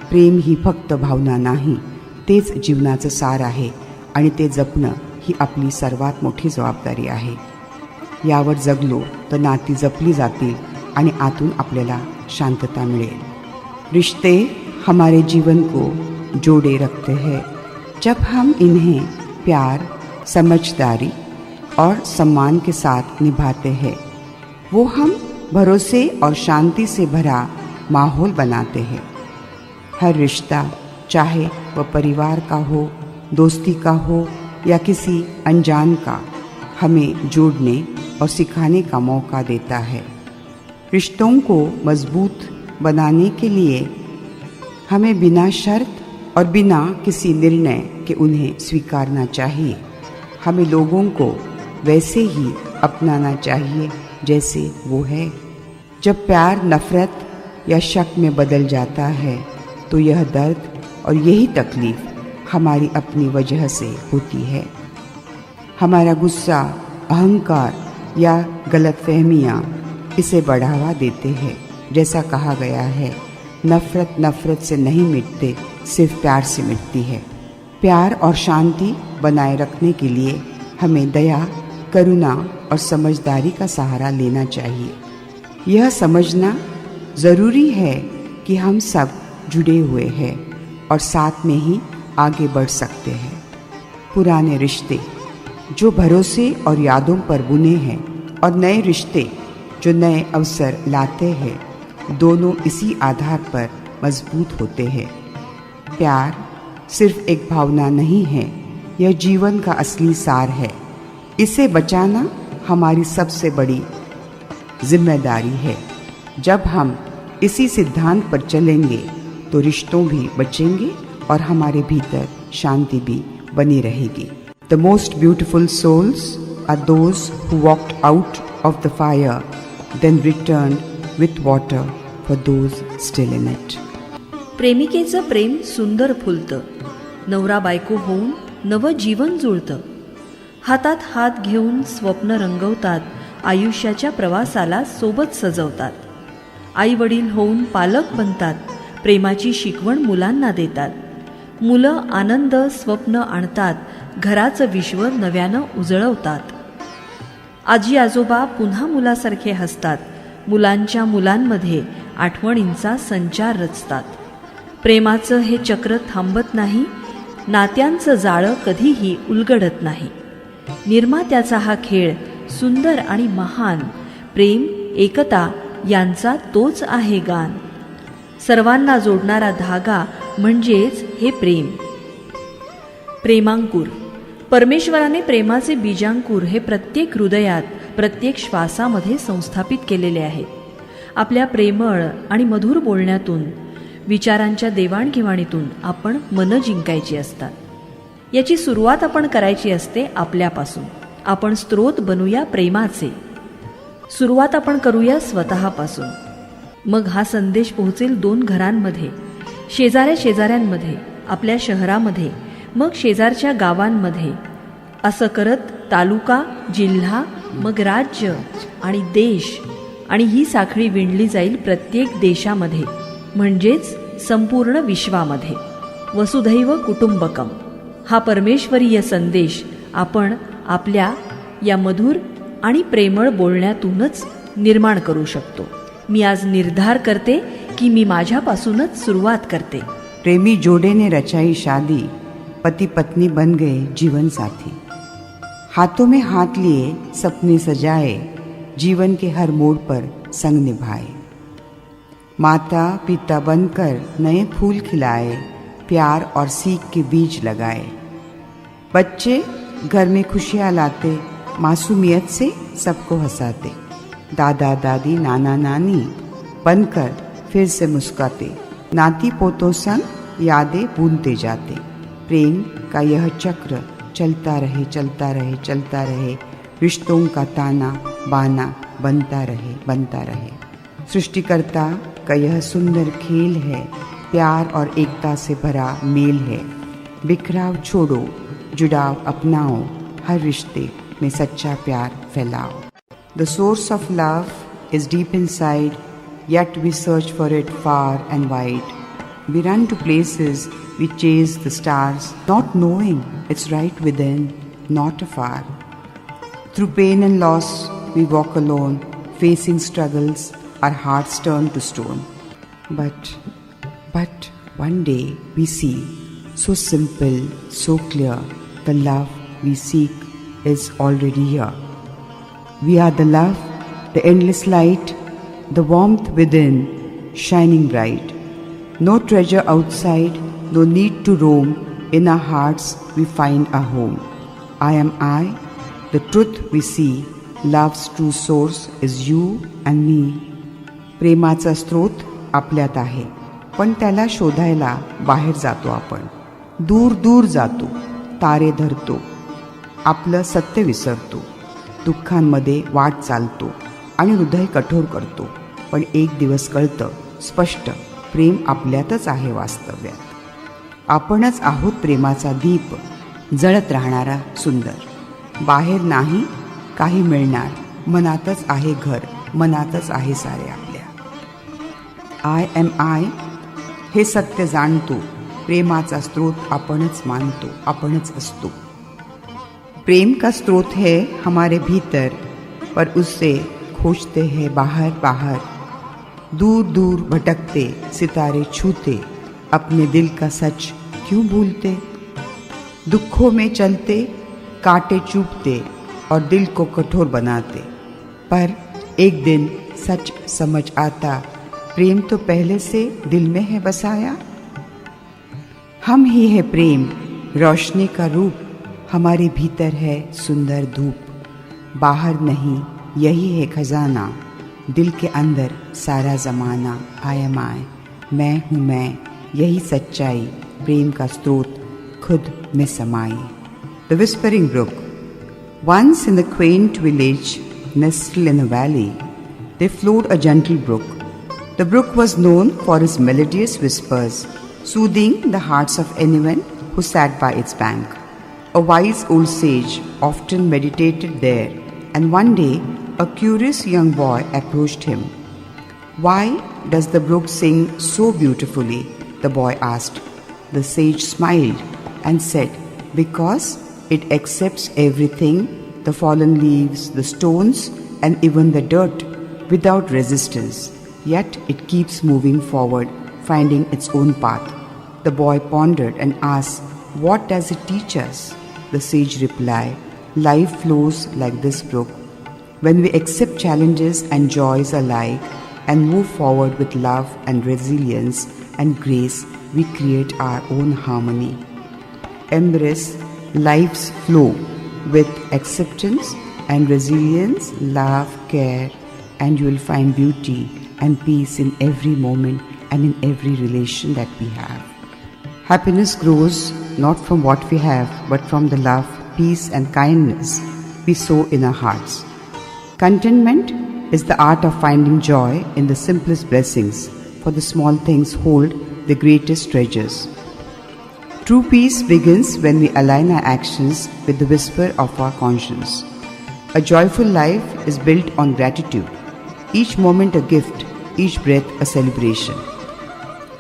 प्रेम ही फक्त भावना नाही, तेच जीवनाचं सार आहे आणि ते जपणं ही आपली सर्वात मोठी जबाबदारी आहे. यावर जगलो तर नाती जपली जातील आणि आतून आपल्याला शांतता मिळेल. रिश्ते हमारे जीवन को जोड़े रखते हैं. जब हम इन्हें प्यार, समझदारी और सम्मान के साथ निभाते हैं, वो हम भरोसे और शांति से भरा माहौल बनाते हैं। हर रिश्ता, चाहे वह परिवार का हो, दोस्ती का हो या किसी अनजान का, हमें जोड़ने और सिखाने का मौका देता है। रिश्तों को मजबूत बनाने के लिए हमें बिना शर्त और बिना किसी निर्णय के उन्हें स्वीकारना चाहिए। हमें लोगों को वैसे ही अपनाना चाहिए जैसे वो है। जब प्यार नफरत या शक में बदल जाता है तो यह दर्द और यही तकलीफ हमारी अपनी वजह से होती है। हमारा गुस्सा, अहंकार या गलतफहमियाँ इसे बढ़ावा देते हैं। जैसा कहा गया है, नफरत नफरत से नहीं मिटते, सिर्फ प्यार से मिटती है। प्यार और शांति बनाए रखने के लिए हमें दया, करुणा और समझदारी का सहारा लेना चाहिए। यह समझना ज़रूरी है कि हम सब जुड़े हुए हैं और साथ में ही आगे बढ़ सकते हैं। पुराने रिश्ते जो भरोसे और यादों पर बुने हैं और नए रिश्ते जो नए अवसर लाते हैं, दोनों इसी आधार पर मजबूत होते हैं। प्यार सिर्फ एक भावना नहीं है, यह जीवन का असली सार है। इसे बचाना हमारी सबसे बड़ी जिम्मेदारी है। जब हम इसी सिद्धांत पर चलेंगे तो रिश्तों भी बचेंगे और हमारे भीतर शांति भी बनी रहेगी। The most beautiful souls are those who walked out of the fire, then returned with water for those still in it. प्रेमिकेचं प्रेम सुंदर फुलतं, नवरा बायको होऊन नवं जीवन जुळतं. हातात हात घेऊन स्वप्न रंगवतात, आयुष्याच्या प्रवासाला सोबत सजवतात. आई वडील होऊन पालक बनतात, प्रेमाची शिकवण मुलांना देतात. मुलं आनंद स्वप्न आणतात, घराचं विश्व नव्यानं उजळवतात. आजी आजोबा पुन्हा मुलासारखे हसतात, मुलांच्या मुलांमध्ये आठवणींचा संचार रचतात. प्रेमाचं हे चक्र थांबत नाही, नात्यांचं जाळं कधीही उलगडत नाही. निर्मात्याचा हा खेळ सुंदर आणि महान, प्रेम एकता यांचा तोच आहे गान. सर्वांना जोडणारा धागा म्हणजेच हे प्रेम. प्रेमांकुर. परमेश्वराने प्रेमाचे बीजांकुर हे प्रत्येक हृदयात, प्रत्येक श्वासामध्ये संस्थापित केलेले आहे. आपल्या प्रेमळ आणि मधुर बोलण्यातून, विचारांच्या देवाणघेवाणीतून आपण मनं जिंकायची असतात. याची सुरुवात आपण करायची असते आपल्यापासून. आपण स्रोत बनूया प्रेमाचे. सुरुवात आपण करूया स्वतःपासून. मग हा संदेश पोहोचेल 2 घरांमध्ये, शेजाऱ्या शेजाऱ्यांमध्ये, आपल्या शहरामध्ये, मग शेजारच्या गावांमध्ये. असं करत तालुका, जिल्हा, मग राज्य आणि देश, आणि ही साखळी विणली जाईल प्रत्येक देशामध्ये, म्हणजेच संपूर्ण विश्वामध्ये. वसुधैव कुटुंबकम हा परमेश्वरीय संदेश आपण आपल्या या मधुर आणि प्रेमळ बोलण्यातूनच निर्माण करू शकतो. मी आज निर्धार करते की मी माझ्यापासूनच सुरुवात करते. प्रेमी जोड़े ने रचाई शादी, पति पत्नी बन गए जीवन साथी. हाथों में हाथ लिए सपने सजाए, जीवन के हर मोड़ पर संग निभाए. माता पिता बनकर नए फूल खिलाए, प्यार और सीख के बीज लगाए. बच्चे घर में खुशियाँ लाते, मासूमियत से सबको हंसाते. दादा दादी नाना नानी बनकर फिर से मुस्काते. नाती पोतों संग यादें बूंदते जाते. प्रेम का यह चक्र चलता रहे चलता रहे चलता रहे, रिश्तों का ताना बाना बनता रहे बनता रहे. सृष्टिकर्ता का यह सुंदर खेल है, प्यार और एकता से भरा मेल है. बिखराव छोड़ो, जुड़ाव अपनाओ, हर रिश्ते में सच्चा प्यार फैलाओ. The source of love is deep inside, yet we search for it far and wide. We run to places, we chase the stars, not knowing it's right within, not afar. Through pain and loss, we walk alone, facing struggles, our hearts turn to stone. But one day we see, so simple, so clear, the love we seek is already here. We are the love, the endless light, the warmth within, shining bright. No treasure outside, no need to roam. In our hearts we find a home. I am I, the truth we see. Love's true source is you and me. प्रेमाचा स्रोत आपल्यात आहे, पण त्याला शोधायला बाहेर जातो आपण. दूर दूर जातो, तारे धरतो, आपलं सत्य विसरतो, दुःखांमध्ये वाट चालतो आणि हृदय कठोर करतो. पण एक दिवस कळतं स्पष्ट, प्रेम आपल्यातच आहे वास्तव्यात. आपणच आहोत प्रेमाचा दीप, जळत राहणारा सुंदर. बाहेर नाही काही मिळणार, मनातच आहे घर, मनातच आहे सारे आपल्या. आय एम आय हे सत्य जाणतो, प्रेमाचा स्रोत आपणच मानतो, आपणच असतो. प्रेम का स्रोत है हमारे भीतर, पर उससे खोजते हैं बाहर बाहर. दूर दूर भटकते सितारे छूते, अपने दिल का सच क्यों भूलते. दुखों में चलते कांटे चुभते और दिल को कठोर बनाते, पर एक दिन सच समझ आता, प्रेम तो पहले से दिल में है बसाया. हम ही है प्रेम, रोशनी का रूप, हमारे भीतर है सुंदर धूप. बाहर नहीं यही है खजाना, दिल के अंदर सारा ज़माना. आई एम आई, मैं हूँ मैं, यही सच्चाई, प्रेम का स्रोत खुद में समाई. The whispering brook. Once in a quaint village nestled in a valley, there flowed a gentle brook. The brook was known for its melodious whispers, soothing the hearts of anyone who sat by its bank. A wise old sage often meditated there, and one day a curious young boy approached him. "Why does the brook sing so beautifully?" the boy asked. The sage smiled and said, "Because it accepts everything, the fallen leaves, the stones, and even the dirt, without resistance. Yet it keeps moving forward, finding its own path." The boy pondered and asked, "What does it teach us?" The sage replied, "Life flows like this brook. When we accept challenges and joys alike and move forward with love and resilience and grace, we create our own harmony." Embrace life's flow with acceptance and resilience, love, care, and you will find beauty and peace in every moment and in every relation that we have. Happiness grows not from what we have, but from the love, peace, and kindness we sow in our hearts. Contentment is the art of finding joy in the simplest blessings, for the small things hold the greatest treasures. True peace begins when we align our actions with the whisper of our conscience. A joyful life is built on gratitude. Each moment a gift, each breath a celebration.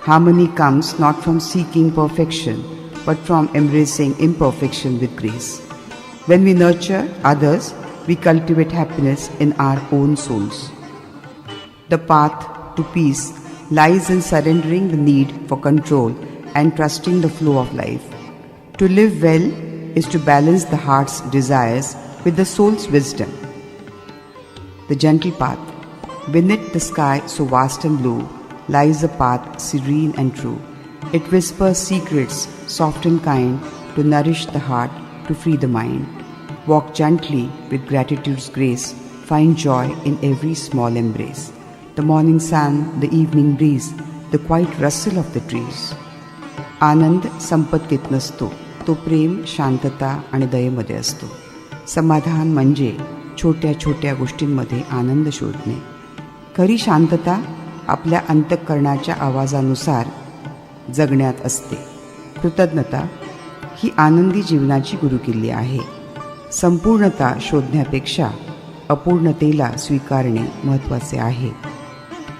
Harmony comes not from seeking perfection, but from embracing imperfection with grace. When we nurture others, we cultivate happiness in our own souls. The path to peace lies in surrendering the need for control and trusting the flow of life. To live well is to balance the heart's desires with the soul's wisdom. The gentle path. Beneath the sky so vast and blue lies a path serene and true. It whispers secrets, soft and kind, to nourish the heart, to free the mind. Walk gently with gratitude's grace, find joy in every small embrace. The morning sun, the evening breeze, the quiet rustle of the trees. आनंद संपत्तीत नसतो, तो प्रेम, शांतता आणि दयेमध्ये असतो. समाधान म्हणजे छोट्या छोट्या गोष्टींमध्ये आनंद शोधणे. खरी शांतता आपल्या अंतःकरणाच्या आवाजानुसार जगण्यात असते. कृतज्ञता ही आनंदी जीवनाची गुरुकिल्ली आहे. संपूर्णता शोधण्यापेक्षा अपूर्णतेला स्वीकारणे महत्त्वाचे आहे.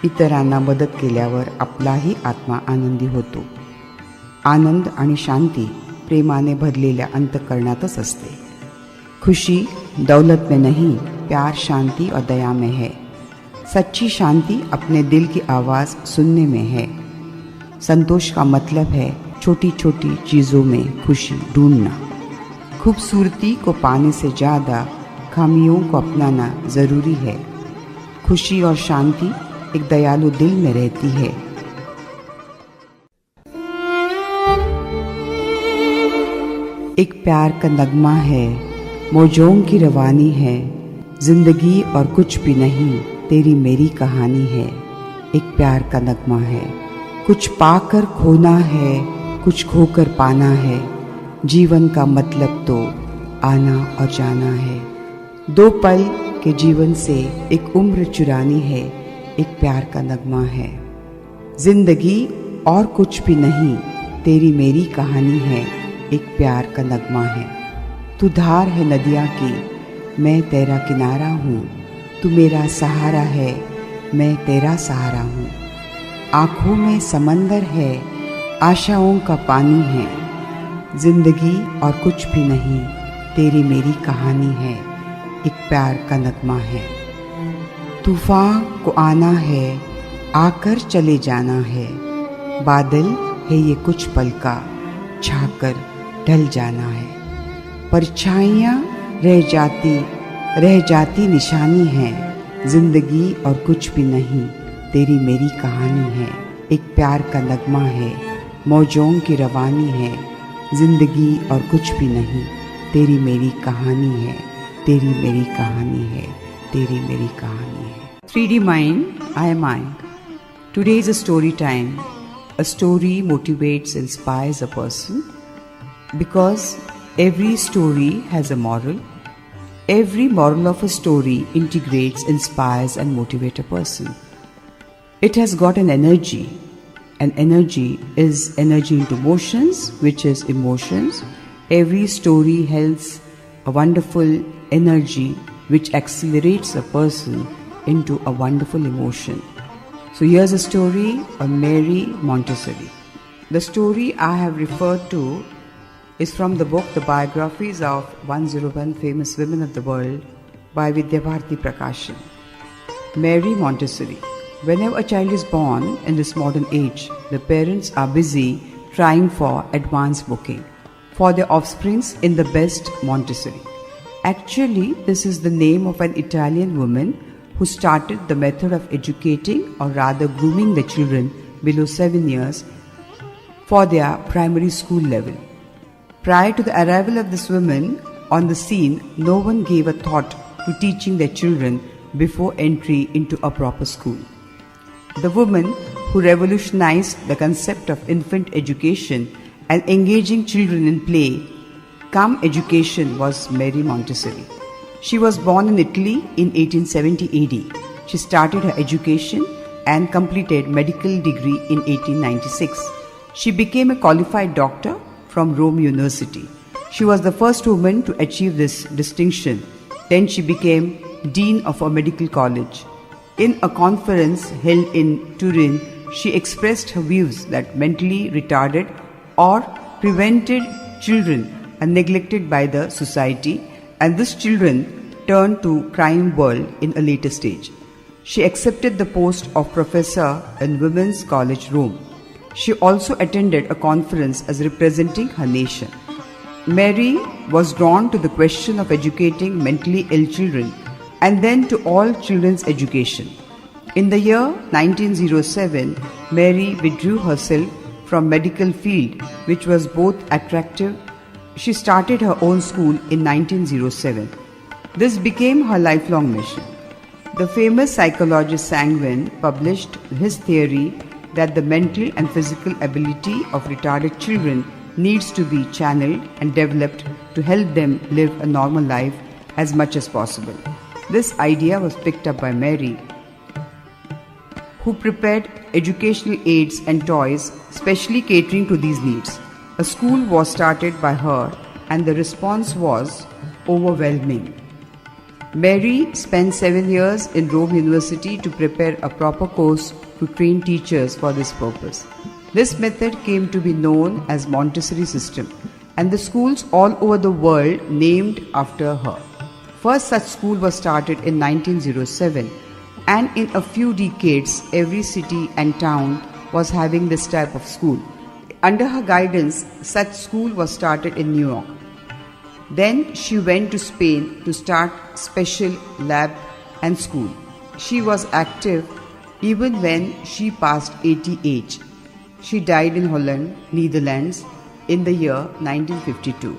इतरांना मदत केल्यावर आपलाही आत्मा आनंदी होतो. आनंद आणि शांती प्रेमाने भरलेल्या अंतःकरणातच असते. खुशी दौलत में नहीं, प्यार शांति और दया में है. सच्ची शांति अपने दिल की आवाज़ सुनने में है. संतोष का मतलब है छोटी छोटी चीज़ों में खुशी ढूंढना. खूबसूरती को पाने से ज़्यादा खामियों को अपनाना ज़रूरी है. खुशी और शांति एक दयालु दिल में रहती है। एक प्यार का नगमा है, मौजों की रवानी है, जिंदगी और कुछ भी नहीं, तेरी मेरी कहानी है। एक प्यार का नगमा है, कुछ पाकर खोना है, कुछ खोकर पाना है, जीवन का मतलब तो आना और जाना है। दो पल के जीवन से एक उम्र चुरानी है, एक प्यार का नगमा है। जिंदगी और कुछ भी नहीं, तेरी मेरी कहानी है, एक प्यार का नगमा है। तू धार है नदिया की, मैं तेरा किनारा हूँ, तू मेरा सहारा है, मैं तेरा सहारा हूँ। आँखों में समंदर है, आशाओं का पानी है, जिंदगी और कुछ भी नहीं, तेरी मेरी कहानी है, एक प्यार का नगमा है। तूफान को आना है, आकर चले जाना है, बादल है ये कुछ पल का, छाकर ढल जाना है। परछाइयाँ रह जाती निशानी है, जिंदगी और कुछ भी नहीं, तेरी मेरी कहानी है, एक प्यार का नगमा है, मौजों की रवानी है, जिंदगी और कुछ भी नहीं, तेरी मेरी कहानी है, तेरी मेरी कहानी है, तेरी मेरी कहानी है। 3D mind, I am I. Today is a story time. A story motivates, inspires a person because every story has a moral. Every moral of a story integrates, inspires and motivates a person. It has got an energy, and energy is energy into motions, which is emotions. Every story holds a wonderful energy which accelerates a person into a wonderful emotion. So here's a story on Mary Montessori. The story I have referred to is from the book The Biographies of 101 Famous Women of the World by Vidyabharati Prakashan. Mary Montessori. Whenever a child is born in this modern age, the parents are busy trying for advance booking for their offsprings in the best Montessori. Actually, this is the name of an Italian woman who started the method of educating or rather grooming the children below 7 years for their primary school level. Prior to the arrival of this woman on the scene, no one gave a thought to teaching their children before entry into a proper school. The woman who revolutionized the concept of infant education and engaging children in play cum education was Mary Montessori. She was born in Italy in 1870 AD. She started her education and completed medical degree in 1896. She became a qualified doctor from Rome University. She was the first woman to achieve this distinction. Then she became Dean of a medical college. In a conference held in Turin, she expressed her views that mentally retarded or prevented children are neglected by the society, and these children turned to crime world in a later stage. She accepted the post of professor in Women's College Rome. She also attended a conference as representing her nation. Mary was drawn to the question of educating mentally ill children and then to all children's education. In the year 1907, Mary withdrew herself from medical field, which was both attractive. She started her own school in 1907. This became her lifelong mission. The famous psychologist Sanguin published his theory that the mental and physical ability of retarded children needs to be channeled and developed to help them live a normal life as much as possible. This idea was picked up by Mary, who prepared educational aids and toys specially catering to these needs. A school was started by her and the response was overwhelming. Mary spent 7 years in Rome University to prepare a proper course to train teachers for this purpose. This method came to be known as Montessori system, and the schools all over the world named after her. First such school was started in 1907, and in a few decades every city and town was having this type of school. Under her guidance, such school was started in New York. Then she went to Spain to start special lab and school. She was active Even when she passed 80 age, she died in Holland, Netherlands, in the year 1952.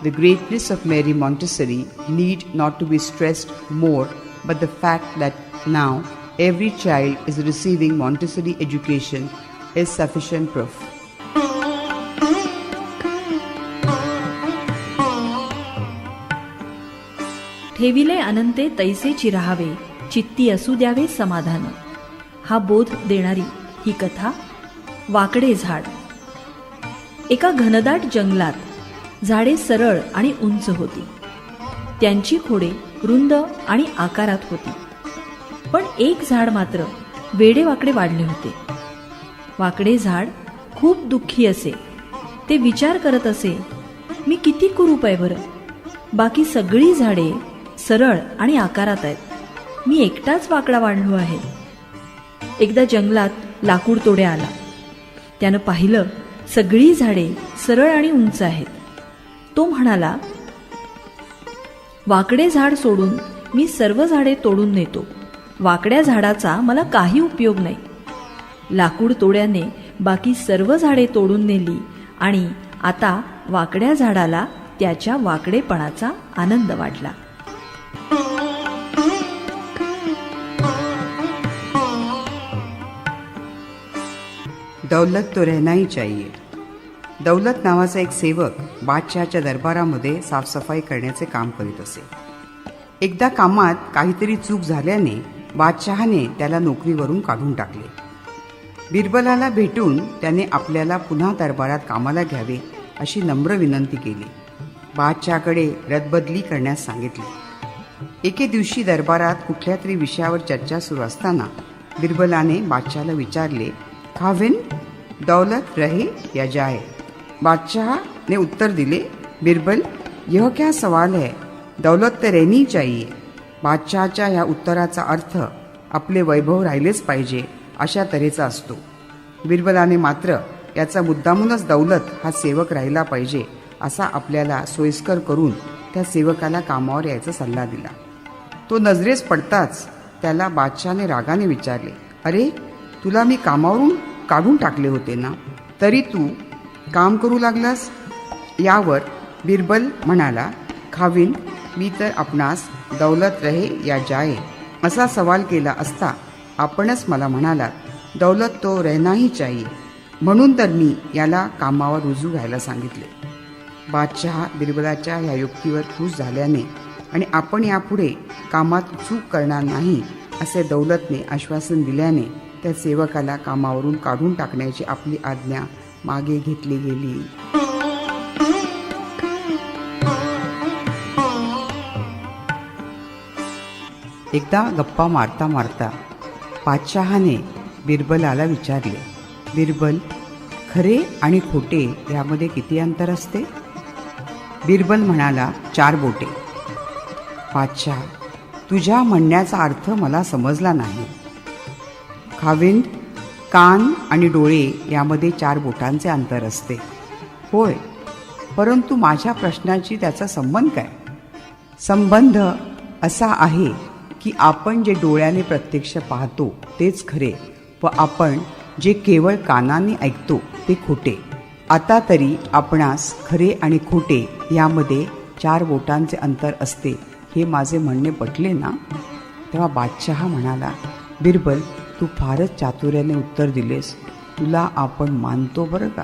The greatness of Mary Montessori need not to be stressed more, but the fact that now every child is receiving Montessori education is sufficient proof. ठेविले अनंते तैसेची राहावे, चित्ती असू द्यावे समाधान. हा बोध देणारी ही कथा वाकडे झाड. एका घनदाट जंगलात झाडे सरळ आणि उंच होती. त्यांची खोडे रुंद आणि आकारात होती. पण एक झाड मात्र वेडेवाकडे वाढले होते. वाकडे झाड खूप दुःखी असे. ते विचार करत असे, मी किती कुरूप आहे बरं. बाकी सगळी झाडे सरळ आणि आकारात आहेत. मी एकटाच वाकडा वाढलो आहे. एकदा जंगलात लाकूड तोड्या आला. त्यानं पाहिलं सगळी झाडे सरळ आणि उंच आहेत. तो म्हणाला, वाकडे झाड सोडून मी सर्व झाडे तोडून नेतो. वाकड्या झाडाचा मला काही उपयोग नाही. लाकूड तोड्याने बाकी सर्व झाडे तोडून नेली आणि आता वाकड्या झाडाला त्याच्या वाकडेपणाचा आनंद वाटला. दौलत तो रहना ही चाहिए. दौलत नावाचा एक सेवक बादशहाच्या दरबारामध्ये साफसफाई करण्याचे काम करीत असे. एकदा कामात काहीतरी चूक झाल्याने बादशहाने त्याला नोकरीवरून काढून टाकले. बिरबलाला भेटून त्याने आपल्याला पुन्हा दरबारात कामाला घ्यावे अशी नम्र विनंती केली. बादशहाकडे रदबदली करण्यास सांगितले. एके दिवशी दरबारात कुठल्या तरी विषयावर चर्चा सुरू असताना बिरबलाने बादशहाला विचारले, खाविन दौलत रहे या जाए. बादशाह ने उत्तर दिले, बिरबल यह क्या सवाल है, दौलत तर रहनी चाहिए. बादशहाच्या या उत्तराचा अर्थ आपले वैभव राहिलेच पाहिजे अशा तऱ्हेचा असतो. बिरबलाने मात्र याचा मुद्दामूनच दौलत हा सेवक राहिला पाहिजे असा आपल्याला सोयीस्कर करून त्या सेवकाला कामावर यायचा सल्ला दिला. तो नजरेस पडताच त्याला बादशहाने रागाने विचारले, अरे तुला मी कामावरून काढून टाकले होते ना, तरी तू काम करू लागलास. यावर बिरबल म्हणाला, खाविन मी तर आपणास दौलत रहे या जाए असा सवाल केला असता आपणच मला म्हणालात दौलत तो रहनाही चाहिए, म्हणून तर मी याला कामावर रुजू व्हायला सांगितले. बादशहा बिरबलाच्या या युक्तीवर खुश झाल्याने आणि आपण यापुढे कामात चूक करणार नाही असे दौलतने आश्वासन दिल्याने त्या सेवकाला कामावरून काढून टाकण्याची आपली आज्ञा मागे घेतली गेली. एकदा गप्पा मारता मारता बादशहाने बिरबलाला विचारले, बिरबल खरे आणि खोटे यामध्ये किती अंतर असते. बिरबल म्हणाला, 4 बोटे. बादशाह, तुझ्या म्हणण्याचा अर्थ मला समजला नाही. खाविंद, कान आणि डोळे यामध्ये 4 बोटांचे अंतर असते. होय, परंतु माझ्या प्रश्नाची त्याचा संबंध काय. संबंध असा आहे की आपण जे डोळ्याने प्रत्यक्ष पाहतो तेच खरे व आपण जे केवळ कानाने ऐकतो ते खोटे. आता तरी आपणास खरे आणि खोटे यामध्ये 4 बोटांचे अंतर असते हे माझे म्हणणे पटले ना. तेव्हा बादशहा म्हणाला, बिरबल तू फारच चातुर्याने उत्तर दिलेस. तुला आपण मानतो बरं का.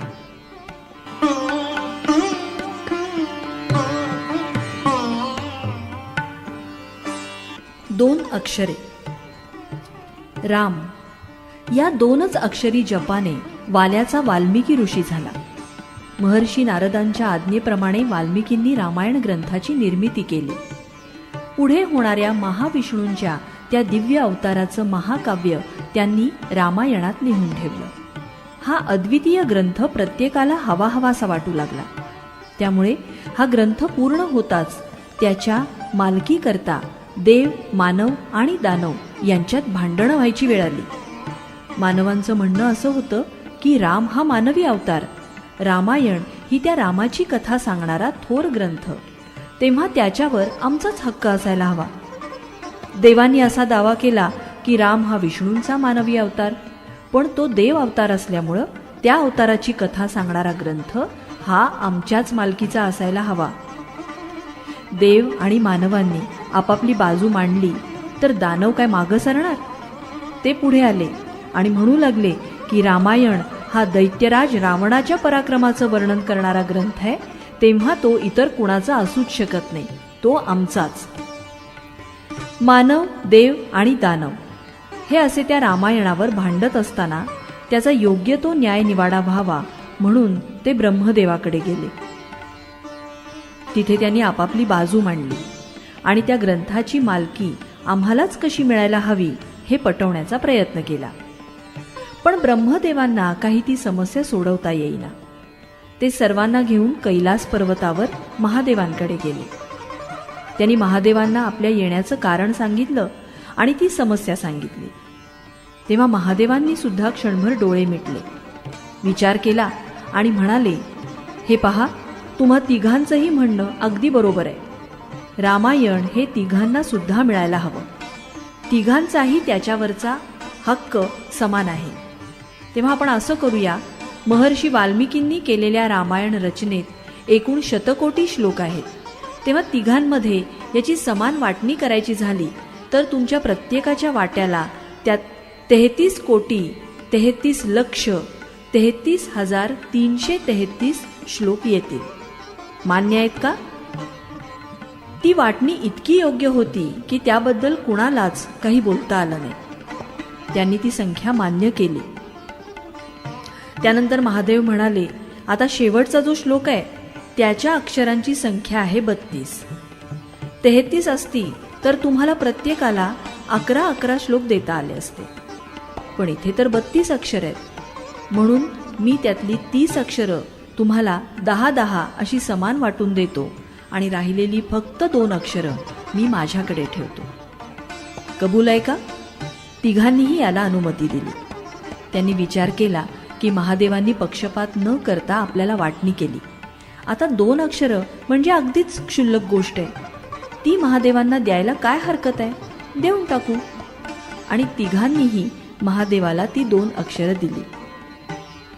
दोन अक्षरे. राम या 2च अक्षरी जपाने वाल्याचा वाल्मिकी ऋषी झाला. महर्षी नारदांच्या आज्ञेप्रमाणे वाल्मिकींनी रामायण ग्रंथाची निर्मिती केली. पुढे होणाऱ्या महाविष्णूंच्या त्या दिव्य अवताराचं महाकाव्य त्यांनी रामायणात लिहून ठेवलं. हा अद्वितीय ग्रंथ प्रत्येकाला हवाहवासा वाटू लागला. त्यामुळे हा ग्रंथ पूर्ण होताच त्याच्या मालकीकरता देव, मानव आणि दानव यांच्यात भांडणं व्हायची वेळ आली. मानवांचं म्हणणं असं होतं की राम हा मानवी अवतार, रामायण ही त्या रामाची कथा सांगणारा थोर ग्रंथ, तेव्हा त्याच्यावर आमचाच हक्क असायला हवा. देवांनी असा दावा केला की की राम हा विष्णूंचा मानवी अवतार, पण तो देव अवतार असल्यामुळं त्या अवताराची कथा सांगणारा ग्रंथ हा आमच्याच मालकीचा असायला हवा. देव आणि मानवांनी आपापली बाजू मांडली तर दानव काय मागं सरणार? ते पुढे आले आणि म्हणू लागले की रामायण हा दैत्यराज रावणाच्या पराक्रमाचं वर्णन करणारा ग्रंथ आहे, तेव्हा तो इतर कुणाचा असूच शकत नाही, तो आमचाच. मानव, देव आणि दानव हे असे त्या रामायणावर भांडत असताना त्याचा योग्य तो न्याय निवाडा व्हावा म्हणून ते ब्रह्मदेवाकडे गेले. तिथे त्यांनी आपापली बाजू मांडली आणि त्या ग्रंथाची मालकी आम्हालाच कशी मिळायला हवी हे पटवण्याचा प्रयत्न केला. पण ब्रह्मदेवांना काही ती समस्या सोडवता येईना. ते सर्वांना घेऊन कैलास पर्वतावर महादेवांकडे गेले. त्यांनी महादेवांना आपल्या येण्याचं कारण सांगितलं आणि ती समस्या सांगितली. तेव्हा महादेवांनी सुद्धा क्षणभर डोळे मिटले, विचार केला आणि म्हणाले, हे पहा, तुम्हा तिघांचंही म्हणणं अगदी बरोबर आहे. रामायण हे तिघांना सुद्धा मिळायला हवं. तिघांचाही त्याच्यावरचा हक्क समान आहे. तेव्हा आपण असं करूया, महर्षी वाल्मिकींनी केलेल्या रामायण रचनेत एकूण शतकोटी श्लोक आहेत. तेव्हा तिघांमध्ये याची समान वाटणी करायची झाली तर तुमच्या प्रत्येकाच्या वाट्याला त्यात 33,33,33,333 श्लोक येतील. मान्य आहेत का? ती वाटणी इतकी योग्य होती की त्याबद्दल कुणालाच काही बोलता आलं नाही. त्यांनी ती संख्या मान्य केली. त्यानंतर महादेव म्हणाले, आता शेवटचा जो श्लोक आहे त्याच्या अक्षरांची संख्या आहे 32. 33 असती तर तुम्हाला प्रत्येकाला 11-11 श्लोक देता आले असते, पण इथे तर 32 अक्षर आहेत, म्हणून मी त्यातली 30 अक्षरं तुम्हाला 10-10 अशी समान वाटून देतो आणि राहिलेली फक्त 2 अक्षरं मी माझ्याकडे ठेवतो. कबूल आहे का? तिघांनीही याला अनुमती दिली. त्यांनी विचार केला की महादेवांनी पक्षपात न करता आपल्याला वाटणी केली. आता 2 अक्षरं म्हणजे अगदीच क्षुल्लक गोष्ट आहे, ती महादेवांना द्यायला काय हरकत आहे, देऊन टाकू. आणि तिघांनीही महादेवाला ती 2 अक्षरं दिली.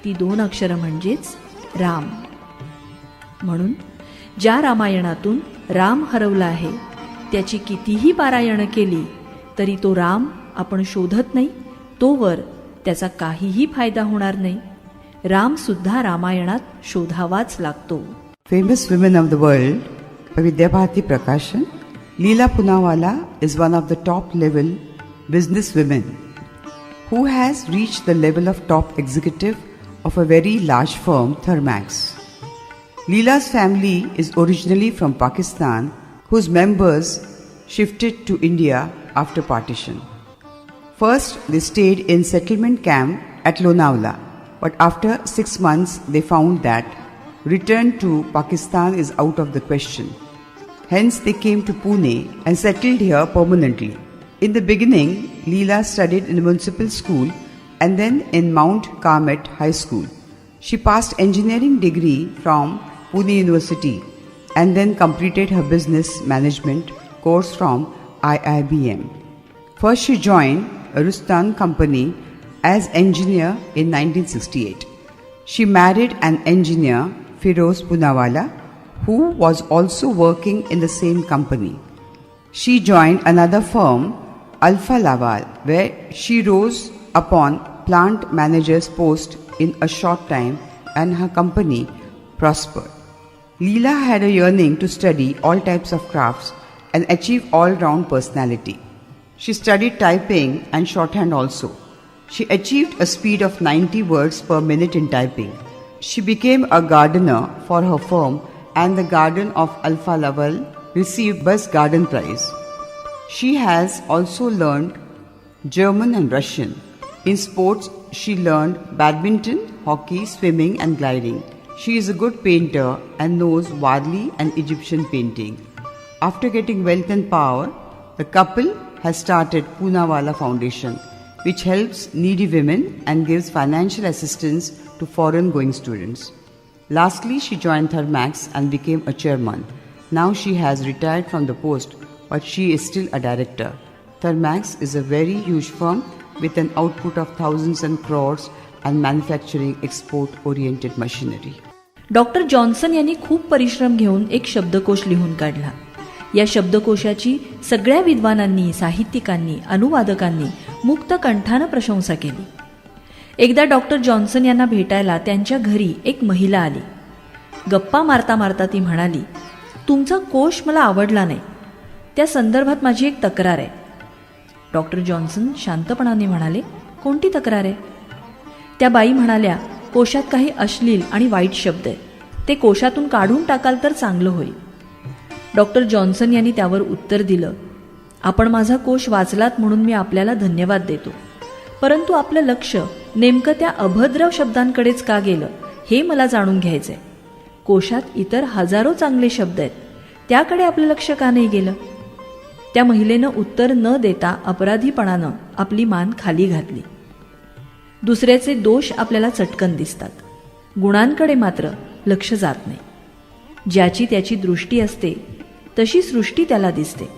ती 2 अक्षरं म्हणजेच राम. म्हणून ज्या रामायणातून राम हरवला आहे त्याची कितीही पारायणं केली तरी तो राम आपण शोधत नाही, तोवर त्याचा काहीही फायदा होणार नाही. राम सुद्धा रामायणात शोधावाच लागतो. Famous women of the world by Vidya Bharati Prakashan, Leela Poonawalla is one of the top level business women who has reached the level of top executive of a very large firm, Thermax. Leela's family is originally from Pakistan, whose members shifted to India after partition. First, they stayed in settlement camp at Lonavala, but after 6 months they found that return to Pakistan is out of the question. Hence, they came to Pune and settled here permanently. In the beginning, Leela studied in a municipal school and then in Mount Carmel High School. She passed engineering degree from Pune University and then completed her business management course from IIBM. First, she joined Rustan Company as engineer in 1968. She married an engineer, Firoz Poonawalla, who was also working in the same company. She joined another firm, Alfa Laval, where she rose upon plant manager's post in a short time and her company prospered. Leela had a yearning to study all types of crafts and achieve all-round personality. She studied typing and shorthand also. She achieved a speed of 90 words per minute in typing. She became a gardener for her firm and the garden of Alfa Laval received Best Garden Prize. She has also learned German and Russian. In sports, she learned badminton, hockey, swimming and gliding. She is a good painter and knows Warli and Egyptian painting. After getting wealth and power, the couple has started Poonawalla Foundation, which helps needy women and gives financial assistance to foreign-going students. Lastly, she joined Thermax and became a chairman. Now she has retired from the post, but she is still a director. Thermax is a very huge firm with an output of thousands and crores and manufacturing export-oriented machinery. Doctor Johnson यांनी खूप परिश्रम घेऊन एक शब्दकोश लिहून काढला. या शब्दकोशाची सगळ्या विद्वानांनी, साहित्यिकांनी, अनुवादकांनी मुक्त कंठानं प्रशंसा केली. एकदा डॉक्टर जॉन्सन यांना भेटायला त्यांच्या घरी एक महिला आली. गप्पा मारता मारता ती म्हणाली, तुमचा कोश मला आवडला नाही, त्या संदर्भात माझी एक तक्रार आहे. डॉक्टर जॉन्सन शांतपणाने म्हणाले, कोणती तक्रार आहे? त्या बाई म्हणाल्या, कोशात काही अश्लील आणि वाईट शब्द आहेत, ते कोशातून काढून टाकाल तर चांगलं होईल. डॉक्टर जॉन्सन यांनी त्यावर उत्तर दिलं, आपण माझा कोश वाचलात म्हणून मी आपल्याला धन्यवाद देतो, परंतु आपलं लक्ष नेमकं त्या अभद्र शब्दांकडेच का गेलं हे मला जाणून घ्यायचंय. कोशात इतर हजारो चांगले शब्द आहेत, त्याकडे आपलं लक्ष का नाही गेलं? त्या महिलेनं उत्तर न देता अपराधीपणानं आपली मान खाली घातली. दुसऱ्याचे दोष आपल्याला चटकन दिसतात, गुणांकडे मात्र लक्ष जात नाही. ज्याची त्याची दृष्टी असते तशी सृष्टी त्याला दिसते.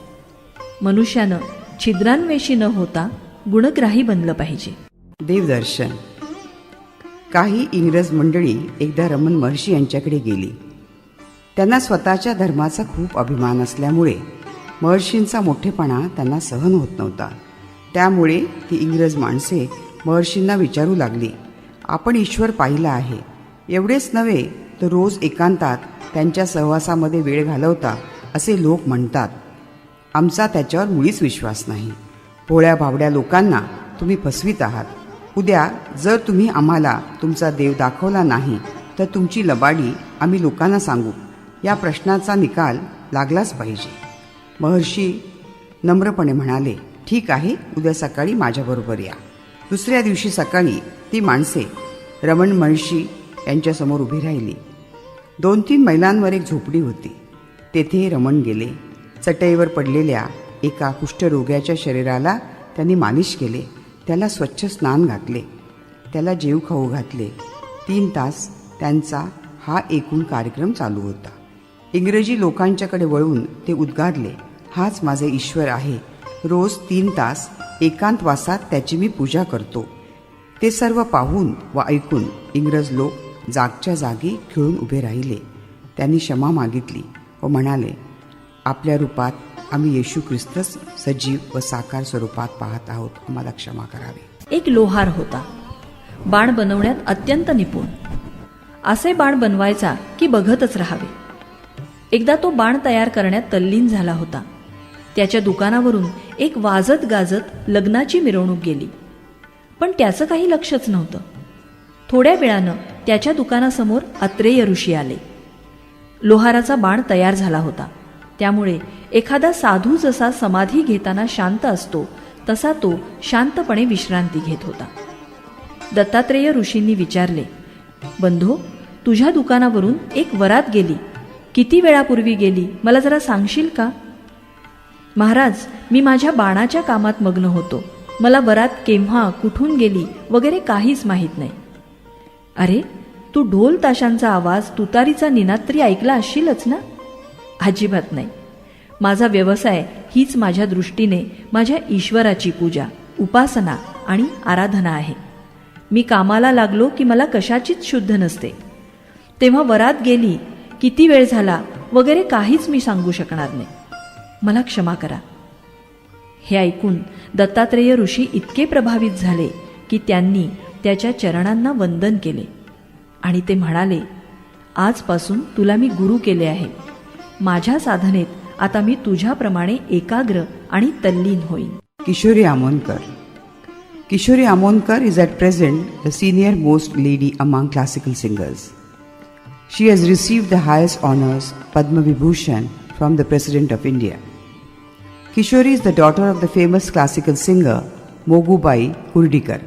मनुष्यानं छिद्रान्वेषी न होता गुणग्राही बनलं पाहिजे. देवदर्शन. काही इंग्रज मंडळी एकदा रमण महर्षी यांच्याकडे गेली. त्यांना स्वतःच्या धर्माचा खूप अभिमान असल्यामुळे महर्षींचा मोठेपणा त्यांना सहन होत नव्हता. त्यामुळे ती इंग्रज माणसे महर्षींना विचारू लागली, आपण ईश्वर पाहिला आहे, एवढेच नव्हे तर रोज एकांतात त्यांच्या सहवासामध्ये वेळ घालवता असे लोक म्हणतात. आमचा त्याच्यावर मुळीच विश्वास नाही. भोळ्या भावड्या लोकांना तुम्ही फसवीत आहात. उद्या जर तुम्ही आम्हाला तुमचा देव दाखवला नाही तर तुमची लबाडी आम्ही लोकांना सांगू. या प्रश्नाचा निकाल लागलाच पाहिजे. महर्षी नम्रपणे म्हणाले, ठीक आहे, उद्या सकाळी माझ्याबरोबर या. दुसऱ्या दिवशी सकाळी ती माणसे रमण महर्षी यांच्यासमोर उभी राहिली. 2-3 मैलांवर एक झोपडी होती. तेथे रमण गेले. चटईवर पडलेल्या एका कुष्ठरोग्याच्या शरीराला त्यांनी मालिश केले. त्याला स्वच्छ स्नान घातले. त्याला जेव खाऊ घातले. 3 तास त्यांचा हा एकूण कार्यक्रम चालू होता. इंग्रजी लोकांच्याकडे वळून ते उद्गारले, हाच माझे ईश्वर आहे. रोज 3 तास एकांतवासात त्याची मी पूजा करतो. ते सर्व पाहून व ऐकून इंग्रज लोक जागच्या जागी खिळून उभे राहिले. त्यांनी क्षमा मागितली व म्हणाले, आपल्या रूपात आम्ही येशू ख्रिस्तच सजीव व साकार स्वरूपात पाहत आहोत, आम्हाला क्षमा करावी. एक लोहार होता, बाण बनवण्यात अत्यंत निपुण. असे बाण बनवायचा की बघतच राहावे. एकदा तो बाण तयार करण्यात तल्लीन झाला होता. त्याच्या दुकानावरून एक वाजत गाजत लग्नाची मिरवणूक गेली, पण त्याचं काही लक्षच नव्हतं. थोड्या वेळानं त्याच्या दुकानासमोर अत्रेय ऋषी आले. लोहाराचा बाण तयार झाला होता, त्यामुळे एखादा साधू जसा समाधी घेताना शांत असतो तसा तो शांतपणे विश्रांती घेत होता. दत्तात्रेय ऋषींनी विचारले, बंधो, तुझ्या दुकानावरून एक वरात गेली, किती वेळापूर्वी गेली मला जरा सांगशील का? महाराज, मी माझ्या बाणाच्या कामात मग्न होतो, मला वरात केव्हा कुठून गेली वगैरे काहीच माहीत नाही. अरे, तू ढोल ताशांचा आवाज, तुतारीचा निनाद तरी ऐकला असशीलच ना? अजिबात नाही. माझा व्यवसाय हीच माझ्या दृष्टीने माझ्या ईश्वराची पूजा, उपासना आणि आराधना आहे. मी कामाला लागलो की मला कशाचीच शुद्ध नसते. तेव्हा वरात गेली, किती वेळ झाला वगैरे काहीच मी सांगू शकणार नाही. मला क्षमा करा. हे ऐकून दत्तात्रेय ऋषी इतके प्रभावित झाले की त्यांनी त्याच्या चरणांना वंदन केले आणि ते म्हणाले, आजपासून तुला मी गुरु केले आहे. माझ्या साधनेत आता मी तुझ्याप्रमाणे एकाग्र आणि तल्लीन होईन. Kishori Amonkar. Kishori Amonkar is at present the senior most lady among classical singers. She has received the highest honors, Padma Vibhushan, from the President of India. Kishori is the daughter of the famous classical singer Mogubai Kurdikar.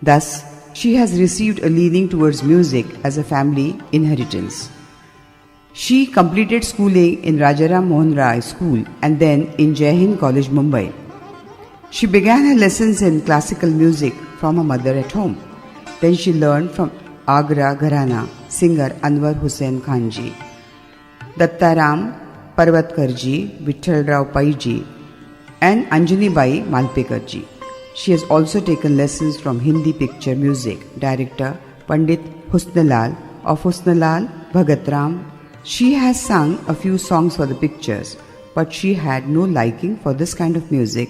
Thus, she has received a leaning towards music as a family inheritance. She completed schooling in Rajaram Mohan Rai School and then in Jai Hind College, Mumbai. She began her lessons in classical music from her mother at home. Then she learned from Agra Gharana singer Anwar Hussain Khanji, Dattaram Parvatkarji, Vittalrao Paiji, and Anjani Bai Malpekarji. She has also taken lessons from Hindi picture music director Pandit Husnlal of Husnlal Bhagatram. She has sung a few songs for the pictures, but she had no liking for this kind of music.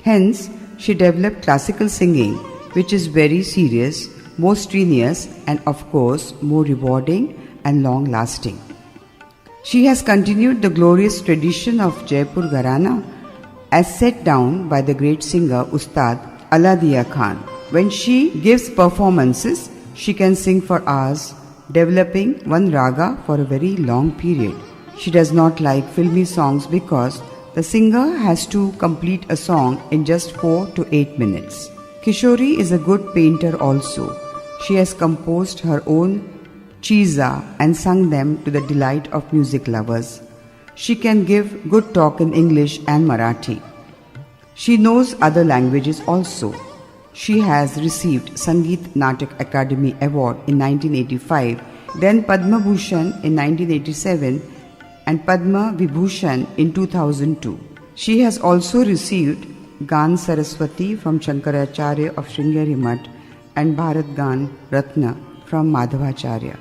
Hence, she developed classical singing, which is very serious, more strenuous, and of course more rewarding and long-lasting. She has continued the glorious tradition of Jaipur Gharana as set down by the great singer Ustad Aladiya Khan. When she gives performances, she can sing for hours, developing one raga for a very long period. She does not like filmy songs because the singer has to complete a song in just 4 to 8 minutes. Kishori is a good painter also. She has composed her own chiza and sung them to the delight of music lovers. She can give good talk in English and Marathi. She knows other languages also. She has received Sangeet Natak Academy Award in 1985, then Padma Bhushan in 1987 and Padma Vibhushan in 2002. She has also received Gan Saraswati from Shankaracharya of Sringeri Math and Bharat Gan Ratna from Madhavacharya.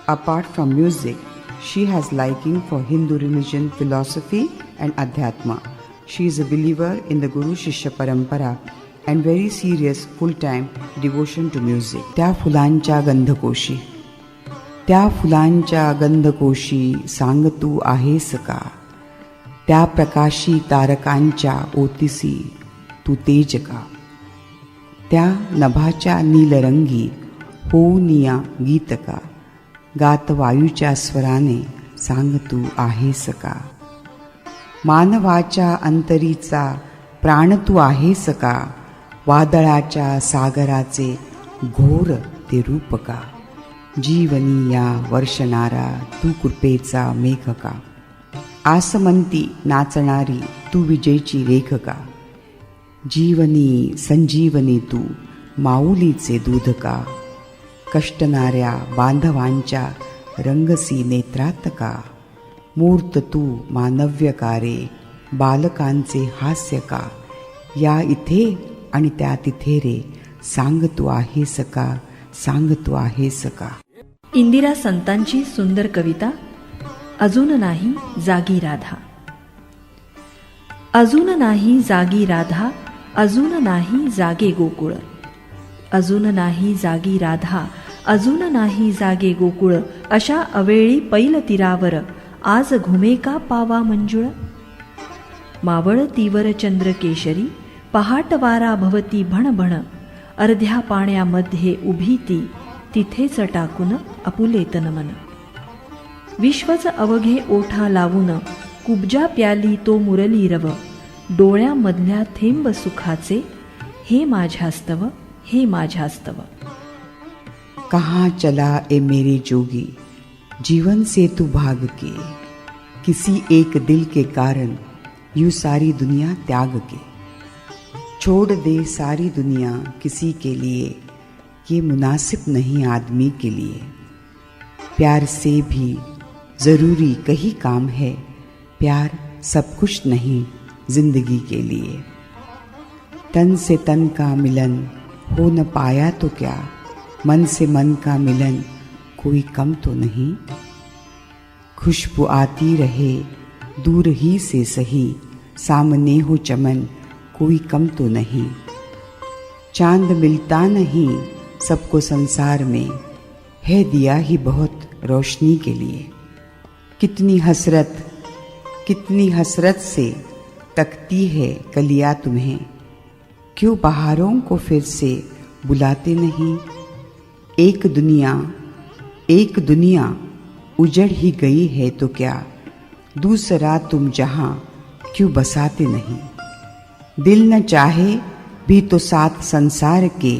Apart from music, she has liking for Hindu religion, philosophy and Adhyatma. She is a believer in the Guru Shishya Parampara and very serious full-time devotion to music. त्या फुलांच्या गंधकोशी, त्या फुलांच्या गंधकोशी सांग तू आहेस का, त्या प्रकाशी तारकांच्या ओतिसी तू तेज का, त्या नभाच्या नीलरंगी होऊनिया गीत का, गात वायूच्या स्वराने सांग तू आहेस का, मानवाच्या अंतरीचा प्राण तू आहेस का, वादळाच्या सागराचे घोर ते रूप का, जीवनी या वर्षणारा तू कृपेचा मेघ का, आसमंती नाचणारी तू विजेची रेख का, जीवनी संजीवनी तू माऊलीचे दूध का, कष्टणाऱ्या बांधवांच्या रंगसी नेत्रात का, मूर्त तू मानव्यकारे बालकांचे हास्य का, या इथे आणि त्या तिथे रे सांग तू आहेस का, सांग तू आहेस का. इंदिरा संतांची सुंदर कविता अजून नाही जागी राधा. अजून नाही जागी राधा, अजून नाही जागे गोकुळ, अजून नाही जागी राधा, अजून नाही जागे गोकुळ, अशा अवेळी पैल तीरावर आज घुमे का पावा मंजुळ. मावळ तीवर चंद्र केशरी, पहाट वारा भवती भणभण, अर्ध्या पाण्यामध्ये उभी ती, तिथेच टाकून आपुले तन मन. विश्वच अवघे ओठा लावून, कुब्जा प्याली तो मुरली रव, डोळ्यामधल्या थेंब सुखाचे, हे माझ्यास्तव, हे माझ्यास्तव. कहाँ चला ए मेरे जोगी, जीवन से तू भाग के, किसी एक दिल के कारण यूं सारी दुनिया त्याग के. छोड़ दे सारी दुनिया किसी के लिए, ये मुनासिब नहीं आदमी के लिए. प्यार से भी ज़रूरी कहीं काम है, प्यार सब कुछ नहीं जिंदगी के लिए. तन से तन का मिलन हो न पाया तो क्या, मन से मन का मिलन कोई कम तो नहीं. खुशबू आती रहे दूर ही से सही, सामने हो चमन कोई कम तो नहीं. चांद मिलता नहीं सबको संसार में, है दिया ही बहुत रोशनी के लिए. कितनी हसरत से तकती है कलियां तुम्हें, क्यों बहारों को फिर से बुलाते नहीं. एक दुनिया उजड़ ही गई है तो क्या, दूसरा तुम जहां क्यों बसाते नहीं. दिल न चाहे भी तो साथ संसार के,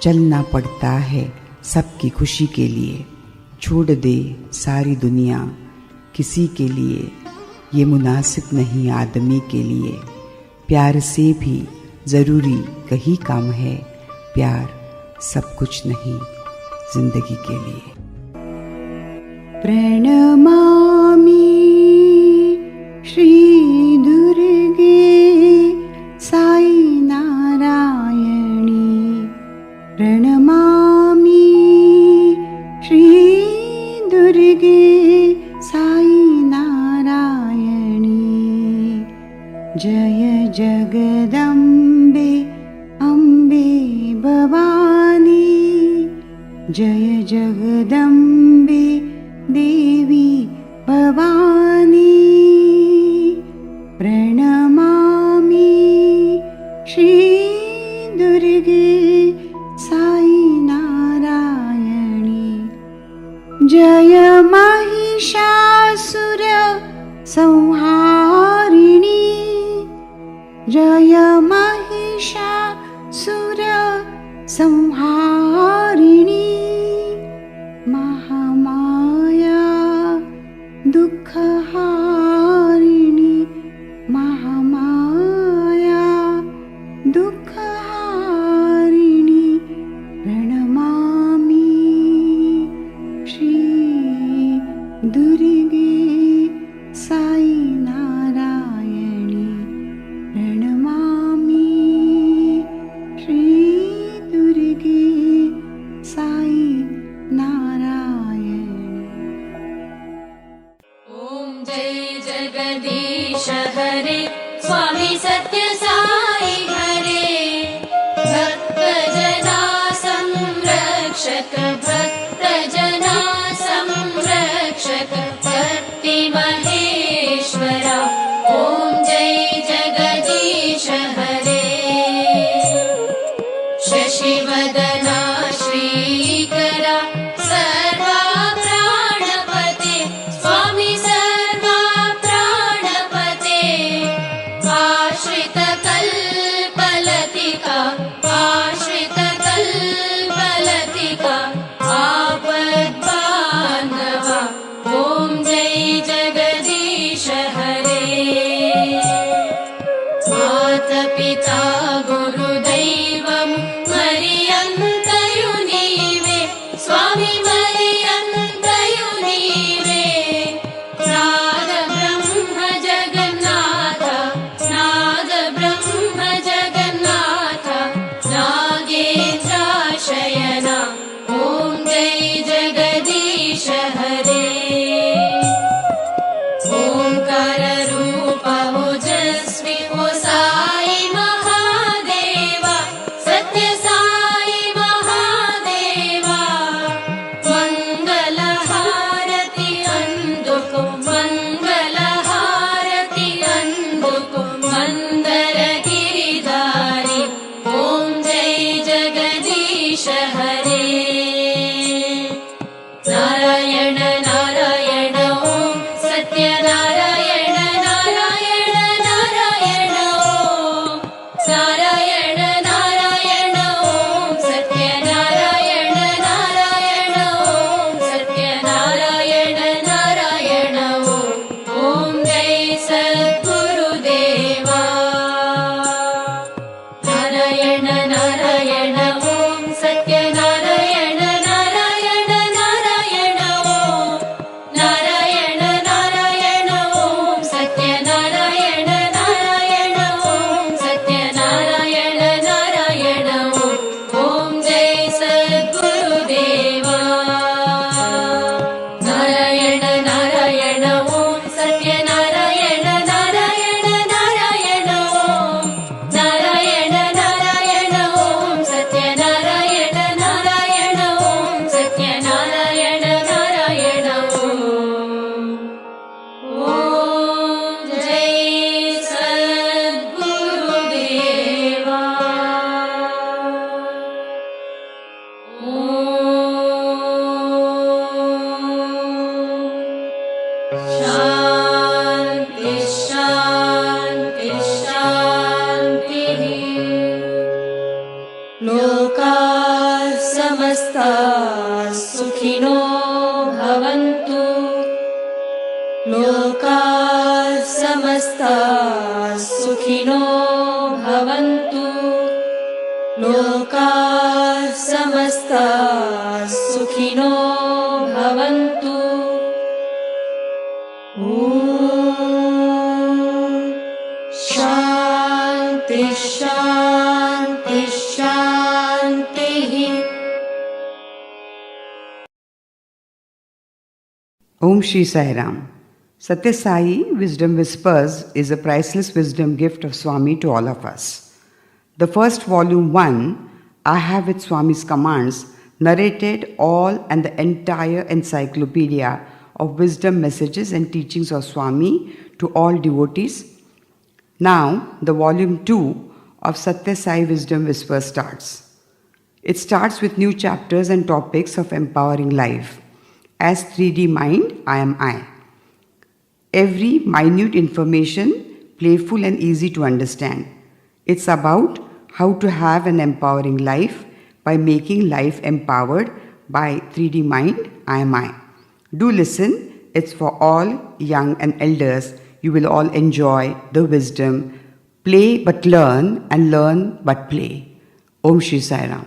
चलना पड़ता है सबकी खुशी के लिए. छोड़ दे सारी दुनिया किसी के लिए, ये मुनासिब नहीं आदमी के लिए. प्यार से भी ज़रूरी कहीं काम है, प्यार सब कुछ नहीं जिंदगी के लिए. प्रणमामि श्री दुर्गे दुर्गे साई नारायणी जय जगदम्बे अम्बे भवानी जय जगदम्बे देवी भवानी प्रणमामि श्री दुर्गे साई नारायणी जय महिषासुर संहारिणी जय महिषासुर संहारिणी महामाया दुःखहारिणी महामाया दुःखहारिणी प्रणमामि श्री दुर्गे साई नारायणी प्रणमामि श्री दुर्गे साई नारायणी ॐ जय जगदीश हरे स्वामी सत्य साई हरे भक्तजना संरक्षक भक्तजना संरक्षक भक्ति महेश्वरा ॐ जय जगदीश हरे शशिवदना श्रीकरा सर्वा प्राणपते स्वामी सर्वा प्राणपते आश्रित कल्पलतिका आश्रित कल्पलतिका आपद्बान्धवा ॐ जय जगदीश हरे मातपिता गुरुदैवं मर्यन्तयु नीवे स्वामी मर्यन्तयु नीवे नाद ब्रह्म जगन्नाथ नाद ब्रह्म जगन्नाथ नागेन्द्राशयना ॐ जय जगदीश हरे ओंकार रूप ओजस्वी ओ साई महादेवा सत्य साई महादेवा मंगल हारति अंदुको मंगल हारति अंदुको मंदर गिरिधारी ओम जय जगदीश हरे नारायण नारायण ओम सत्यनारायण नारायण नारायण ओम नारायण नारायण ओम सत्यनारायण नारायण ओम सत्यनारायण नारायण ओम जय सद्गुरुदेवा नारायण नारायण ओम सत्यनारायण नारायण नारायण ओम नारायण नारायण ओम सत्यनारायण नारायण ओम सत्यनारायण नारायण ओम जय सद्गुरुदेवा नारायण नारायण ओम सत्यनारायण नारायण नारायण ओम नारायण नारायण ओम सत्यनारायण नारायण ओम सत्यनारायण नारायण ओम जय सद्गुरुदेवा शांति शांति शांतिः लोकाः समस्ताः सुखिनो भवन्तु लोकाः समस्ताः सुखिनो भवन्तु लोकाः समस्ताः सुखिनो भवन्तु ॐ शान्ति शान्ति शान्तिः Om Shri Sai Ram. Satya Sai Wisdom Whispers is a priceless wisdom gift of Swami to all of us. The first volume 1, I Have with Swami's Commands, narrated all and the entire encyclopedia of wisdom messages and teachings of Swami to all devotees. Now, the volume 2 of Satya Sai Wisdom Whispers starts. It starts with new chapters and topics of empowering life. As 3D mind, I am I. Every minute information, playful and easy to understand. It's about how to have an empowering life by making life empowered by 3D mind, I am I. Do listen, it's for all, young and elders. You will all enjoy the wisdom. Play but learn and learn but play. Om Shri Sai Ram.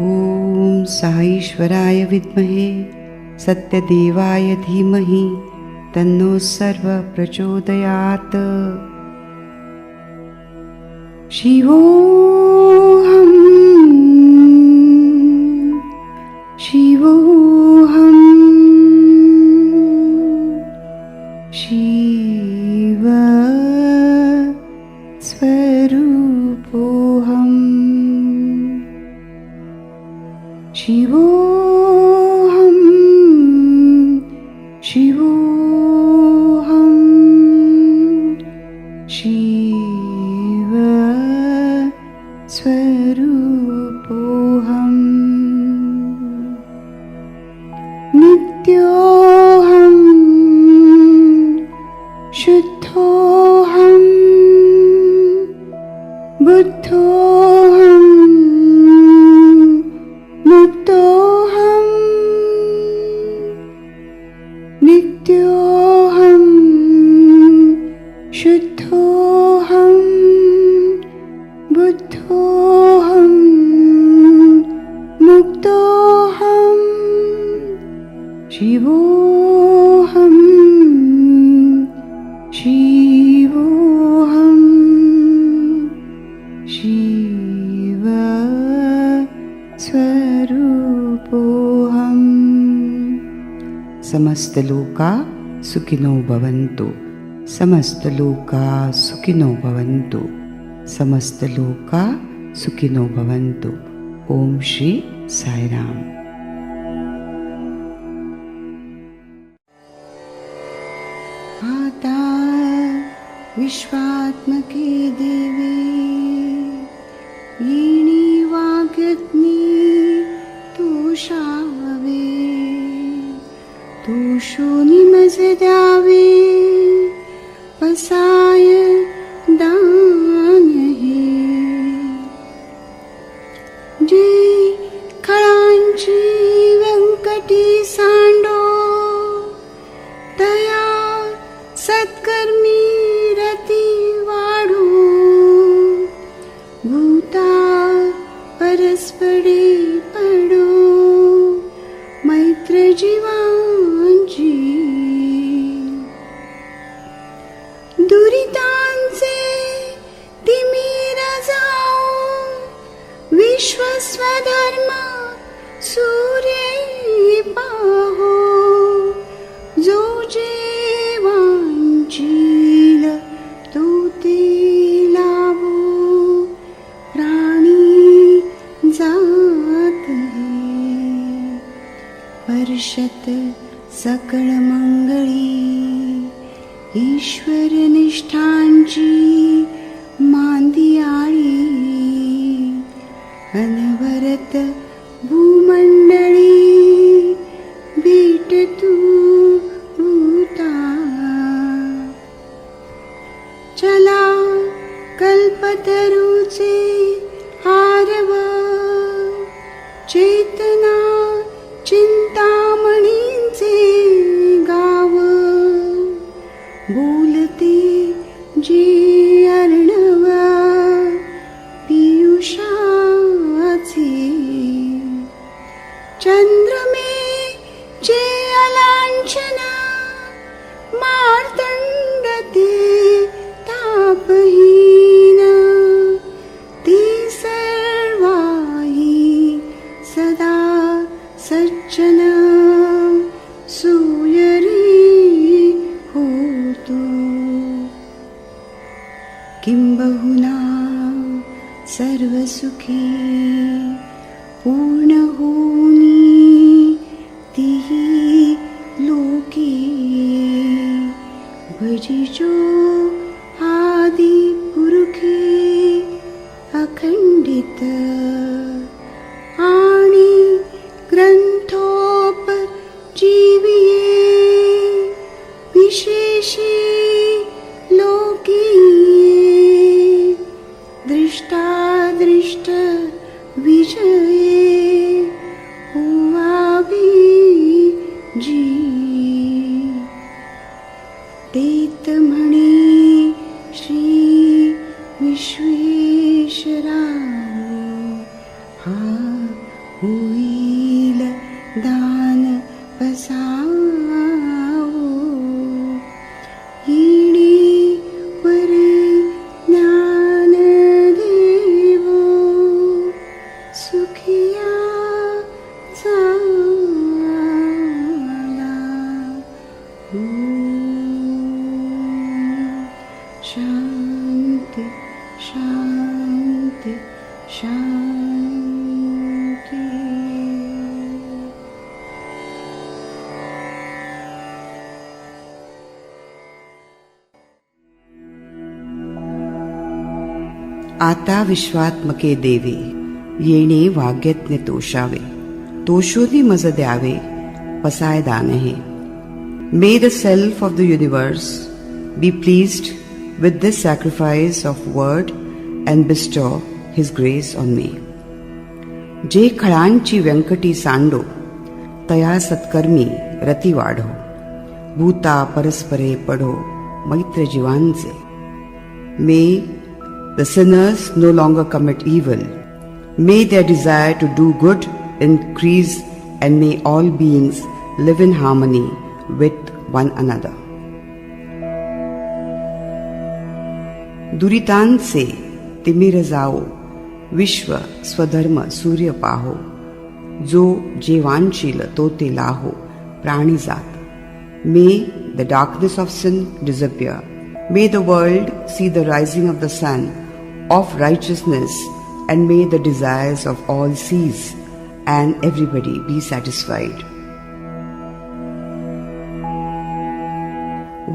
ॐ साईश्वराय विद्महे सत्यदेवाय धीमहि तन्नो सर्वः प्रचोदयात्। शिवोहम् शिवोहम् शिव स्वरूपोऽहम् शिवोहम् शिवोहम् शिव स्वरूपोऽहम् नित्योऽहम् शुद्धोऽहम् बुद्धोऽहम् मुक्तोऽहम् नित्योऽहम् शुद्धोऽहम् बुद्धोऽहम् मुक्तोऽहम् शिवोऽहम् शिवोऽहम् शिव स्वरूपोऽहम्। समस्तलोका सुखिनो भवन्तु। समस्तलोका सुखिनो भवन्तु। समस्तलोका सुखिनो भवन्तु। ओम श्री साई राम। माता विश्वात्मके देवी येणी वाग्यज्ञे तुषावे तुषोनी मज द्यावे पसाय दान हे जे खळांची व्यंकटी सांडो तया सत्कर्मी रती वाढो भूता परस्परे पडो मैत्र जीवांची दुरितांचे तिमिर जाओ विश्व स्वधर्म सूर्य पाहो जो जेवांचील तो ते लाभो प्राणी जात हे वर्षत सकळ मंगळी ईश्वर निष्ठांची मांदियाळी अनवरत भूमंडळी भेट तू भूता चला कल्पतरूचे आरव चेतना चिंतामणींचे गाव बोलते जे अर्णव पियुषाचे चंद्रमे जे अलांछना मार्तंड ते तापहीन ते सर्वाही सदा सज्जन सूयरी होतो. किंबहुना सर्वसुखी पूर्ण होनी तिही लोकी. भजिजो आदि पुरुखे अखंडित आणि ग्रंथोप जीविये विशेषी लोकी. दृष्टादृष्ट विजये होवावी जी. तेत म्हणे श्री विश्वेश्वरा हा होईल दान पसावो. येणे परे ज्ञान देवो सुखिया झाला. शांती शांती शांती. आता विश्वात्मके देवे येणे वाग्यज्ञ तोषावे. तोषोनी मज द्यावे पसाय दान हे. May the self of the universe be pleased with this sacrifice of word and bestow his grace on me. जे खळांची व्यंकटी सांडो तया सत्कर्मी रती वाढो. भूता परस्परे पढो मैत्र जीवांचे. May the sinners no longer commit evil. May their desire to do good increase, and may all beings live in harmony with one another. दुरितांचे तिमिर जाओ विश्व स्वधर्म सूर्य पाहो. जो जे वांछील तो ते लाहो प्राणी जात. May the darkness of sin disappear. May the world see the rising of the sun of righteousness, and may the desires of all cease and everybody be satisfied.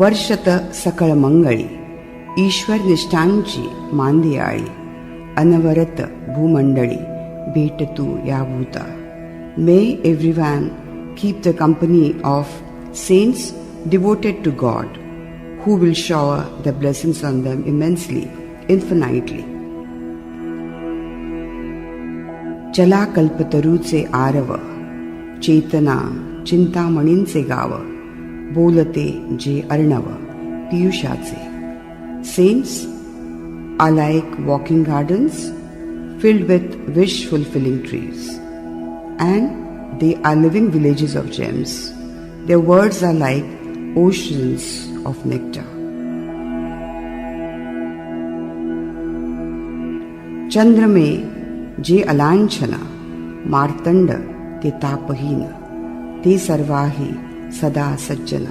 वर्षत सकळ मंगळी ईश्वर निष्ठांची मांदियाळी. अनवरत भूमंडळी भेटतू या भूता. May everyone keep the company of saints devoted to God, who will shower the blessings on them immensely, infinitely. चला कल्पतरूचे आरव चेतना चिंतामणींचे गाव. बोलते जे Arnav पियुषाचे. Saints are like walking gardens filled with wish-fulfilling trees, and they are living villages of gems. Their words are like oceans of nectar. चंद्रमे जे अलांछना मार्तंड ते तापहीन. ते सर्वाही सदा सज्जन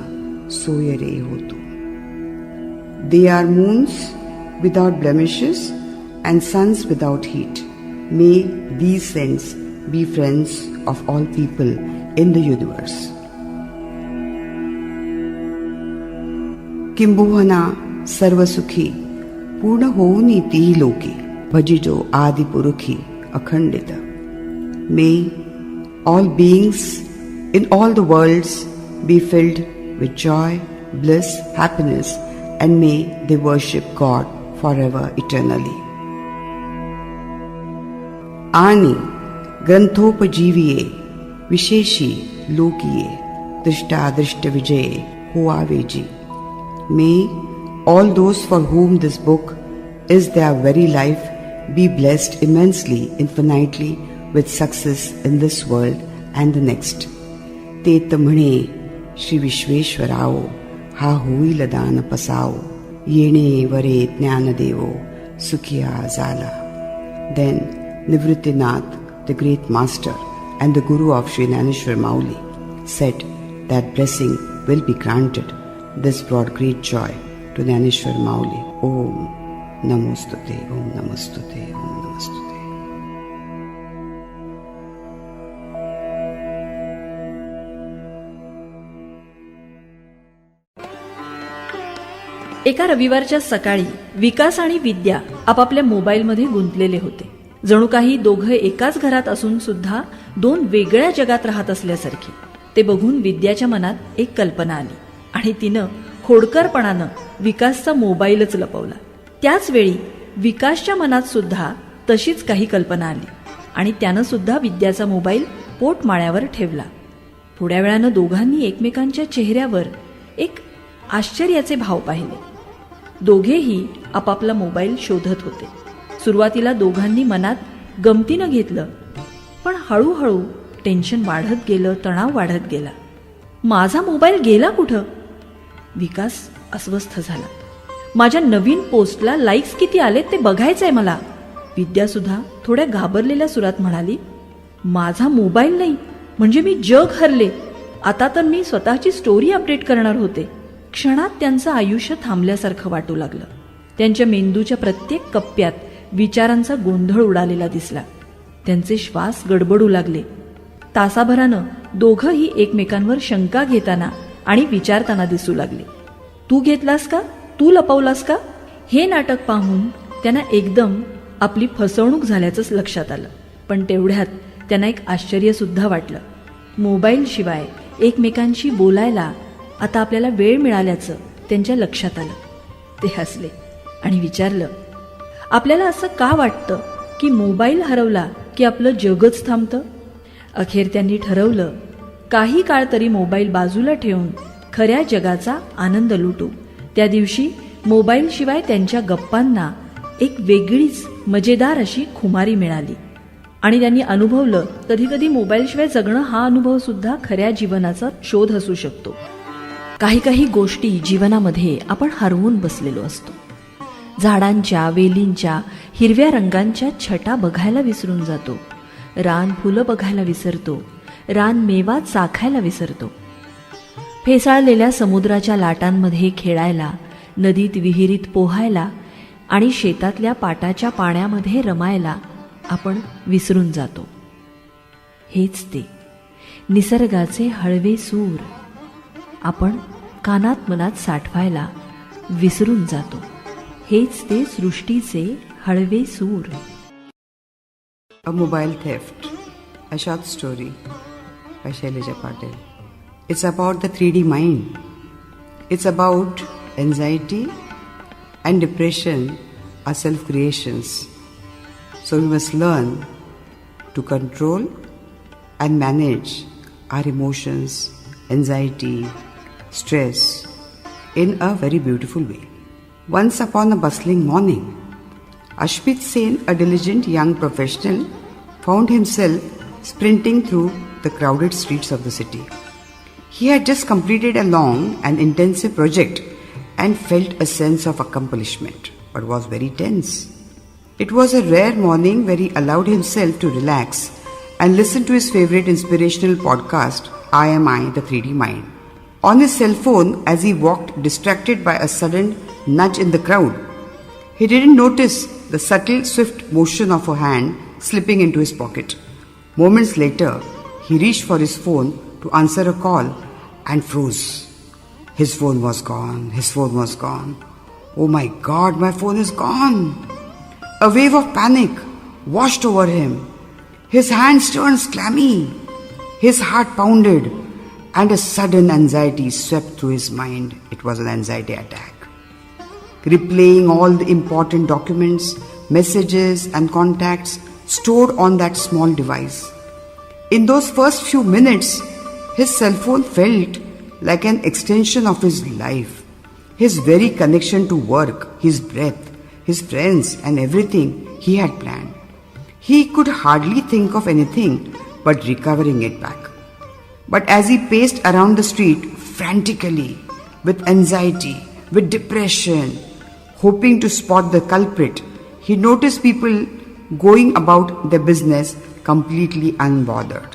सोयरे होतो. They are moons without blemishes and suns without heat. May these saints be friends of all people in the universe. किंबहुना सर्वसुखी पूर्ण होऊनी तीही लोकी. भजिजो आदिपुरुखी अखंडित. May all beings in all the worlds be filled with joy, bliss, happiness, and may they worship God forever eternally. आणि ग्रंथोपजीविये विशेषी लोकिये दृष्टादृष्ट विजये होआवेजी. May all those for whom this book is their very life be blessed immensely, infinitely with success in this world and the next. तेत म्हणे श्री विश्वेश्वराओ हा होईल दान पसाओ. येणे वरे ज्ञान देवो सुखिया झाला. Then Nivritinath, the great master, and the Guru of Sri Gnaneshwar Mauli, said that blessing will be granted. This brought great joy to Gnaneshwar Mauli. Om Namostute, Om Namostute, Om Namostute. एका रविवारच्या सकाळी विकास आणि विद्या आपापल्या मोबाईलमध्ये गुंतलेले होते. जणू काही दोघं एकाच घरात असून सुद्धा दोन वेगळ्या जगात राहत असल्यासारखी. ते बघून विद्याच्या मनात एक कल्पना आली आणि तिनं खोडकरपणानं विकासचा मोबाईलच लपवला. त्याच वेळी विकासच्या मनात सुद्धा तशीच काही कल्पना आली आणि त्यानं सुद्धा विद्याचा मोबाईल पोटमाळ्यावर ठेवला. थोड्या वेळानं दोघांनी एकमेकांच्या चेहऱ्यावर एक आश्चर्याचे भाव पाहिले. दोघेही आपापला मोबाईल शोधत होते. सुरुवातीला दोघांनी मनात गमतीनं घेतलं, पण हळूहळू टेन्शन वाढत गेलं, तणाव वाढत गेला. माझा मोबाईल गेला कुठं? विकास अस्वस्थ झाला. माझ्या नवीन पोस्टला लाईक्स किती आले ते बघायचंय मला. विद्या सुद्धा थोड्या घाबरलेल्या सुरात म्हणाली, माझा मोबाईल नाही म्हणजे मी जग हरले. आता तर मी स्वतःची स्टोरी अपडेट करणार होते. क्षणात त्यांचं आयुष्य थांबल्यासारखं वाटू लागलं. त्यांच्या मेंदूच्या प्रत्येक कप्प्यात विचारांचा गोंधळ उडालेला दिसला. त्यांचे श्वास गडबडू लागले. तासाभरानं दोघंही एकमेकांवर शंका घेताना आणि विचारताना दिसू लागले. तू घेतलास का? तू लपवलास का? हे नाटक पाहून त्यांना एकदम आपली फसवणूक झाल्याचंच लक्षात आलं. पण तेवढ्यात त्यांना एक आश्चर्य सुद्धा वाटलं. मोबाईल शिवाय एकमेकांशी बोलायला आता आपल्याला वेळ मिळाल्याचं त्यांच्या लक्षात आलं. ते हसले आणि विचारलं, आपल्याला असं का वाटतं की मोबाईल हरवला की आपलं जगच थांबतं? अखेर त्यांनी ठरवलं, काही काळ तरी मोबाईल बाजूला ठेवून खऱ्या जगाचा आनंद लुटू. त्या दिवशी मोबाईल शिवाय त्यांच्या गप्पांना एक वेगळीच मजेदार अशी खुमारी मिळाली आणि त्यांनी अनुभवलं, कधी कधी मोबाईल शिवाय जगणं हा अनुभव सुद्धा खऱ्या जीवनाचा शोध असू शकतो. काही काही गोष्टी जीवनामध्ये आपण हरवून बसलेलो असतो. झाडांच्या, वेलींच्या, हिरव्या रंगांच्या छटा बघायला विसरून जातो. रान फुलं बघायला विसरतो. रान मेवा चाखायला विसरतो. फेसाळलेल्या समुद्राच्या लाटांमध्ये खेळायला, नदीत विहिरीत पोहायला आणि शेतातल्या पाटाच्या पाण्यामध्ये रमायला आपण विसरून जातो. हेच ते निसर्गाचे हळवे सूर आपण कानात मनात साठवायला विसरून जातो. हेच ते सृष्टीचे हळवे सूर. A Mobile Theft, a short story by Shailaja Patil. It's about the 3D mind. It's about anxiety and depression are self-creations. So we must learn to control and manage our emotions, anxiety, stress in a very beautiful way. Once upon a bustling morning, Ashmit Sen, a diligent young professional, found himself sprinting through the crowded streets of the city. He had just completed a long and intensive project and felt a sense of accomplishment, but was very tense. It was a rare morning where he allowed himself to relax and listen to his favorite inspirational podcast, I Am I, the 3D Mind. On his cell phone, as he walked distracted by a sudden nudge in the crowd, he didn't notice the subtle, swift motion of a hand slipping into his pocket. Moments later, he reached for his phone to answer a call and froze. His phone was gone. His phone was gone. Oh my God, my phone is gone. A wave of panic washed over him. His hands turned clammy. His heart pounded. And a sudden anxiety swept through his mind. It was an anxiety attack. Replaying all the important documents, messages and contacts stored on that small device. In those first few minutes, his cell phone felt like an extension of his life. His very connection to work, his breath, his friends and everything he had planned. He could hardly think of anything but recovering it back. But as he paced around the street frantically, with anxiety, with depression, hoping to spot the culprit, he noticed people going about their business completely unbothered.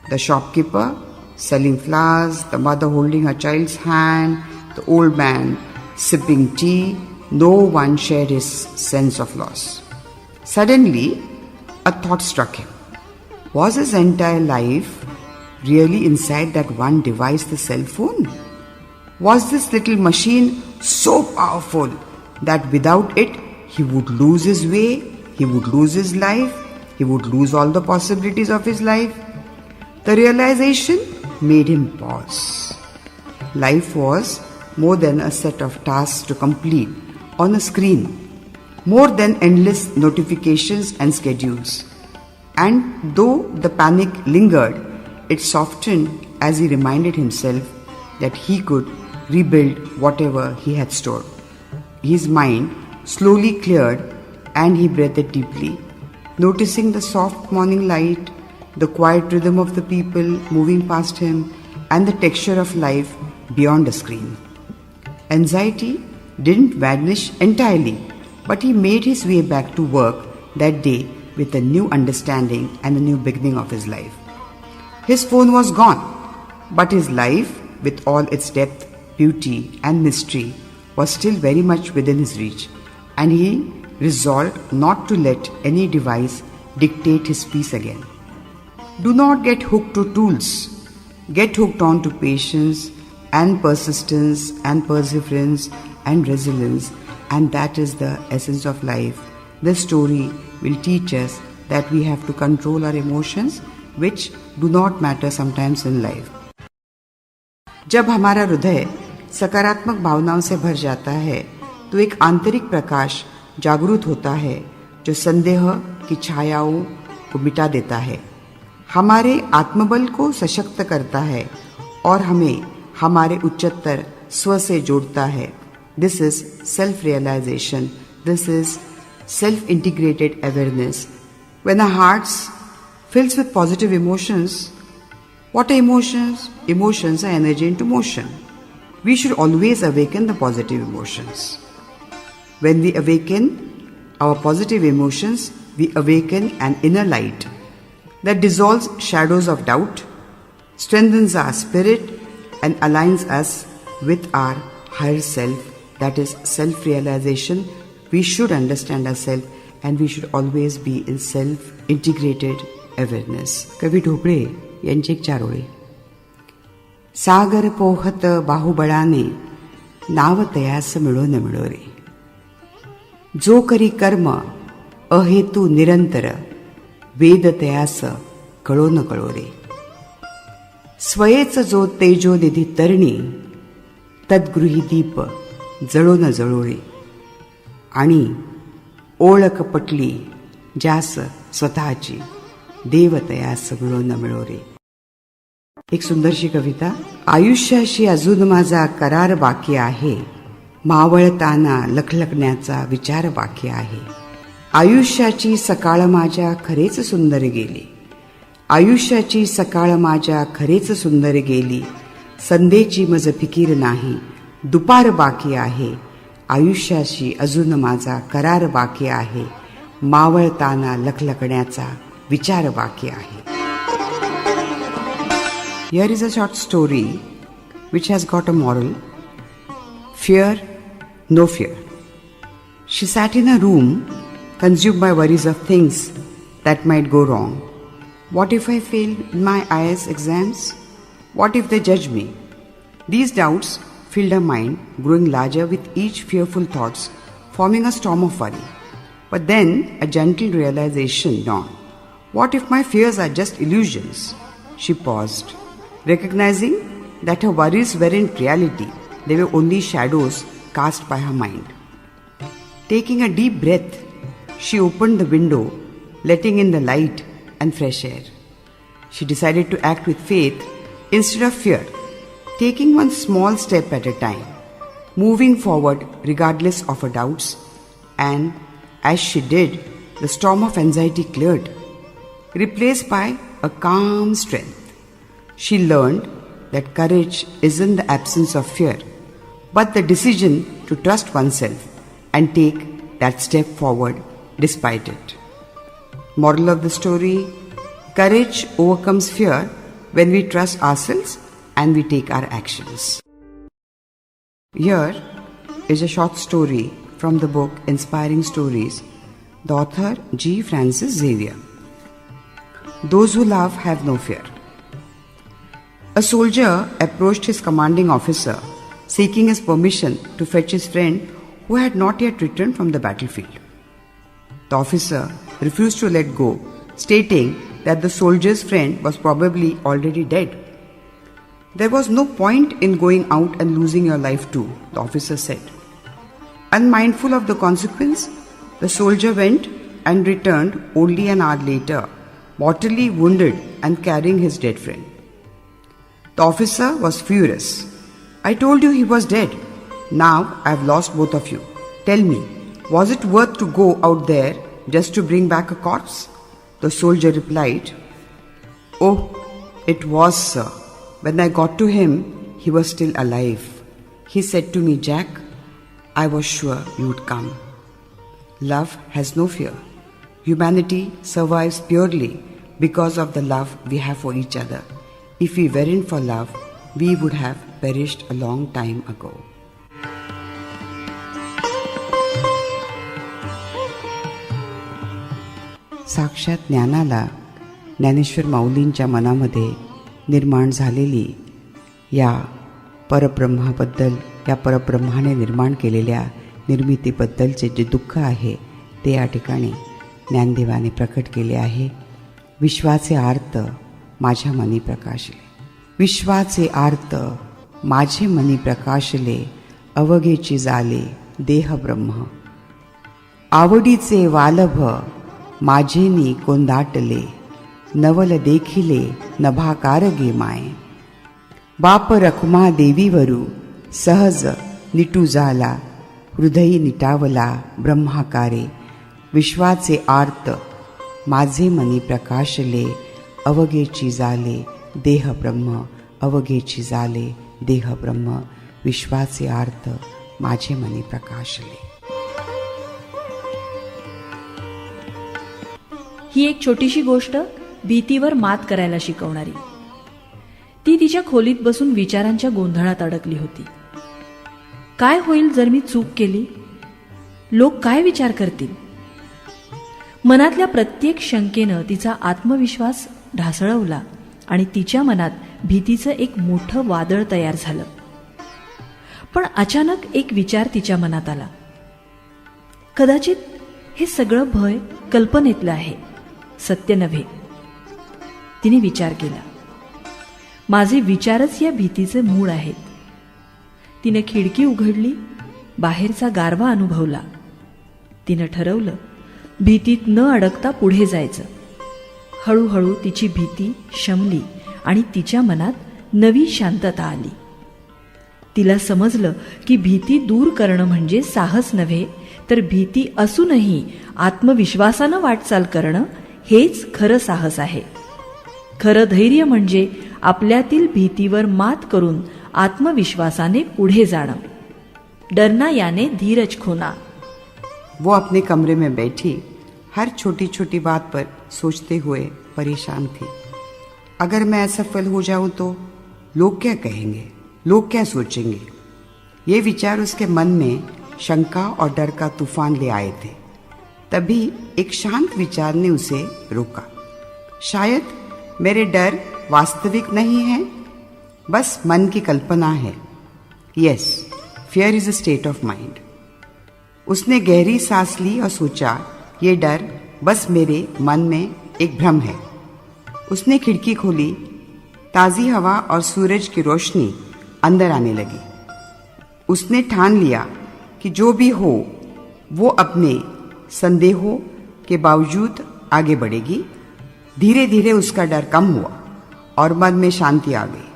The shopkeeper selling flowers, the mother holding her child's hand, the old man sipping tea, no one shared his sense of loss. Suddenly, a thought struck him. Was his entire life really inside that one device, the cell phone? Was this little machine so powerful that without it he would lose his way, he would lose his life, he would lose all the possibilities of his life? The realization made him pause. Life was more than a set of tasks to complete on a screen, more than endless notifications and schedules. And though the panic lingered, it softened as he reminded himself that he could rebuild whatever he had stored. His mind slowly cleared and he breathed deeply, noticing the soft morning light, the quiet rhythm of the people moving past him, and the texture of life beyond the screen. Anxiety didn't vanish entirely, but he made his way back to work that day with a new understanding and a new beginning of his life. His phone was gone, but his life, with all its depth, beauty, and mystery, was still very much within his reach, and he resolved not to let any device dictate his peace again. Do not get hooked to tools. Get hooked on to patience and persistence and perseverance and resilience, and that is the essence of life. This story will teach us that we have to control our emotions, which do not matter sometimes in life. जब हमारा हृदय सकारात्मक भावनाओं से भर जाता है तो एक आंतरिक प्रकाश जागृत होता है जो संदेह की छायाओं को मिटा देता है, हमारे आत्मबल को सशक्त करता है और हमें हमारे उच्चतर स्व से जोड़ता है. This is self-realization. This is self-integrated awareness. When our hearts fills with positive emotions, what are emotions? Emotions are energy into motion. We should always awaken the positive emotions. When we awaken our positive emotions, we awaken an inner light that dissolves shadows of doubt, strengthens our spirit, and aligns us with our higher self. That is self-realization. We should understand ourselves and we should always be in self-integrated awareness. कवी ढोबळे यांची एक चारोळी. सागर पोहत बाहुबळाने नाव तयास मिळो न मिळो रे. जो करी कर्म अहेतू निरंतर वेद तयास कळो न कळो रे. स्वयेच जो तेजो निधी तरणी तद्गृही दीप जळो न जळो रे. आणि ओळख पटली ज्यास स्वतःची देवतयास मिळो न मिळो रे. एक सुंदरशी कविता. आयुष्याशी अजून माझा करार बाकी आहे, मावळताना लखलखण्याचा विचार बाकी आहे. आयुष्याची सकाळ माझ्या खरेच सुंदर गेली, आयुष्याची सकाळ माझ्या खरेच सुंदर गेली. संध्येची मज फिकीर नाही, दुपार बाकी आहे. आयुष्याशी अजून माझा करार बाकी आहे, मावळताना लखलखण्याचा विचार बाकी आहे. Here is a short story which has got a moral. Fear, no fear. She sat in a room consumed by worries of things that might go wrong. What if I fail in my IAS exams? What if they judge me? These doubts filled her mind, growing larger with each fearful thoughts, forming a storm of worry. But then a gentle realization dawned. What if my fears are just illusions? She paused, recognizing that her worries weren't reality, they were only shadows cast by her mind. Taking a deep breath, she opened the window, letting in the light and fresh air. She decided to act with faith instead of fear, taking one small step at a time, moving forward regardless of her doubts. And as she did, the storm of anxiety cleared, replaced by a calm strength. She learned that courage isn't the absence of fear, but the decision to trust oneself and take that step forward despite it. Moral of the story: courage overcomes fear when we trust ourselves and we take our actions. Here is a short story from the book Inspiring Stories, the author G. Francis Xavier. Those who love have no fear. A soldier approached his commanding officer seeking his permission to fetch his friend who had not yet returned from the battlefield. The officer refused to let go, stating that the soldier's friend was probably already dead. There was no point in going out and losing your life too, the officer said. Unmindful of the consequence, the soldier went and returned only an hour later, mortally wounded and carrying his dead friend. The officer was furious. I told you he was dead. Now I have lost both of you. Tell me, was it worth to go out there just to bring back a corpse? The soldier replied, Oh, it was, sir. When I got to him, he was still alive. He said to me, Jack, I was sure you would come. Love has no fear. Humanity survives purely because of the love we have for each other. If we weren't for love, we would have perished a long time ago. साक्षात ज्ञानाला ज्ञानेश्वर माऊलींच्या मनामध्ये निर्माण झालेली या परब्रह्माबद्दल, या परब्रह्माने निर्माण केलेल्या निर्मितीबद्दलचे जे दुःख आहे ते या ठिकाणी ज्ञानदेवाने प्रकट केले आहे. विश्वाचे आर्त माझ्या मनी प्रकाशले, विश्वाचे आर्त माझे मनी प्रकाशले, अवघेची जाले देह ब्रह्म, आवडीचे वालभ माझेनी कोंदाटले, नवल देखिले नभाकार गे माय, बाप रखुमा देवीवरू सहज निटू झाला, हृदयी निटावला ब्रह्माकारे, विश्वाचे आर्त माझे मनी प्रकाशले, अवघेची जाले देह ब्रह्म, अवघेची जाले देह ब्रह्म, विश्वाचे आर्त माझे मनी प्रकाशले. ही एक छोटीशी गोष्ट भीतीवर मात करायला शिकवणारी. ती तिच्या खोलीत बसून विचारांच्या गोंधळात अडकली होती. काय होईल जर मी चूक केली? लोक काय विचार करतील? मनातल्या प्रत्येक शंकेनं तिचा आत्मविश्वास ढासळवला आणि तिच्या मनात भीतीचं एक मोठं वादळ तयार झालं. पण अचानक एक विचार तिच्या मनात आला. कदाचित हे सगळं भय कल्पनेतलं आहे, सत्य नव्हे. तिने विचार केला, माझे विचारच या भीतीचे मूळ आहेत. तिने खिडकी उघडली, बाहेरचा गारवा अनुभवला. तिनं ठरवलं, भीतीत न अडकता पुढे जायचं. हळूहळू तिची भीती शमली आणि तिच्या मनात नवी शांतता आली. तिला समजलं की भीती दूर करणं म्हणजे साहस नव्हे, तर भीती असूनही आत्मविश्वासानं वाटचाल करणं हेच खरं साहस आहे. खरं धैर्य म्हणजे आपल्यातील भीतीवर मात करून आत्मविश्वासाने पुढे जाणं. डरना याने धीरज खोना. वो अपने कमरे में बैठी हर छोटी छोटी बात पर सोचते हुए परेशान थी. अगर मैं असफल हो जाऊं तो लोग क्या कहेंगे, लोग क्या सोचेंगे? ये विचार उसके मन में शंका और डर का तूफान ले आए थे. तभी एक शांत विचार ने उसे रोका. शायद मेरे डर वास्तविक नहीं है, बस मन की कल्पना है. Yes, fear is a state of mind. उसने गहरी सांस ली और सोचा, ये डर बस मेरे मन में एक भ्रम है. उसने खिड़की खोली. ताज़ी हवा और सूरज की रोशनी अंदर आने लगी. उसने ठान लिया कि जो भी हो वो अपने संदेहों के बावजूद आगे बढ़ेगी. धीरे धीरे उसका डर कम हुआ और मन में शांति आ गई.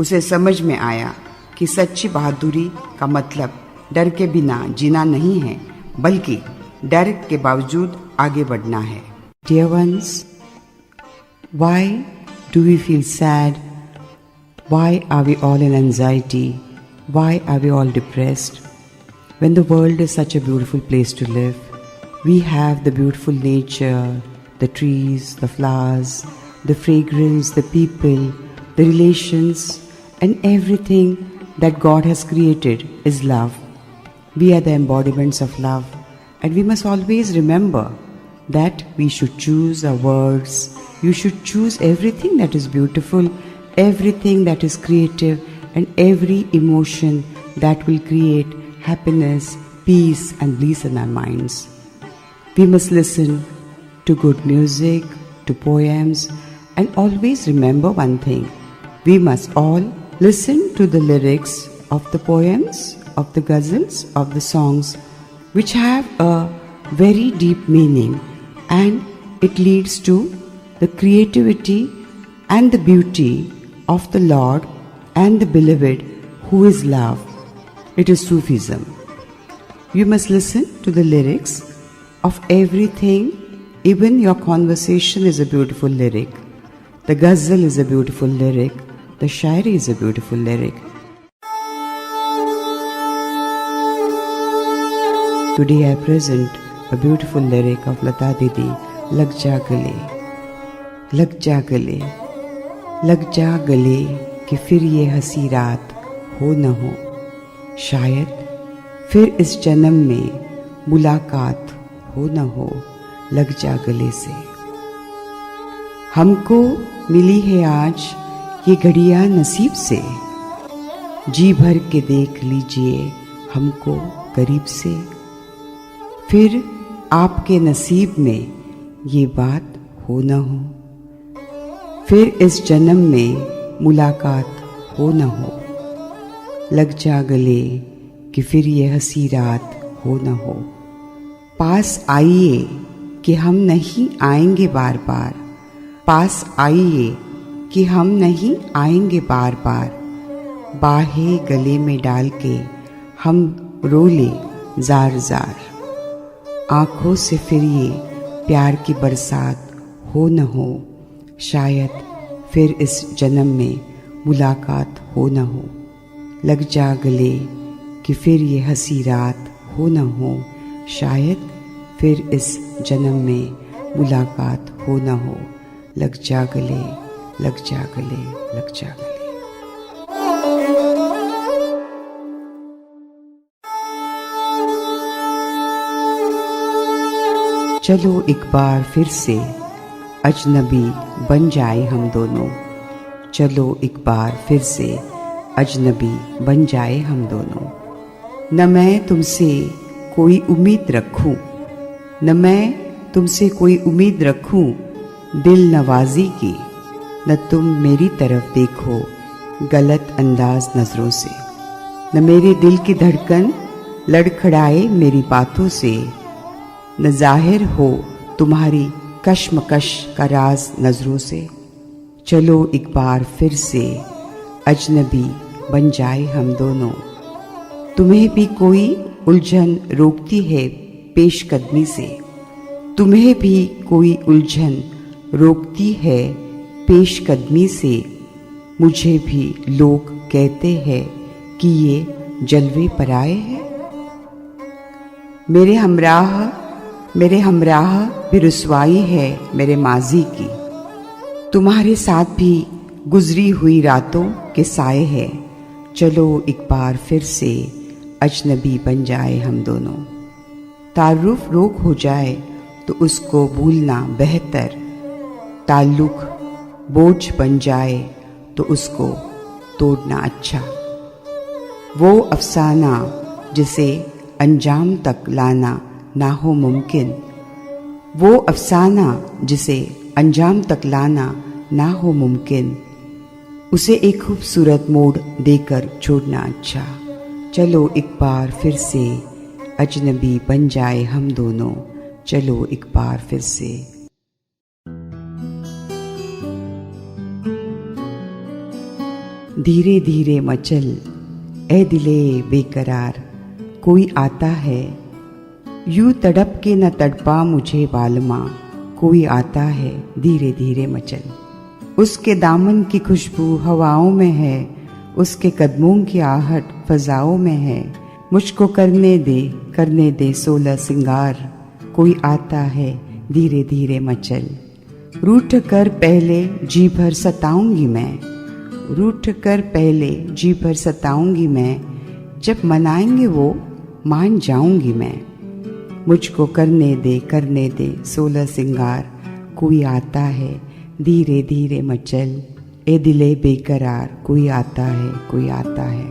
उसे समझ में आया कि सच्ची बहादुरी का मतलब डर के बिना जीना नहीं है, बल्कि डर के बावजूद आगे बढ़ना है. Dear ones, why do we feel sad? Why are we all in anxiety? Why are we all depressed? When the world is such a beautiful place to live, we have the beautiful nature, the trees, the flowers, the fragrance, the people, the relations, and everything that God has created is love. We are the embodiments of love, and we must always remember that we should choose our words. You should choose everything that is beautiful, everything that is creative, and every emotion that will create happiness, peace, and bliss in our minds. We must listen to good music, to poems, and always remember one thing. We must all listen to the lyrics of the poems, of the ghazals, of the songs, which have a very deep meaning, and it leads to the creativity and the beauty of the Lord and the beloved, who is love. It is Sufism. You must listen to the lyrics of everything. Even your conversation is a beautiful lyric. The ghazal is a beautiful lyric. The shairi is a beautiful lyric. Today I present a beautiful lyric of Lata Didi, Lag Ja Gale. Lag Ja Gale, lag ja gale कि फिर ये हंसी रात हो न हो, शायद फिर इस जन्म में मुलाकात हो न हो, लग जा गले से। हमको मिली है आज ये घड़ियां नसीब से, जी भर के देख लीजिए हमको करीब से, फिर आपके नसीब में ये बात हो न हो, फिर इस जन्म में मुलाकात हो न हो, लग जा गले कि फिर ये हंसी रात हो न हो। पास आइए कि हम नहीं आएंगे बार बार, पास आइए कि हम नहीं आएंगे बार बार, बाहें गले में डाल के हम रोले जार जार, आँखों से फिर ये प्यार की बरसात हो न हो, शायद फिर इस जन्म में मुलाकात हो न हो, लग जा गले कि फिर ये हंसी रात हो न हो, शायद फिर इस जन्म में मुलाकात हो न हो, लग जा गले, लग जा गले, लग जा गले। चलो एक बार फिर से अजनबी बन जाए हम दोनों, चलो एक बार फिर से अजनबी बन जाए हम दोनों। न मैं तुमसे कोई उम्मीद रखूं, न मैं तुमसे कोई उम्मीद रखूं दिल नवाजी की, न तुम मेरी तरफ देखो गलत अंदाज नजरों से, न मेरे दिल की धड़कन लड़खड़ाए मेरी बातों से, न जाहिर हो तुम्हारी कश्मकश का राज नजरों से। चलो एक बार फिर से अजनबी बन जाए हम दोनों। तुम्हें भी कोई उलझन रोकती है पेशकदमी से, तुम्हें भी कोई उलझन रोकती है पेशकदमी से, मुझे भी लोग कहते हैं कि ये जलवे पराए हैं। मेरे हमराह भी रुसवाई है मेरे माजी की, तुम्हारे साथ भी गुजरी हुई रातों के साए हैं। चलो एक बार फिर से अजनबी बन जाए हम दोनों। तारुफ रोक हो जाए तो उसको भूलना बेहतर, ताल्लुक बोझ बन जाए तो उसको तोड़ना अच्छा। वो अफसाना जिसे अंजाम तक लाना ना हो मुमकिन, वो अफसाना जिसे अंजाम तक लाना ना हो मुमकिन, उसे एक खूबसूरत मोड़ देकर छोड़ना अच्छा। चलो एक बार फिर से अजनबी बन जाए हम दोनों, चलो एक बार फिर से। धीरे धीरे मचल ए दिले बेकरार, कोई आता है यूं तड़प के न तड़पा मुझे बालमा, कोई आता है धीरे धीरे मचल। उसके दामन की खुशबू हवाओं में है, उसके कदमों की आहट फजाओं में है, मुझको करने दे 16 सिंगार, कोई आता है धीरे धीरे मचल। रूठ कर पहले जी भर सताऊंगी मैं, रूठ कर पहले जी भर सताऊंगी मैं, जब मनाएंगे वो मान जाऊंगी मैं। मुझको करने दे 16 सिंगार, कोई आता है धीरे धीरे मचल, ए दिले बेकरार, कोई आता है कोई आता है।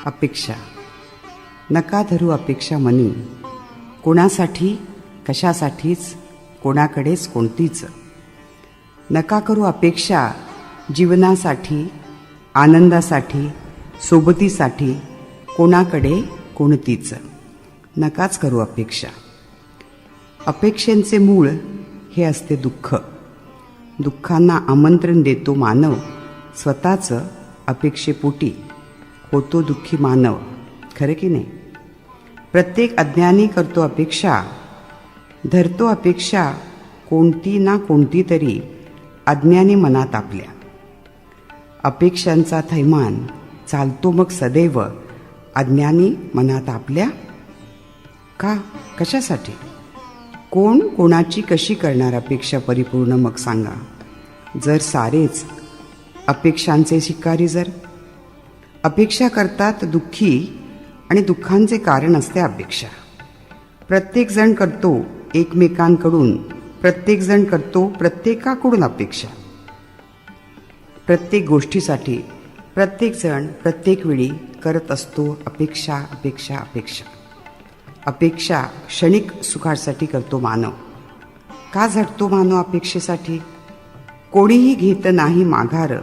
अपेक्षा. नका धरू अपेक्षा मनी, कोणासाठी कशासाठीच, कोणाकडेच कोणतीच. नका करू अपेक्षा जीवनासाठी, आनंदासाठी, सोबतीसाठी, कोणाकडे कोणतीच. नकाच करू अपेक्षा. अपेक्षेंचे मूळ हे असते दुःख. दुःखांना आमंत्रण देतो मानव, स्वतःचं अपेक्षेपोटी होतो दुःखी मानव. खरं की नाही? प्रत्येक अज्ञानी करतो अपेक्षा, धरतो अपेक्षा कोणती ना कोणती तरी अज्ञानी मनात आपल्या. अपेक्षांचा थैमान चालतो मग सदैव अज्ञानी मनात आपल्या. का? कशासाठी? कोण कोणाची कशी करणार अपेक्षा परिपूर्ण मग सांगा? जर सारेच अपेक्षांचे शिकारी, जर अपेक्षा करतात दुःखी आणि दुःखांचे कारण असते अपेक्षा. प्रत्येकजण करतो एकमेकांकडून, प्रत्येकजण करतो प्रत्येकाकडून अपेक्षा. प्रत्येक गोष्टीसाठी प्रत्येकजण प्रत्येक वेळी करत असतो अपेक्षा अपेक्षा अपेक्षा. अपेक्षा क्षणिक सुखासाठी करतो मानव. का झटतो मानव अपेक्षेसाठी? कोणीही घेत नाही माघार,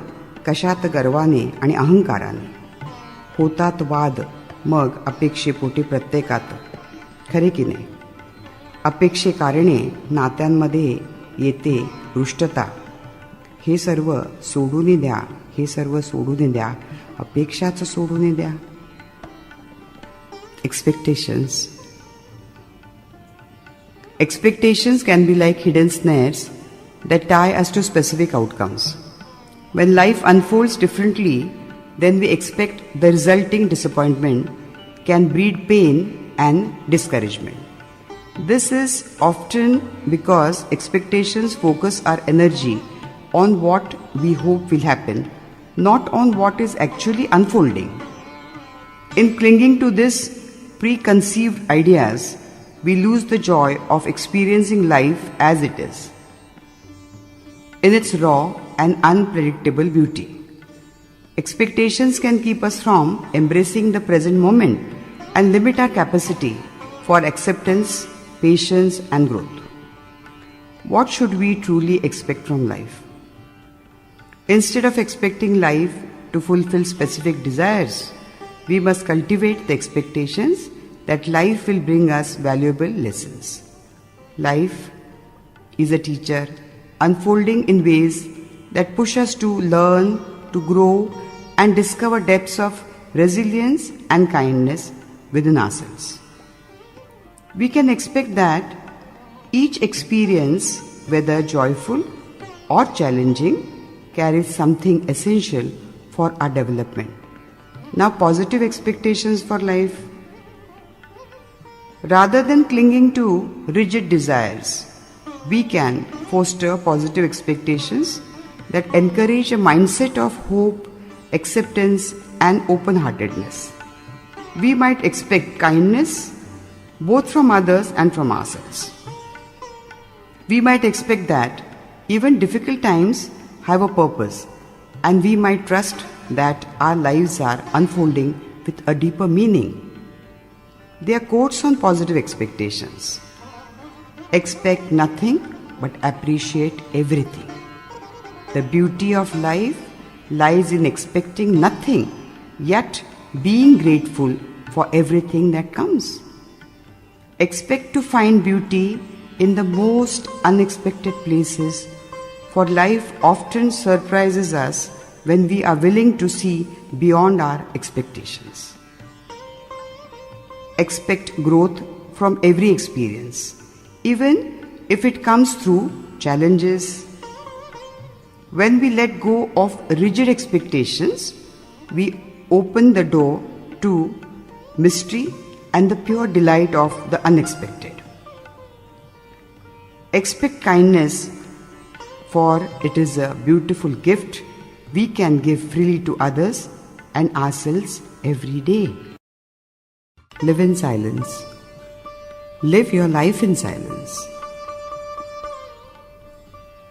कशात गर्वाने आणि अहंकाराने. होतात वाद मग अपेक्षेपोटी प्रत्येकात. खरे की नाही? अपेक्षे कारणे नात्यांमध्ये येते रुष्टता. हे सर्व सोडून द्या, हे सर्व सोडून द्या, अपेक्षाच सोडून द्या. Expectations. Expectations can be like hidden snares that tie us to specific outcomes. When life unfolds differently than we expect, the resulting disappointment can breed pain and discouragement. This is often because expectations focus our energy on what we hope will happen, not on what is actually unfolding. In clinging to these preconceived ideas, we lose the joy of experiencing life as it is, in its raw and unpredictable beauty. Expectations can keep us from embracing the present moment and limit our capacity for acceptance, patience, and growth. What should we truly expect from life? Instead of expecting life to fulfill specific desires, we must cultivate the expectations that life will bring us valuable lessons. Life is a teacher, unfolding in ways that push us to learn, to grow, and discover depths of resilience and kindness within ourselves. We can expect that each experience, whether joyful or challenging, carries something essential for our development. Now, positive expectations for life. Rather than clinging to rigid desires, we can foster positive expectations that encourage a mindset of hope, acceptance, and open-heartedness. We might expect kindness both from others and from ourselves. We might expect that even difficult times have a purpose, and we might trust that our lives are unfolding with a deeper meaning. They are quotes on positive expectations. Expect nothing but appreciate everything. The beauty of life lies in expecting nothing, yet being grateful for everything that comes. Expect to find beauty in the most unexpected places, for life often surprises us when we are willing to see beyond our expectations. Expect growth from every experience, even if it comes through challenges. When we let go of rigid expectations, we open the door to mystery and the pure delight of the unexpected. Expect kindness, for it is a beautiful gift we can give freely to others and ourselves every day. Live in silence. Live your life in silence.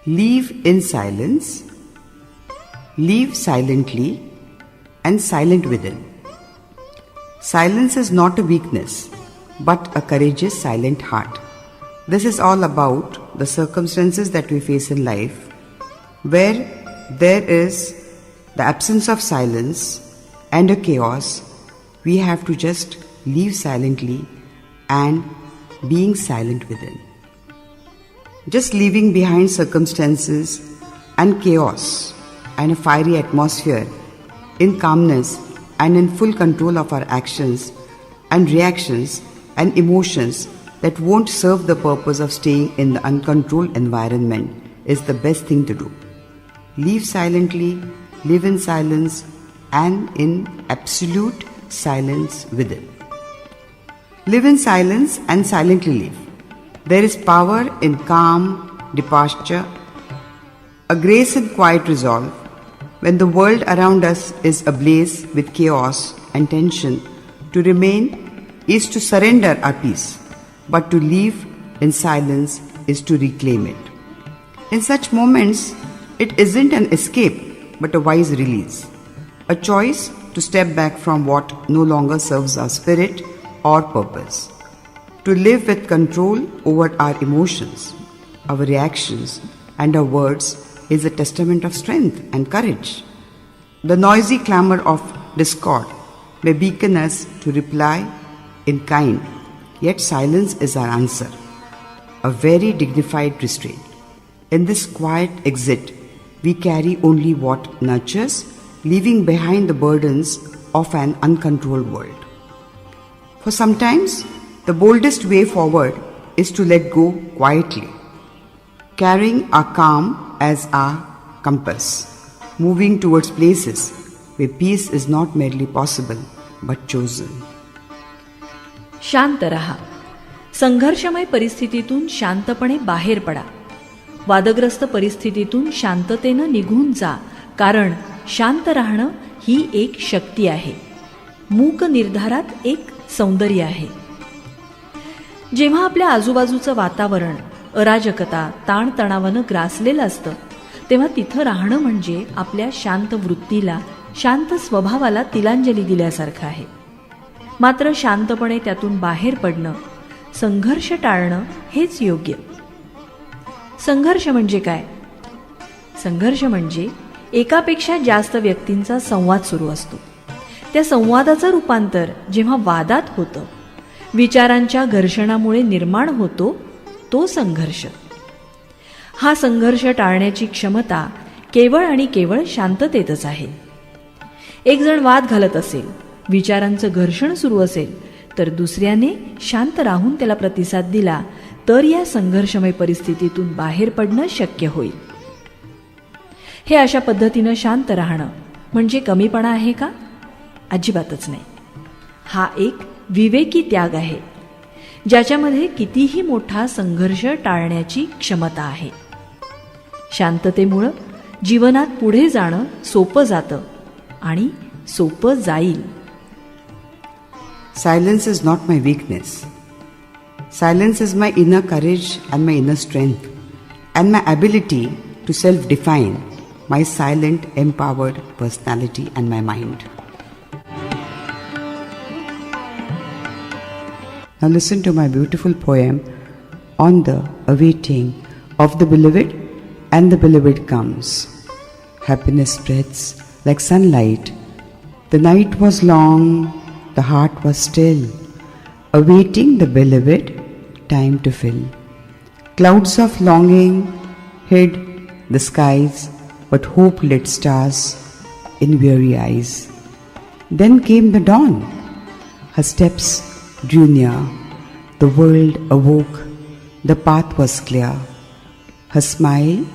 Live in silence. Live silently and silent within. Silence is not a weakness, but a courageous, silent heart. This is all about the circumstances that we face in life, where there is the absence of silence and a chaos. We have to just live silently and being silent within. Just leaving behind circumstances and chaos and a fiery atmosphere in calmness and in full control of our actions and reactions and emotions that won't serve the purpose of staying in the uncontrolled environment is the best thing to do. Live silently, live in silence and in absolute silence within. Live in silence and silently live. There is power in calm departure, a grace in quiet resolve. When the world around us is ablaze with chaos and tension, to remain is to surrender our peace, but to live in silence is to reclaim it. In such moments, it isn't an escape, but a wise release, a choice to step back from what no longer serves our spirit or purpose. To live with control over our emotions, our reactions, and our words is a testament of strength and courage. The noisy clamor of discord may beacon us to reply in kind, yet silence is our answer, a very dignified restraint. In this quiet exit, we carry only what nurtures, leaving behind the burdens of an uncontrolled world. For sometimes, the boldest way forward is to let go quietly, carrying our calm as our compass, moving towards places where peace is not merely possible but chosen. शांत रहा. संघर्षमय परिस्थितीतून शांतपणे बाहेर पडा. वादग्रस्त परिस्थितीतून शांततेनं निघून जा, कारण शांत राहणं ही एक शक्ती आहे. मूक निर्धारात एक सौंदर्य आहे. जेव्हा आपल्या आजूबाजूचं वातावरण अराजकता, ताणतणावानं ग्रासलेलं असतं, तेव्हा तिथं राहणं म्हणजे आपल्या शांत वृत्तीला, शांत स्वभावाला तिलांजली दिल्यासारखं आहे. मात्र शांतपणे त्यातून बाहेर पडणं, संघर्ष टाळणं हेच योग्य. संघर्ष म्हणजे काय? संघर्ष म्हणजे एकापेक्षा जास्त व्यक्तींचा संवाद सुरू असतो. त्या संवादाचं रूपांतर जेव्हा वादात होतं, विचारांच्या घर्षणामुळे निर्माण होतो, तो संघर्ष. हा संघर्ष टाळण्याची क्षमता केवळ आणि केवळ शांततेतच आहे. एक जण वाद घालत असेल, विचारांचं घर्षण सुरू असेल, तर दुसऱ्याने शांत राहून त्याला प्रतिसाद दिला तर या संघर्षमय परिस्थितीतून बाहेर पडणं शक्य होईल. हे अशा पद्धतीनं शांत राहणं म्हणजे कमीपणा आहे का? अजिबातच नाही. हा एक विवेकी त्याग आहे, ज्याच्यामध्ये कितीही मोठा संघर्ष टाळण्याची क्षमता आहे. शांततेमुळं जीवनात पुढे जाणं सोपं जातं आणि सोपं जाईल. Silence is not my weakness. Silence is my inner courage and my inner strength and my ability to self-define my silent, empowered personality and my mind. Now listen to my beautiful poem on the awaiting of the beloved and the beloved comes. Happiness spreads like sunlight. The night was long, the heart was still, awaiting the beloved time to fill. Clouds of longing hid the skies, but hope lit stars in weary eyes. Then came the dawn. Her steps drew near. The world awoke. The path was clear. Her smile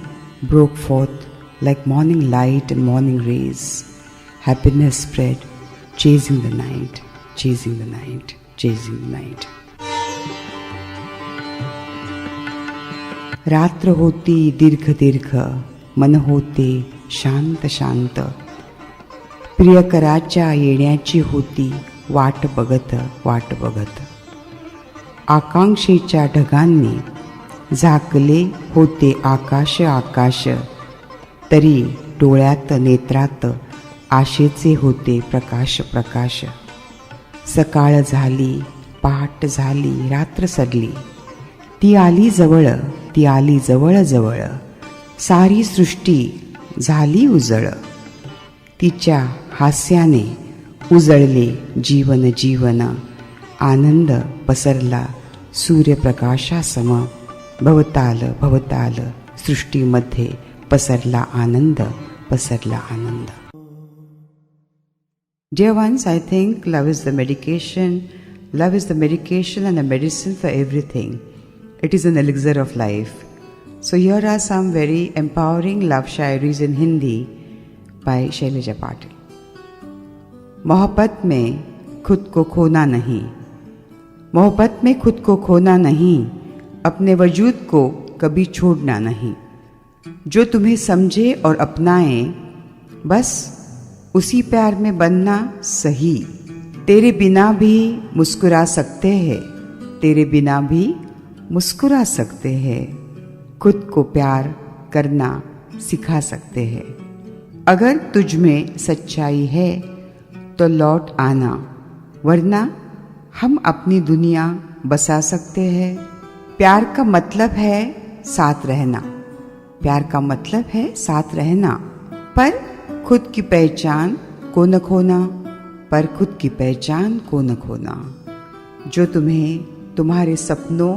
broke forth like morning light and morning rays. Happiness spread chasing the night, chasing the night, chasing the night. रात्र होती दीर्घ दीर्घ, मन होते शांत शांत. प्रियकराच्या येण्याची होती वाट बघत वाट बघत. आकांक्षेच्या ढगांनी झाकले होते आकाश आकाश. तरी डोळ्यात नेत्रात आशेचे होते प्रकाश प्रकाश. सकाळ झाली, पहाट झाली, रात्र सरली. ती आली जवळ, ती आली जवळ जवळ. सारी सृष्टी झाली उजळ. तिच्या हास्याने उजळले जीवन जीवन. आनंद पसरला सूर्यप्रकाशासम. भवताल भवताल सृष्टीमध्ये पसरला आनंद, पसरला आनंद. Dear ones, I think love is the medication. Love is the medication and a medicine for everything. It is an elixir of life. So here are some very empowering love shairis in Hindi by Shailaja Patil. मोहब्बत में खुद को खोना नहीं, मोहब्बत में खुद को खोना नहीं. अपने वजूद को कभी छोड़ना नहीं. जो तुम्हें समझे और अपनाए, बस उसी प्यार में बनना सही. तेरे बिना भी मुस्कुरा सकते हैं, तेरे बिना भी मुस्कुरा सकते हैं. खुद को प्यार करना सिखा सकते हैं. अगर तुझ में सच्चाई है तो लौट आना, वरना हम अपनी दुनिया बसा सकते हैं. प्यार का मतलब है साथ रहना, प्यार का मतलब है साथ रहना. पर खुद की पहचान को न खोना, पर खुद की पहचान को न खोना. जो तुम्हें तुम्हारे सपनों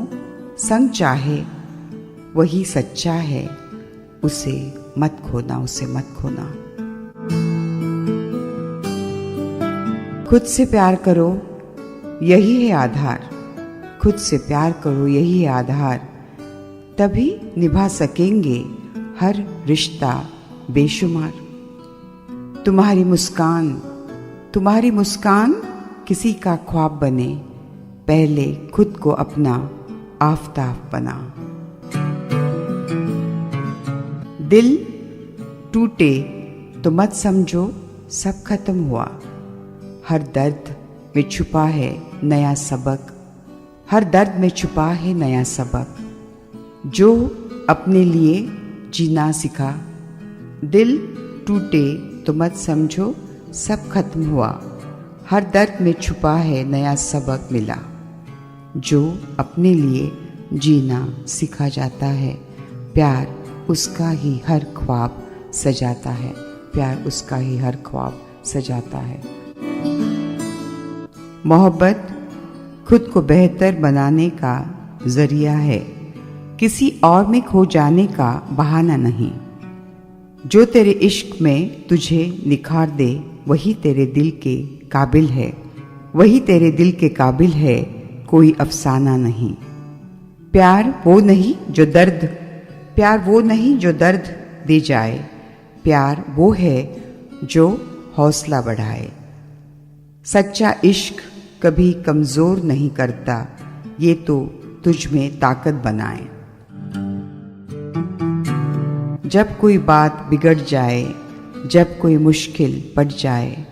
संग चाहे वही सच्चा है. उसे मत खोना, उसे मत खोना. खुद से प्यार करो, यही है आधार. खुद से प्यार करो, यही है आधार. तभी निभा सकेंगे हर रिश्ता बेशुमार. तुम्हारी मुस्कान किसी का ख्वाब बने. पहले खुद को अपना आफताब बना. दिल टूटे तो मत समझो सब खत्म हुआ. हर दर्द में छुपा है नया सबक, हर दर्द में छुपा है नया सबक. जो अपने लिए जीना सीखा. दिल टूटे तो मत समझो सब खत्म हुआ. हर दर्द में छुपा है नया सबक मिला. जो अपने लिए जीना सीखा जाता है, प्यार उसका ही हर ख्वाब सजाता है. प्यार उसका ही हर ख्वाब सजाता है. मोहब्बत खुद को बेहतर बनाने का जरिया है, किसी और में खो जाने का बहाना नहीं. जो तेरे इश्क में तुझे निखार दे वही तेरे दिल के काबिल है, वही तेरे दिल के काबिल है. कोई अफसाना नहीं. प्यार वो नहीं जो दर्द दे जाए. प्यार वो है जो हौसला बढ़ाए. सच्चा इश्क कभी कमज़ोर नहीं करता, ये तो तुझ में ताकत बनाए. जब कोई बात बिगड़ जाए, जब कोई मुश्किल पड़ जाए,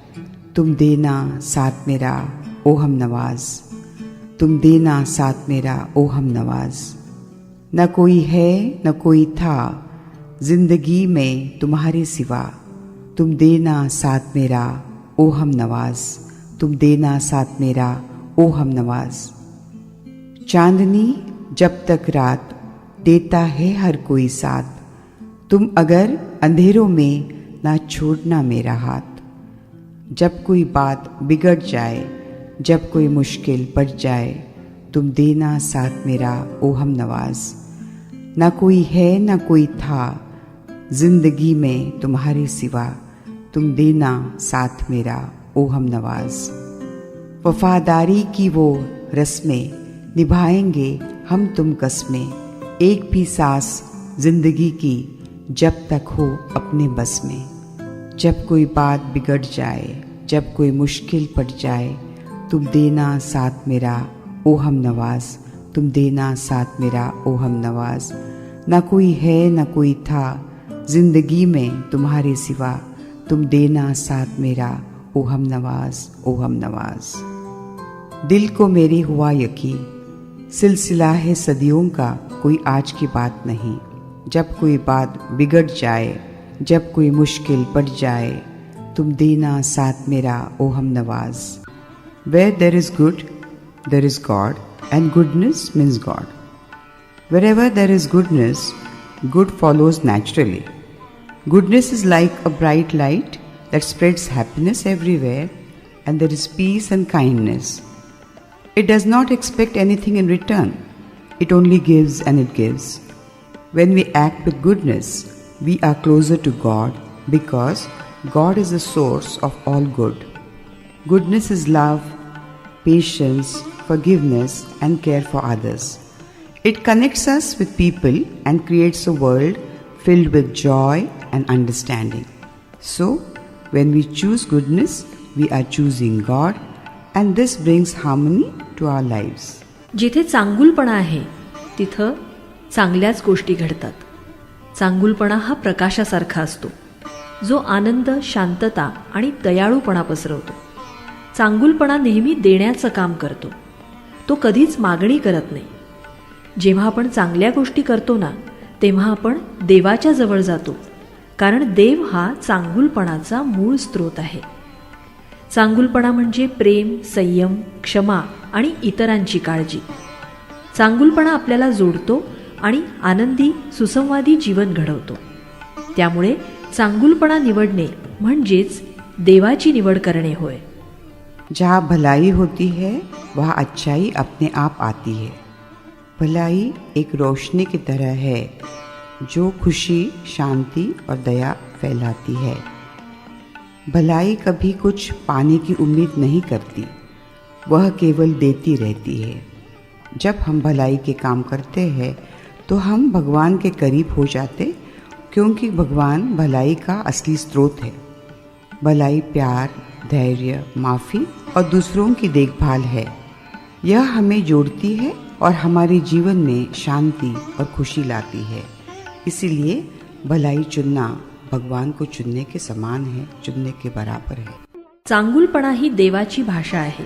तुम देना साथ मेरा ओ हम नवाज. तुम देना साथ मेरा ओ हम नवाज. न कोई है न कोई था जिंदगी में तुम्हारे सिवा. तुम देना साथ मेरा ओ हम नवाज. तुम देना साथ मेरा ओ हम नवाज. चांदनी जब तक रात देता है हर कोई साथ. तुम अगर अंधेरों में ना छोड़ना मेरा हाथ. जब कोई बात बिगड़ जाए, जब कोई मुश्किल पड़ जाए, तुम देना साथ मेरा ओ हम नवाज. ना कोई है ना कोई था जिंदगी में तुम्हारे सिवा. तुम देना साथ मेरा ओ हम नवाज. वफादारी की वो रस्में निभाएंगे हम तुम कसमें. एक भी सांस जिंदगी की जब तक हो अपने बस में. जब कोई बात बिगड़ जाए, जब कोई मुश्किल पड़ जाए तुम देना साथ मेरा ओ हम नवाज, तुम देना साथ मेरा ओ हम नवाज। ना कोई है ना कोई था जिंदगी में तुम्हारे सिवा, तुम देना साथ मेरा ओ हम नवाज, ओ हम नवाज। दिल को मेरे हुआ यकीन, सिलसिला है सदियों का, कोई आज की बात नहीं। जब कोई बात बिगड़ जाए, जब कोई मुश्किल पड़ जाए, तुम देना साथ मेरा ओ हम Nawaz. Where there is good, there is God, and goodness means God. Wherever there is goodness, good follows naturally. Goodness is like a bright light that spreads happiness everywhere, and there is peace and kindness. It does not expect anything in return. It only gives and it gives. When we act with goodness, we are closer to God because God is the source of all good. Goodness is love, patience, forgiveness, and care for others. It connects us with people and creates a world filled with joy and understanding. So, when we choose goodness, we are choosing God, and this brings harmony to our lives. जिथे चांगुलपणा आहे तिथं चांगल्याच गोष्टी घडतात. चांगुलपणा हा प्रकाशासारखा असतो जो आनंद, शांतता आणि दयाळूपणा पसरवतो. चांगुलपणा नेहमी देण्याचं काम करतो, तो कधीच मागणी करत नाही. जेव्हा आपण चांगल्या गोष्टी करतो ना, तेव्हा आपण देवाच्या जवळ जातो, कारण देव हा चांगुलपणाचा मूळ स्रोत आहे. चांगुलपणा म्हणजे प्रेम, संयम, क्षमा आणि इतरांची काळजी. चांगुलपणा आपल्याला जोडतो आणि आनंदी, सुसंवादी जीवन घडवतो. त्यामुळे चांगुलपणा निवडणे म्हणजेच देवाची निवड करणे होय. जहाँ भलाई होती है वहाँ अच्छाई अपने आप आती है. भलाई एक रोशनी की तरह है जो खुशी, शांति और दया फैलाती है. भलाई कभी कुछ पाने की उम्मीद नहीं करती, वह केवल देती रहती है. जब हम भलाई के काम करते हैं तो हम भगवान के करीब हो जाते, क्योंकि भगवान भलाई का असली स्रोत है. भलाई प्यार, धैर्य, माफ़ी और दूसरों की देखभाल है. यह हमें जोड़ती है और हमारे जीवन में शांति और खुशी लाती है. इसीलिए भलाई चुनना भगवान को चुनने के समान है, चुनने के बराबर है. चांगुलपणा ही देवाची भाषा आहे.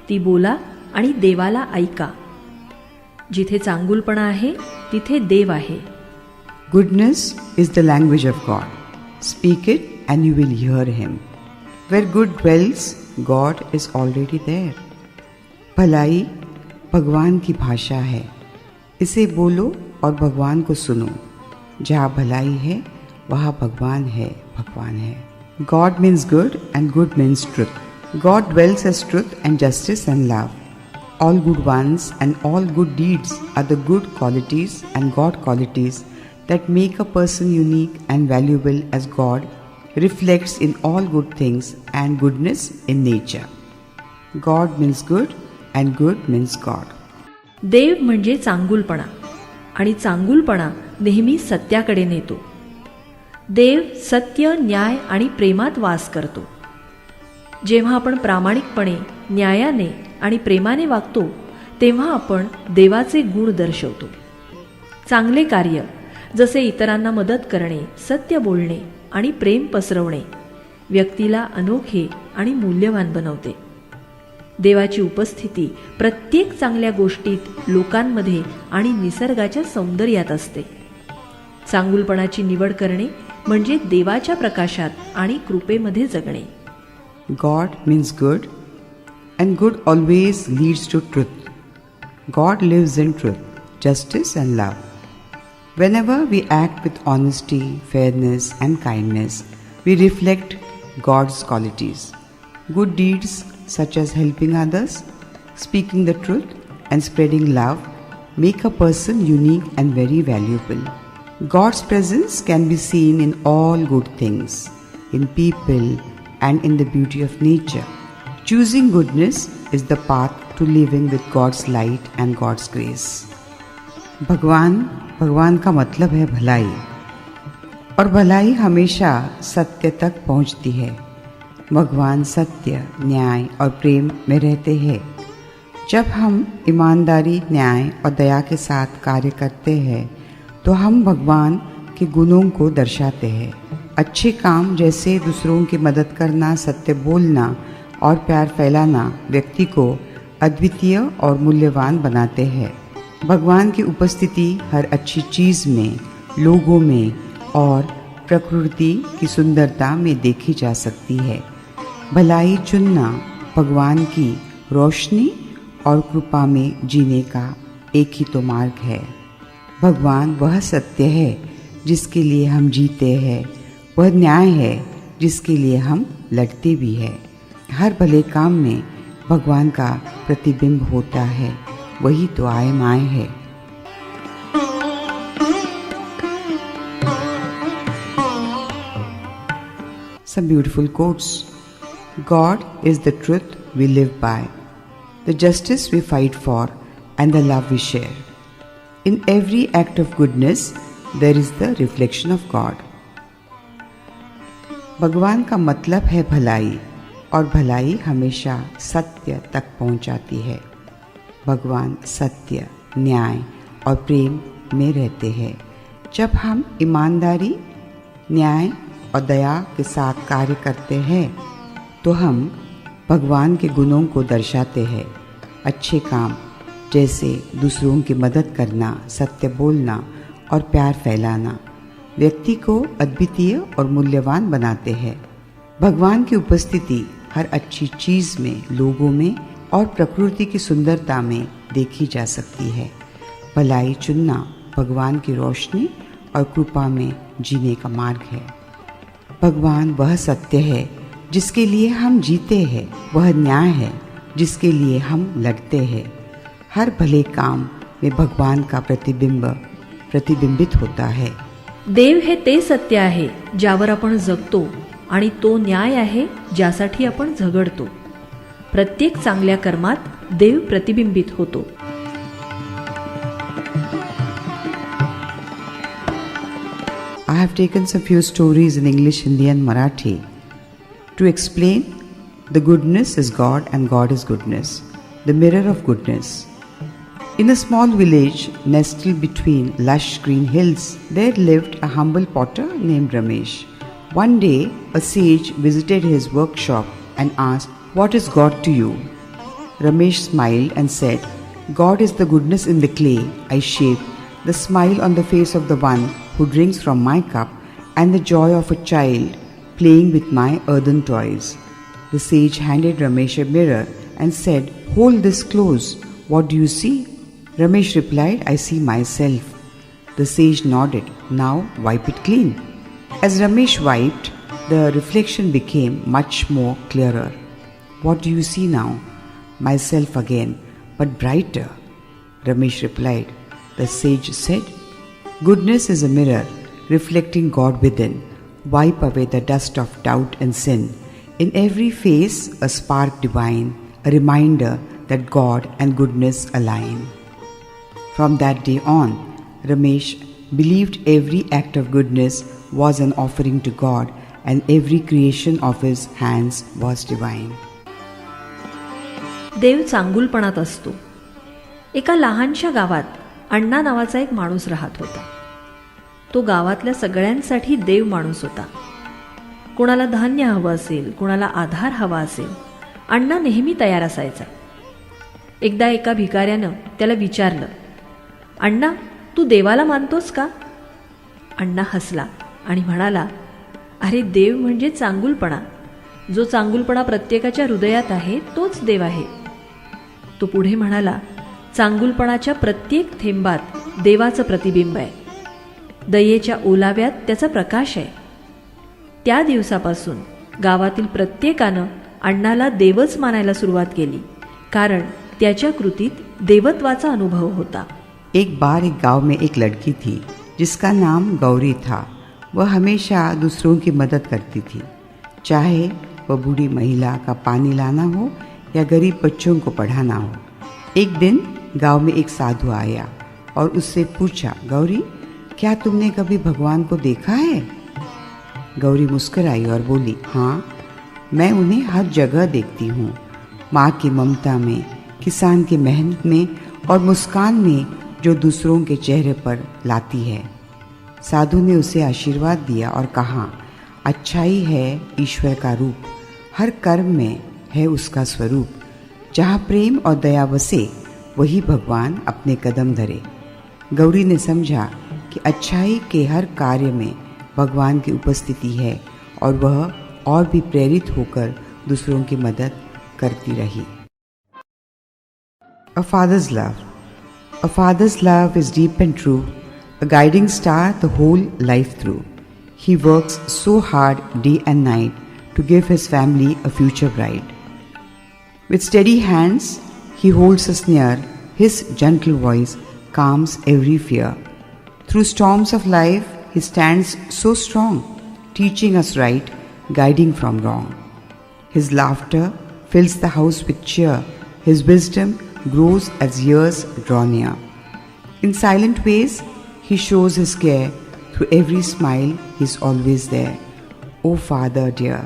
ती बोला आणि देवाला ऐका. जिथे चांगुलपणा आहे तिथे देव आहे. Goodness is the language of God. Speak it and you will hear him. Where good dwells, God is already there. भलाई भगवान की भाषा है. इसे बोलो और भगवान को सुनो. जहाँ भलाई है वहाँ भगवान है, भगवान है. God means good and good means truth. God dwells as truth and justice and love. All good ones and all good deeds are the good qualities and God qualities that make a person unique and valuable as God reflects in all good things and goodness in nature. God means good and good means God. देव म्हणजे चांगुलपणा आणि चांगुलपणा नेहमी सत्याकडे नेतो. देव सत्य, न्याय आणि प्रेमात वास करतो. जेव्हा आपण प्रामाणिकपणे, न्यायाने आणि प्रेमाने वागतो तेव्हा आपण देवाचे गुण दर्शवतो. चांगले कार्य जसे इतरांना मदत करणे, सत्य बोलणे आणि प्रेम पसरवणे व्यक्तीला अनोखे आणि मूल्यवान बनवते. देवाची उपस्थिती प्रत्येक चांगल्या गोष्टीत, लोकांमध्ये आणि निसर्गाच्या सौंदर्यात असते. चांगुलपणाची निवड करणे म्हणजे देवाच्या प्रकाशात आणि कृपेमध्ये जगणे. God means good and good always leads to truth. God lives in truth, justice and love. Whenever we act with honesty, fairness and kindness, we reflect God's qualities. Good deeds such as helping others, speaking the truth and spreading love make a person unique and very valuable. God's presence can be seen in all good things, in people and in the beauty of nature. Choosing goodness is the path to living with God's light and God's grace. भगवान का मतलब है भलाई, और भलाई हमेशा सत्य तक पहुंचती है. भगवान सत्य, न्याय और प्रेम में रहते हैं। जब हम ईमानदारी, न्याय और दया के साथ कार्य करते हैं तो हम भगवान के गुणों को दर्शाते हैं। अच्छे काम जैसे दूसरों की मदद करना, सत्य बोलना और प्यार फैलाना व्यक्ति को अद्वितीय और मूल्यवान बनाते हैं। भगवान की उपस्थिति हर अच्छी चीज़ में, लोगों में और प्रकृति की सुंदरता में देखी जा सकती है। भलाई चुनना भगवान की रोशनी और कृपा में जीने का एक ही तो मार्ग है। भगवान वह सत्य है जिसके लिए हम जीते हैं, वह न्याय है जिसके लिए हम लड़ते भी हैं। हर भले काम में भगवान का प्रतिबिंब होता है, वही तो आय माय है। Some beautiful quotes. God is the truth we live by, the justice we fight for, and the love we share. In every act of goodness, there is the reflection of God. भगवान का मतलब है भलाई, और भलाई हमेशा सत्य तक पहुंचाती है। भगवान सत्य, न्याय और प्रेम में रहते हैं। जब हम ईमानदारी, न्याय और दया के साथ कार्य करते हैं तो हम भगवान के गुणों को दर्शाते हैं। अच्छे काम जैसे दूसरों की मदद करना, सत्य बोलना और प्यार फैलाना व्यक्ति को अद्वितीय और मूल्यवान बनाते हैं। भगवान की उपस्थिति हर अच्छी चीज़ में, लोगों में और प्रकृति की सुंदरता में देखी जा सकती है। भलाई चुनना भगवान की रोशनी और कृपा में जीने का मार्ग है। भगवान वह सत्य है जिसके लिए हम जीते हैं, वह न्याय है जिसके लिए हम लड़ते हैं। हर भले काम में भगवान का प्रतिबिंबित होता है। देव हे ते सत्य आहे ज्यावर आपण जगतो आणि तो न्याय आहे ज्यासाठी आपण झगडतो. प्रत्येक चांगल्या कर्मात देव प्रतिबिंबित होतो. I have taken some few stories in English, Hindi and Marathi to explain the goodness is God and God is goodness, the mirror of goodness. In a small village nestled between lush green hills, there lived a humble potter named Ramesh. One day, a sage visited his workshop and asked, "What is God to you?" Ramesh smiled and said, "God is the goodness in the clay I shape, the smile on the face of the one who drinks from my cup, and the joy of a child playing with my earthen toys." The sage handed Ramesh a mirror and said, "Hold this close. What do you see?" Ramesh replied, "I see myself." The sage nodded. "Now wipe it clean." As Ramesh wiped, the reflection became much more clearer. "What do you see now?" "Myself again, but brighter." Ramesh replied. The sage said, "Goodness is a mirror, reflecting God within. Wipe away the dust of doubt and sin. In every face a spark divine, a reminder that God and goodness align." From that day on, Ramesh believed every act of goodness was an offering to God and every creation of his hands was divine. देव चांगुलपणात असतो. एका लहानशा गावात अण्णा नावाचा एक माणूस राहत होता. तो गावातल्या सगळ्यांसाठी देव माणूस होता. कोणाला धान्य हवं असेल, कोणाला आधार हवा असेल, अण्णा नेहमी तयार असायचा. एकदा एका भिकाऱ्यानं त्याला विचारलं, "अण्णा, तू देवाला मानतोस का?" अण्णा हसला आणि म्हणाला, "अरे, देव म्हणजे चांगुलपणा. जो चांगुलपणा प्रत्येकाच्या हृदयात आहे तोच देव आहे." तो पुढे म्हणाला, "चांगुलपणाच्या प्रत्येक थेंबात देवाचं प्रतिबिंब आहे. दयेच्या ओलाव्यात त्याचा प्रकाश आहे." त्या दिवसापासून गावातील प्रत्येकानं अण्णाला देवच मानायला सुरुवात केली, कारण त्याच्या कृतीत देवत्वाचा अनुभव होता. एक बार एक गांव में एक लड़की थी जिसका नाम गौरी था. वह हमेशा दूसरों की मदद करती थी, चाहे वह बूढ़ी महिला का पानी लाना हो या गरीब बच्चों को पढ़ाना हो. एक दिन गांव में एक साधु आया और उससे पूछा, "गौरी, क्या तुमने कभी भगवान को देखा है?" गौरी मुस्कुराई और बोली, "हाँ, मैं उन्हें हर जगह देखती हूँ, माँ की ममता में, किसान की मेहनत में और मुस्कान में जो दूसरों के चेहरे पर लाती है। साधु ने उसे आशीर्वाद दिया और कहा, अच्छाई है ईश्वर का रूप, हर कर्म में है उसका स्वरूप। जहाँ प्रेम और दया बसे वही भगवान अपने कदम धरे। गौरी ने समझा कि अच्छाई के हर कार्य में भगवान की उपस्थिति है और वह और भी प्रेरित होकर दूसरों की मदद करती रही। A father's love. A father's love is deep and true, a guiding star the whole life through. He works so hard day and night to give his family a future bride. With steady hands, he holds us near. His gentle voice calms every fear. Through storms of life, he stands so strong, teaching us right, guiding from wrong. His laughter fills the house with cheer. His wisdom grows as years draw near. In silent ways, he shows his care. Through every smile, he's always there. O Father dear,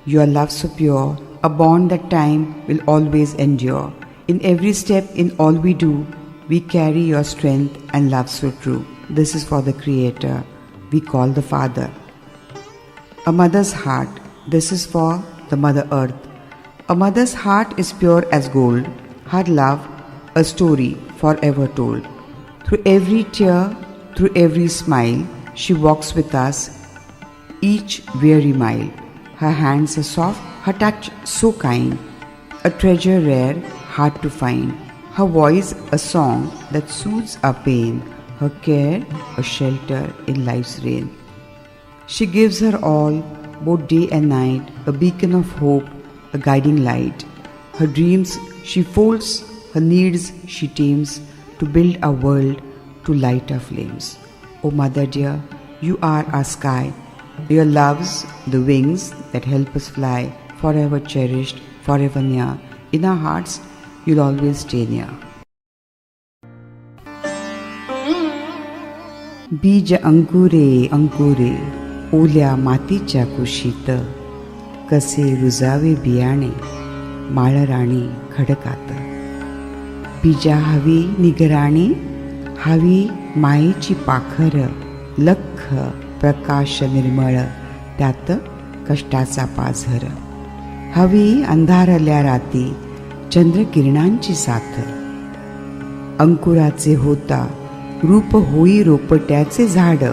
your love so pure, a bond that time will always endure. In every step, in all we do, we carry your strength and love so true. This is for the Creator we call the Father. A mother's heart, this is for the Mother Earth. A mother's heart is pure as gold, her love a story forever told. Through every tear, through every smile, she walks with us each weary mile. Her hands are soft, her touch so kind, a treasure rare, hard to find. Her voice a song that soothes our pain, her care a shelter in life's rain. She gives her all, both day and night, a beacon of hope, a guiding light. Her dreams she folds, her needs she tames, to build a world, to light our flames. O Mother dear, you are our sky. Your love's the wings that help us fly, forever cherished, forever near. In our hearts, you'll always stay near. बीज अंकुरे अंकुरे ओल्या मातीच्या कुशीत, कसे रुजावे बियाणे माळराणी खडकात. बीजा हवी निगराणी, हवी मायेची पाखर, लख प्रकाश निर्मळ त्यात कष्टाचा पाझर. हवी अंधारल्या राती चंद्रकिरणांची साथ, अंकुराचे होता रूप होई रोपट्याचे झाड.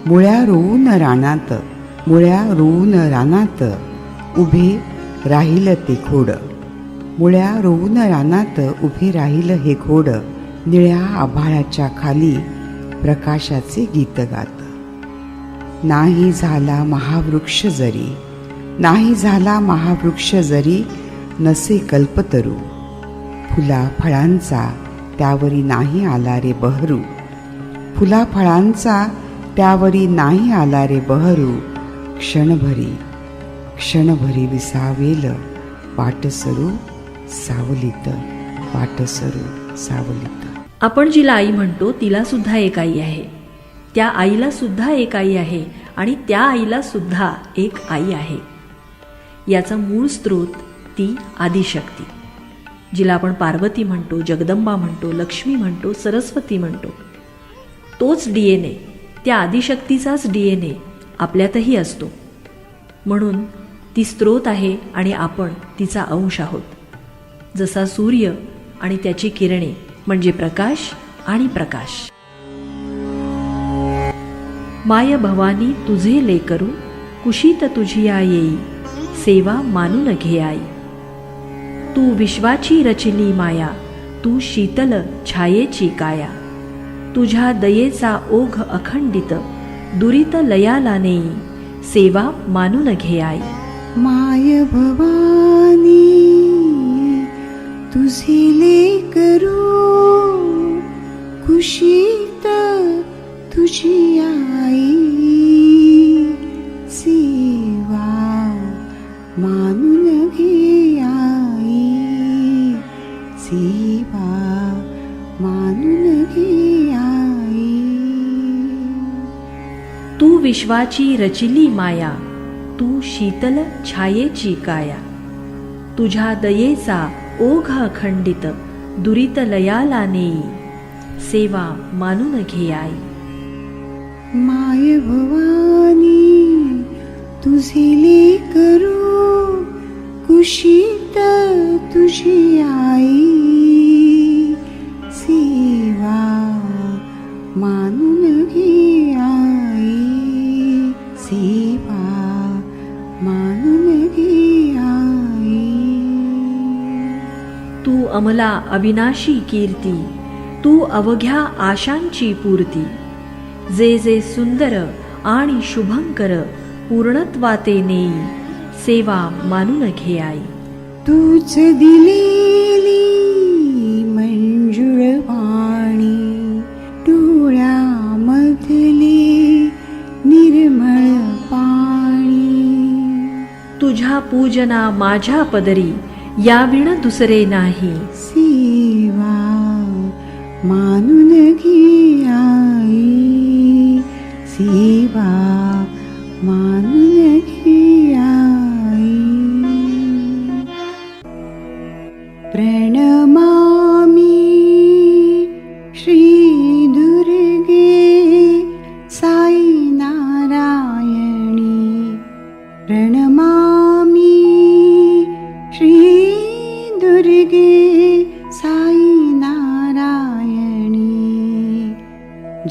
मुळ्या रोवून रानात, मुळ्या रोवून रानात उभे राहिल ते खोड. मुळ्या रोवून रानात उभे राहिल हे खोड, निळ्या आभाळाच्या खाली प्रकाशाचे गीत गात. नाही झाला महावृक्ष जरी, नाही झाला महावृक्ष जरी, नसे कल्पतरू. फुला फळांचा त्यावरी नाही आला रे बहरू, फुला फळांचा त्यावरी नाही आला रे बहरू. क्षणभरी क्षणभरी विसावेल वाटसरू सावलीत, वाटसरू सावलीत. आपण जिला आई म्हणतो तिला सुद्धा एक आई आहे, त्या आईला सुद्धा एक आई आहे आणि त्या आईला सुद्धा एक आई आहे. याचा मूळ स्रोत ती आदिशक्ती, जिला आपण पार्वती म्हणतो, जगदंबा म्हणतो, लक्ष्मी म्हणतो, सरस्वती म्हणतो. तोच DNA, त्या आदिशक्तीचाच DNA आपल्यातही असतो. म्हणून ती स्रोत आहे आणि आपण तिचा अंश आहोत. जसा सूर्य आणि त्याची किरणे म्हणजे प्रकाश आणि प्रकाश. माय भवानी तुझे लेकरू, कुशीत तुझिया येई, सेवा मानून घे आई. तू विश्वाची रचिली माया, तू शीतल छायेची काया. तुझ्या दयेचा ओघ अखंडित, दुरित लयाला नेई, सेवा मानून घे आई. माय भवानी तुझे लेकरू, कुशीत तुझी आई, सेवा मानून घे आई, सेवा मानून घे आई. तू विश्वाची रचिली माया, तू शीतल छायेची काया, तुझ्या दयेचा ओघ अखंडित दुरित लयाला नेई, सेवा मानून घे आई. माय भवानी तुझे लेकरू, कुशीत तुझी आई, सेवा मानून घे आई, सेवा मानून घे आई. तू अमला अविनाशी कीर्ती, तू अवघ्या आशांची पूर्ती, जे जे सुंदर आणि शुभंकर पूर्णत्वाते नेई, सेवा मानून घे आई. तूच दिलेली मंजुळ वाणी, डोळ्यामधले निर्मळ पाणी, तुझ्या पूजना माझ्या पदरी, याविण दुसरे नाही, सेवा मानून घे आई, सेवा मानून घे आई. प्रणमामि श्री दुर्गे साई नारायणी, प्रणमामि श्री दुर्गे साई नारायणी.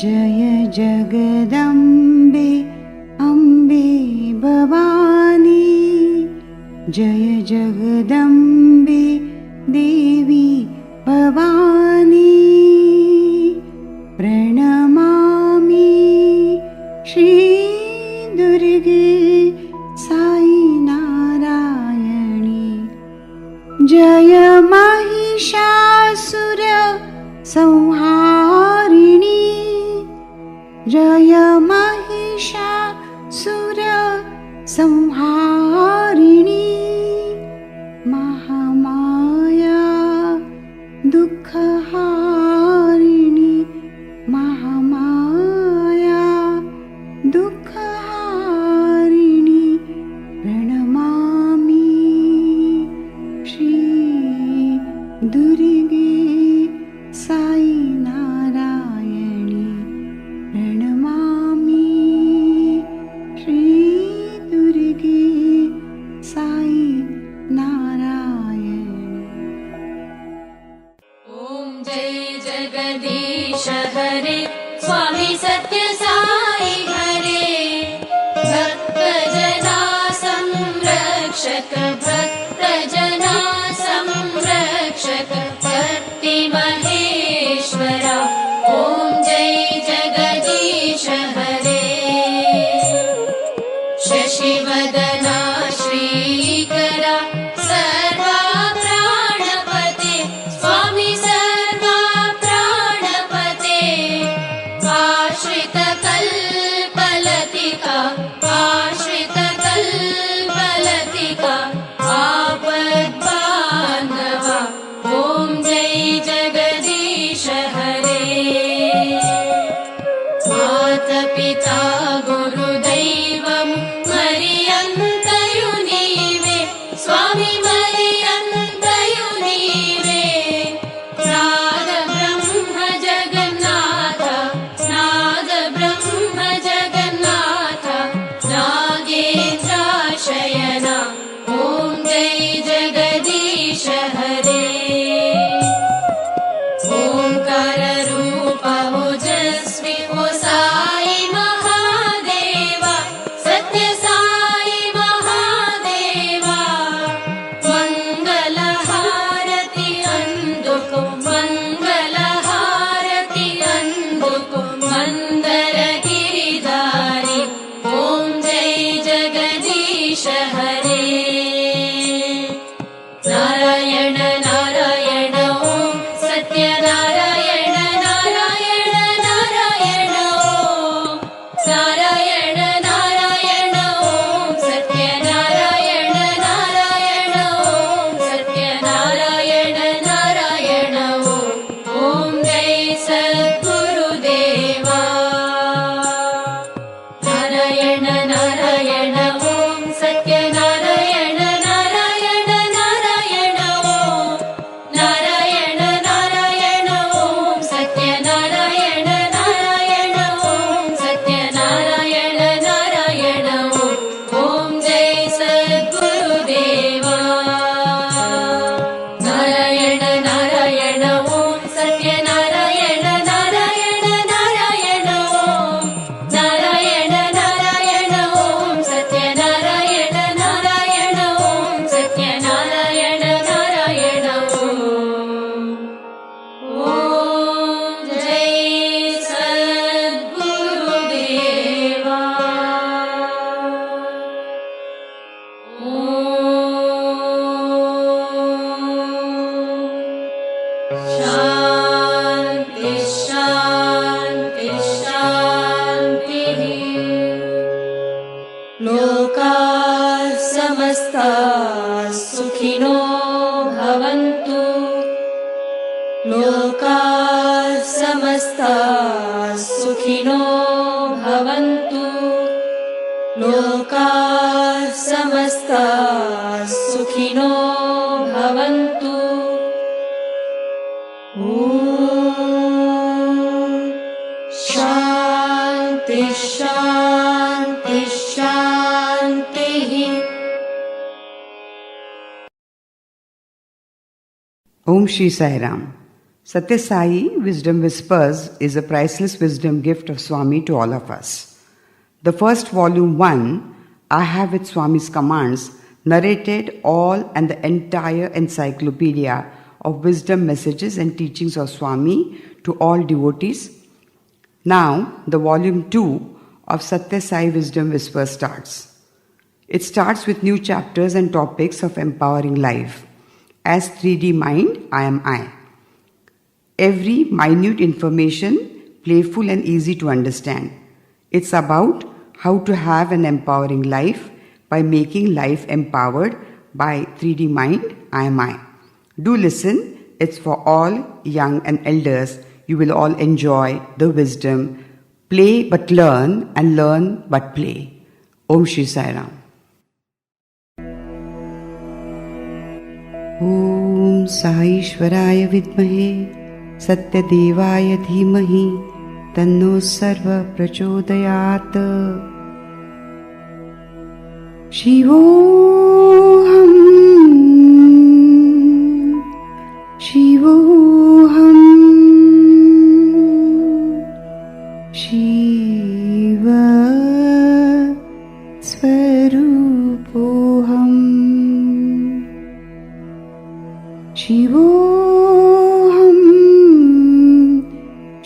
जय जगदम्बे अम्बे भवानी, जय जगदम्बे देवी भवानी. प्रणमामि श्री दुर्गे साई नारायणी. जय महिषासुर संहारिणी, जय महिषासुर संहारिणी. महामाया दुःखहारिणी, महामाया दुःखहारिणी. प्रणमामि श्री दुर्गे साई नारायणी, प्रणमामि श्री दुर्गे साई नारायणी. ॐ जय जगदीश हरे, स्वामी सत्य साई हरे, भक्तजना संरक्षक, भक्तजना संरक्षक, भक्ति महेश्वरा. ॐ जय जगदीश हरे. शशिवदना श्रीकरा, सर्वा प्राणपते, स्वामी सर्वा प्राणपते. आश्रित कल्पलतिका, आश्रित कल्पलतिका, आपद्बान्धवा. ॐ जय जगदीश हरे. मातपिता गुरुदैवं मर्यन्तयु नीवे, स्वामी मर्यन्तयु नीवे. नाद ब्रह्म जगन्नाथ, नाद ब्रह्म जगन्नाथ, नागेन्द्राशयना. ॐ जय जगदीश हरे. ओंकार रूप ओजस्वी ओ साई महादेवा, सत्य साई महादेवा. मंगल हारती अंदुको, मंगल हारती अंदुको, मंदर गिरिधारी. ॐ जय जगदीश हरे. नारायण नारायण ओम, सत्य नारायण नारायण. समस्ताः सुखिनो भवन्तु लोकाः समस्ताः सुखिनो भवन्तु शान्ति शान्ति शान्तिः. Om Shri Sai Ram. Satya Sai Wisdom Whispers is a priceless wisdom gift of Swami to all of us. The first volume 1, I Have with Swami's Commands, narrated all and the entire encyclopedia of wisdom messages and teachings of Swami to all devotees. Now, the volume 2 of Satya Sai Wisdom Whispers starts. It starts with new chapters and topics of empowering life. As 3D mind, I am I. Every minute information, playful and easy to understand. It's about how to have an empowering life by making life empowered by 3D mind, I am I. Do listen, it's for all, young and elders. You will all enjoy the wisdom. Play but learn and learn but play. Om Shri Sai Ram. ॐ साईश्वराय विद्महे सत्यदेवाय धीमहि तन्नो सर्व प्रचोदयात्. शिवोहम शिवोहम शिव स्वरूपोहम शिवोहम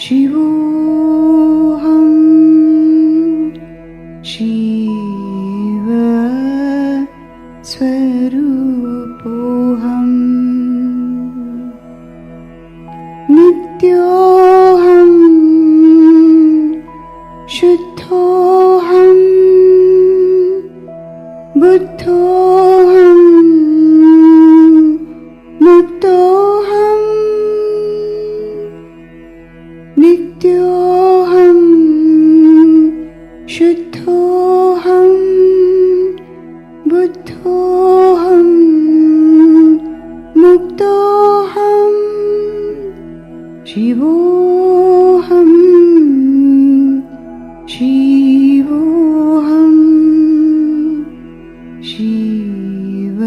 शिवोहम शिव स्वरूपोहम नित्योहम शुद्धोहम बुद्धोहम मुक्तोहम नित्योहम शुद्धोहम बुद्धोहम मुक्तोहम शिवोहम शिवोहम शिव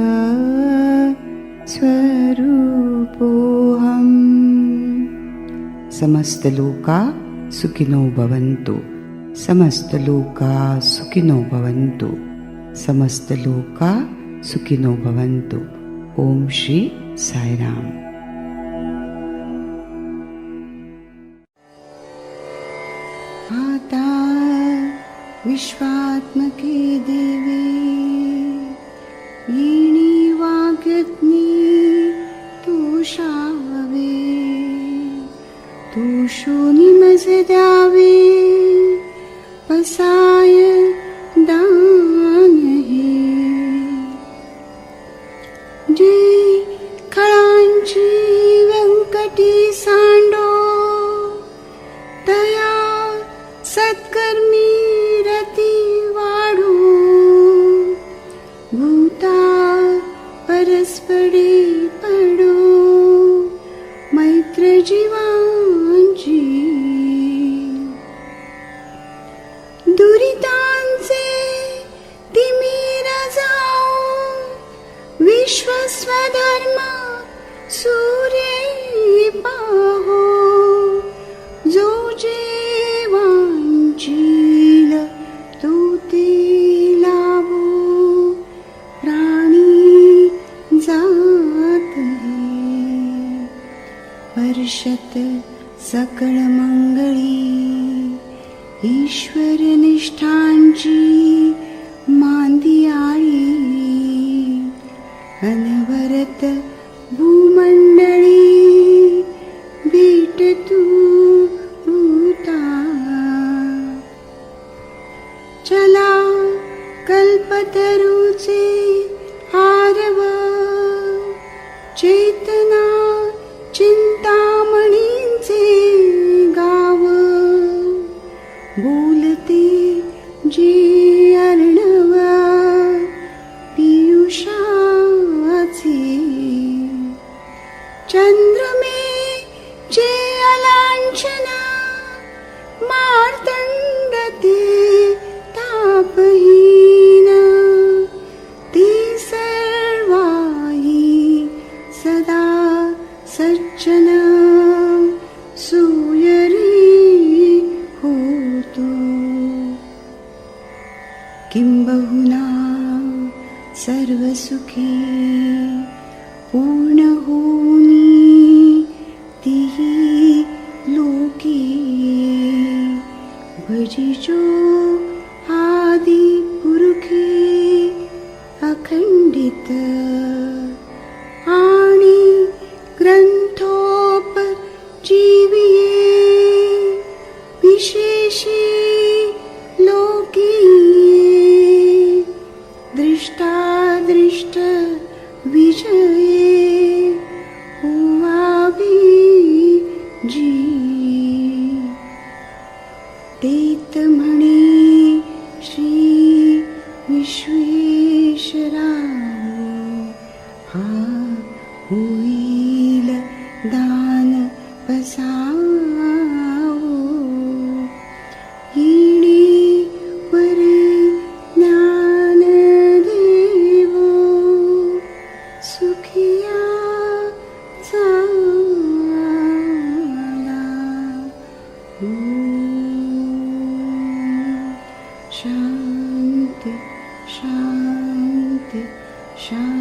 स्वरूपोहम. समस्त लोका सुखिनो भवन्तु. समस्त लोका सुखिनो भवन्तु. समस्त लोका सुखिनो भवन्तु. ओम श्री साई राम. आता विश्वात्मके देवी येणी वाग्यज्ञे तुषावे तुषोनी मज द्यावे पसाय दान हे जे खळांची व्यंकटी सांडो तया सत्कर्मी रती वाढू भूता परस्परे पडो मैत्र जीवांची दुरितांचे तिमिर जाऊ विश्वस्वधर्म सूर्य पाहो जो जेवांचील तो ते लाभो प्राणी जात हे वर्षत सकळ मंगळी ईश्वर निष्ठांची मांदियाळी अनवरत भूमंडळी भेट तू भूता चला कल्पतरूचे आरव चेतना चिंतामणींचे अर्चना मार्तंड ते तापहीन ते सर्वाही सदा सज्जन सूयरी होतो किंबहुना सर्वसुखी पूर्ण होनी तिही लोकी भजिजो आदि पुरुषी अखंडित आणि ग्रंथोप जीविये विशेषी लोकी दृष्टादृष्ट विजये हुवावी जी तेत म्हणे श्री विश्वेश्वराव हा होईल दान पसावो येणे परे ज्ञान देवो सुखिया चाला शांती शांती शांती.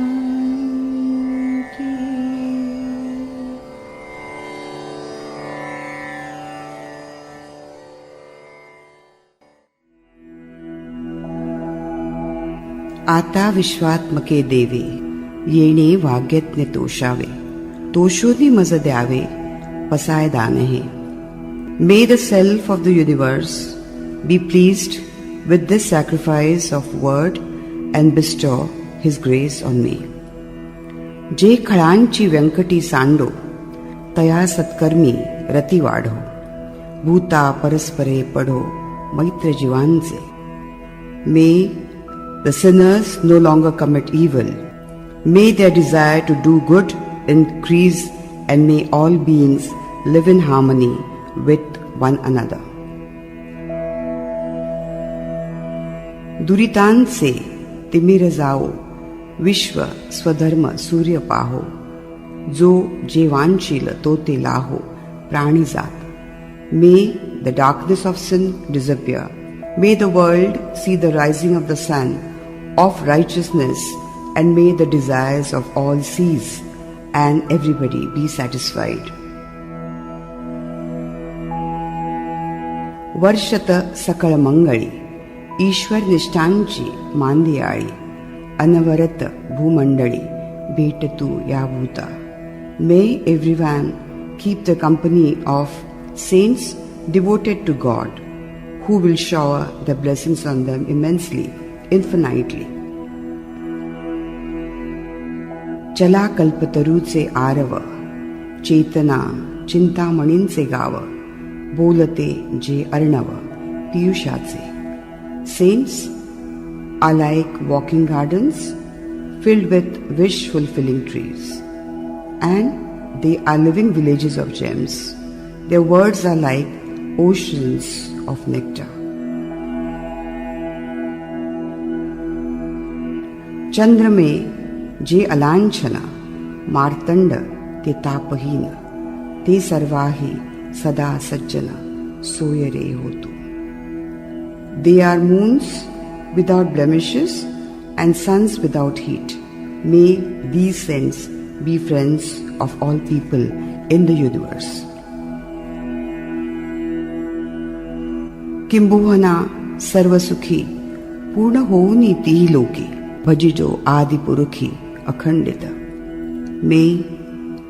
आता विश्वात्मके देवे येणे वाग्यज्ञ तोषावे तोषोनी मज द्यावे पसाय दान हे. May the self of the universe be pleased with this sacrifice of word and bestow his grace on me. जे खळांची व्यंकटी सांडो तया सत्कर्मी रती वाढो भूता परस्परे पढो मैत्र जीवांचे. May the sinners no longer commit evil. May their desire to do good increase and may all beings live in harmony with one another. दुरितांचे तिमिर जाओ विश्व स्वधर्म सूर्य पाहो जो जे वांछील तो ते लाहो प्राणी जात. May the darkness of sin disappear. May the world see the rising of the sun of righteousness and may the desires of all cease and everybody be satisfied. वर्षत सकळ मंगळी ईश्वर निष्ठांची मांदियाळी अनवरत भूमंडळी भेटतू या भूता. May everyone keep the company of saints devoted to God, who will shower the blessings on them immensely, infinitely. चला कल्पतरूचे आरव चेतना चिंतामणींचे गाव बोलते जे Arnav पियुषाचे. Saints are like walking gardens filled with wish-fulfilling trees, and they are living villages of gems. Their words are like oceans of nectar. चंद्रमे जे अलांछन मार्तंड ते तापहीन ते सर्वाही सदा सज्जन सोयरे होतो. They are moons without blemishes and suns without heat. May these saints be friends of all people in the universe. किंबहुना सर्वसुखी पूर्ण होऊनी तीही लोकी भजिजो आदि पुरुषी अखंडित. May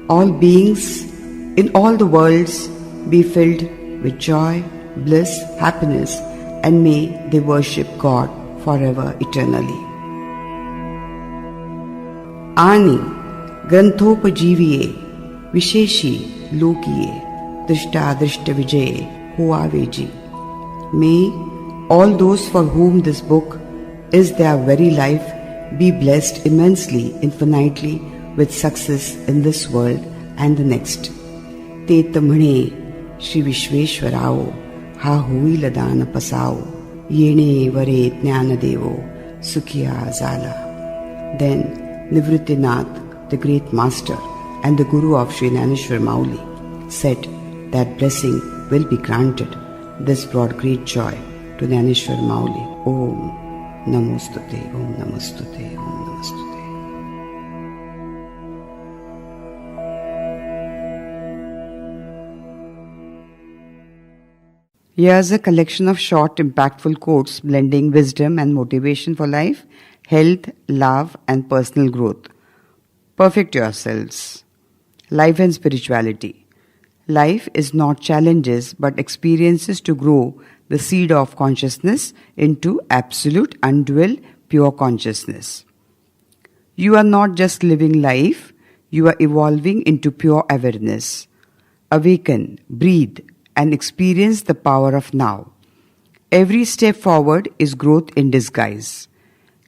all beings in all the worlds be filled with joy, bliss, happiness, and may they worship God forever eternally. आणि ग्रंथोपजीविये विशेषी लोकिये दृष्टादृष्ट विजये होआवेजी. May all those for whom this book is their very life be blessed immensely, infinitely with success in this world and the next. तेत म्हणे श्री विश्वेश्वराओ हा होईल दान पसाओ येणे वरे ज्ञानदेवो सुखिया झाला. Then Nivrittinath, the great master and the guru of Sri Naneshwar Mauli, said that blessing will be granted. This brought great joy to Naneshwar Mauli. Om Namostute, Om Namostute, Om Namostute. Here's a collection of short, impactful quotes blending wisdom and motivation for life, health, love, and personal growth. Perfect yourselves. Life and spirituality. Life is not challenges but experiences to grow the seed of consciousness into absolute, undual, pure consciousness. You are not just living life, you are evolving into pure awareness. Awaken, breathe, and experience the power of now. Every step forward is growth in disguise.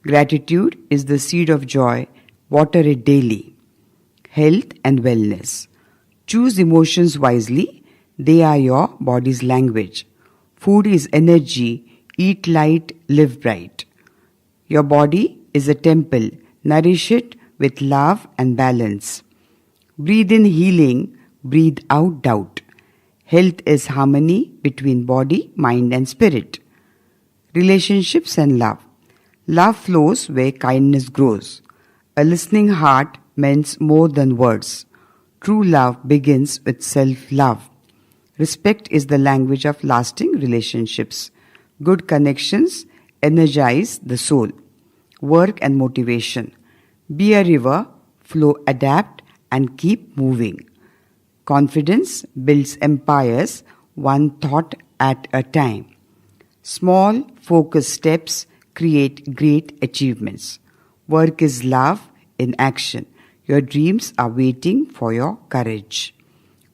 Gratitude is the seed of joy. Water it daily. Health and wellness. Choose emotions wisely. They are your body's language. Food is energy. Eat light, live bright. Your body is a temple. Nourish it with love and balance. Breathe in healing. Breathe out doubt. Health is harmony between body, mind, and spirit. Relationships and love. Love flows where kindness grows. A listening heart means more than words. True love begins with self-love. Respect is the language of lasting relationships. Good connections energize the soul. Work and motivation. Be a river, flow, adapt, and keep moving. Confidence builds empires, one thought at a time. Small, focused steps create great achievements. Work is love in action. Your dreams are waiting for your courage.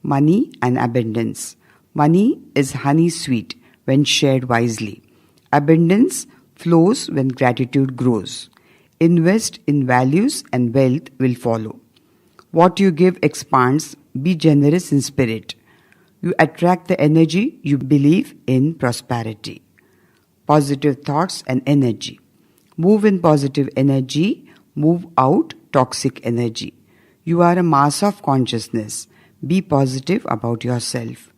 Money and abundance. Money is honey sweet when shared wisely. Abundance flows when gratitude grows. Invest in values and wealth will follow. What you give expands. Be generous in spirit. You attract the energy you believe in prosperity. Positive thoughts and energy. Move in positive energy. Move out toxic energy. You are a mass of consciousness. Be positive about yourself.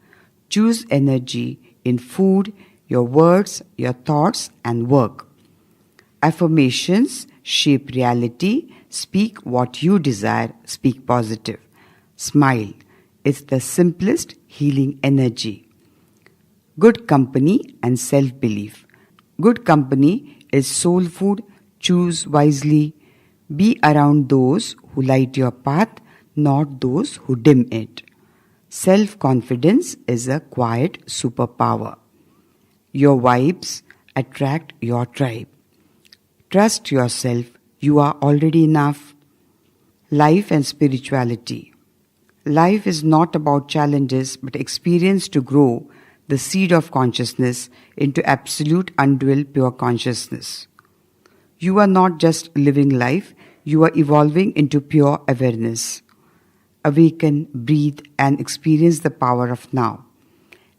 Choose energy in food, your words, your thoughts, and work. Affirmations shape reality. Speak what you desire. Speak positive. Smile. It's the simplest healing energy. Good company and self-belief. Good company is soul food. Choose wisely. Be around those who light your path, not those who dim it. Self-confidence is a quiet superpower. Your vibes attract your tribe. Trust yourself. You are already enough. Life and spirituality. Life is not about challenges but experience to grow the seed of consciousness into absolute, undual, pure consciousness. You are not just living life, you are evolving into pure awareness. Awaken, breathe, and experience the power of now.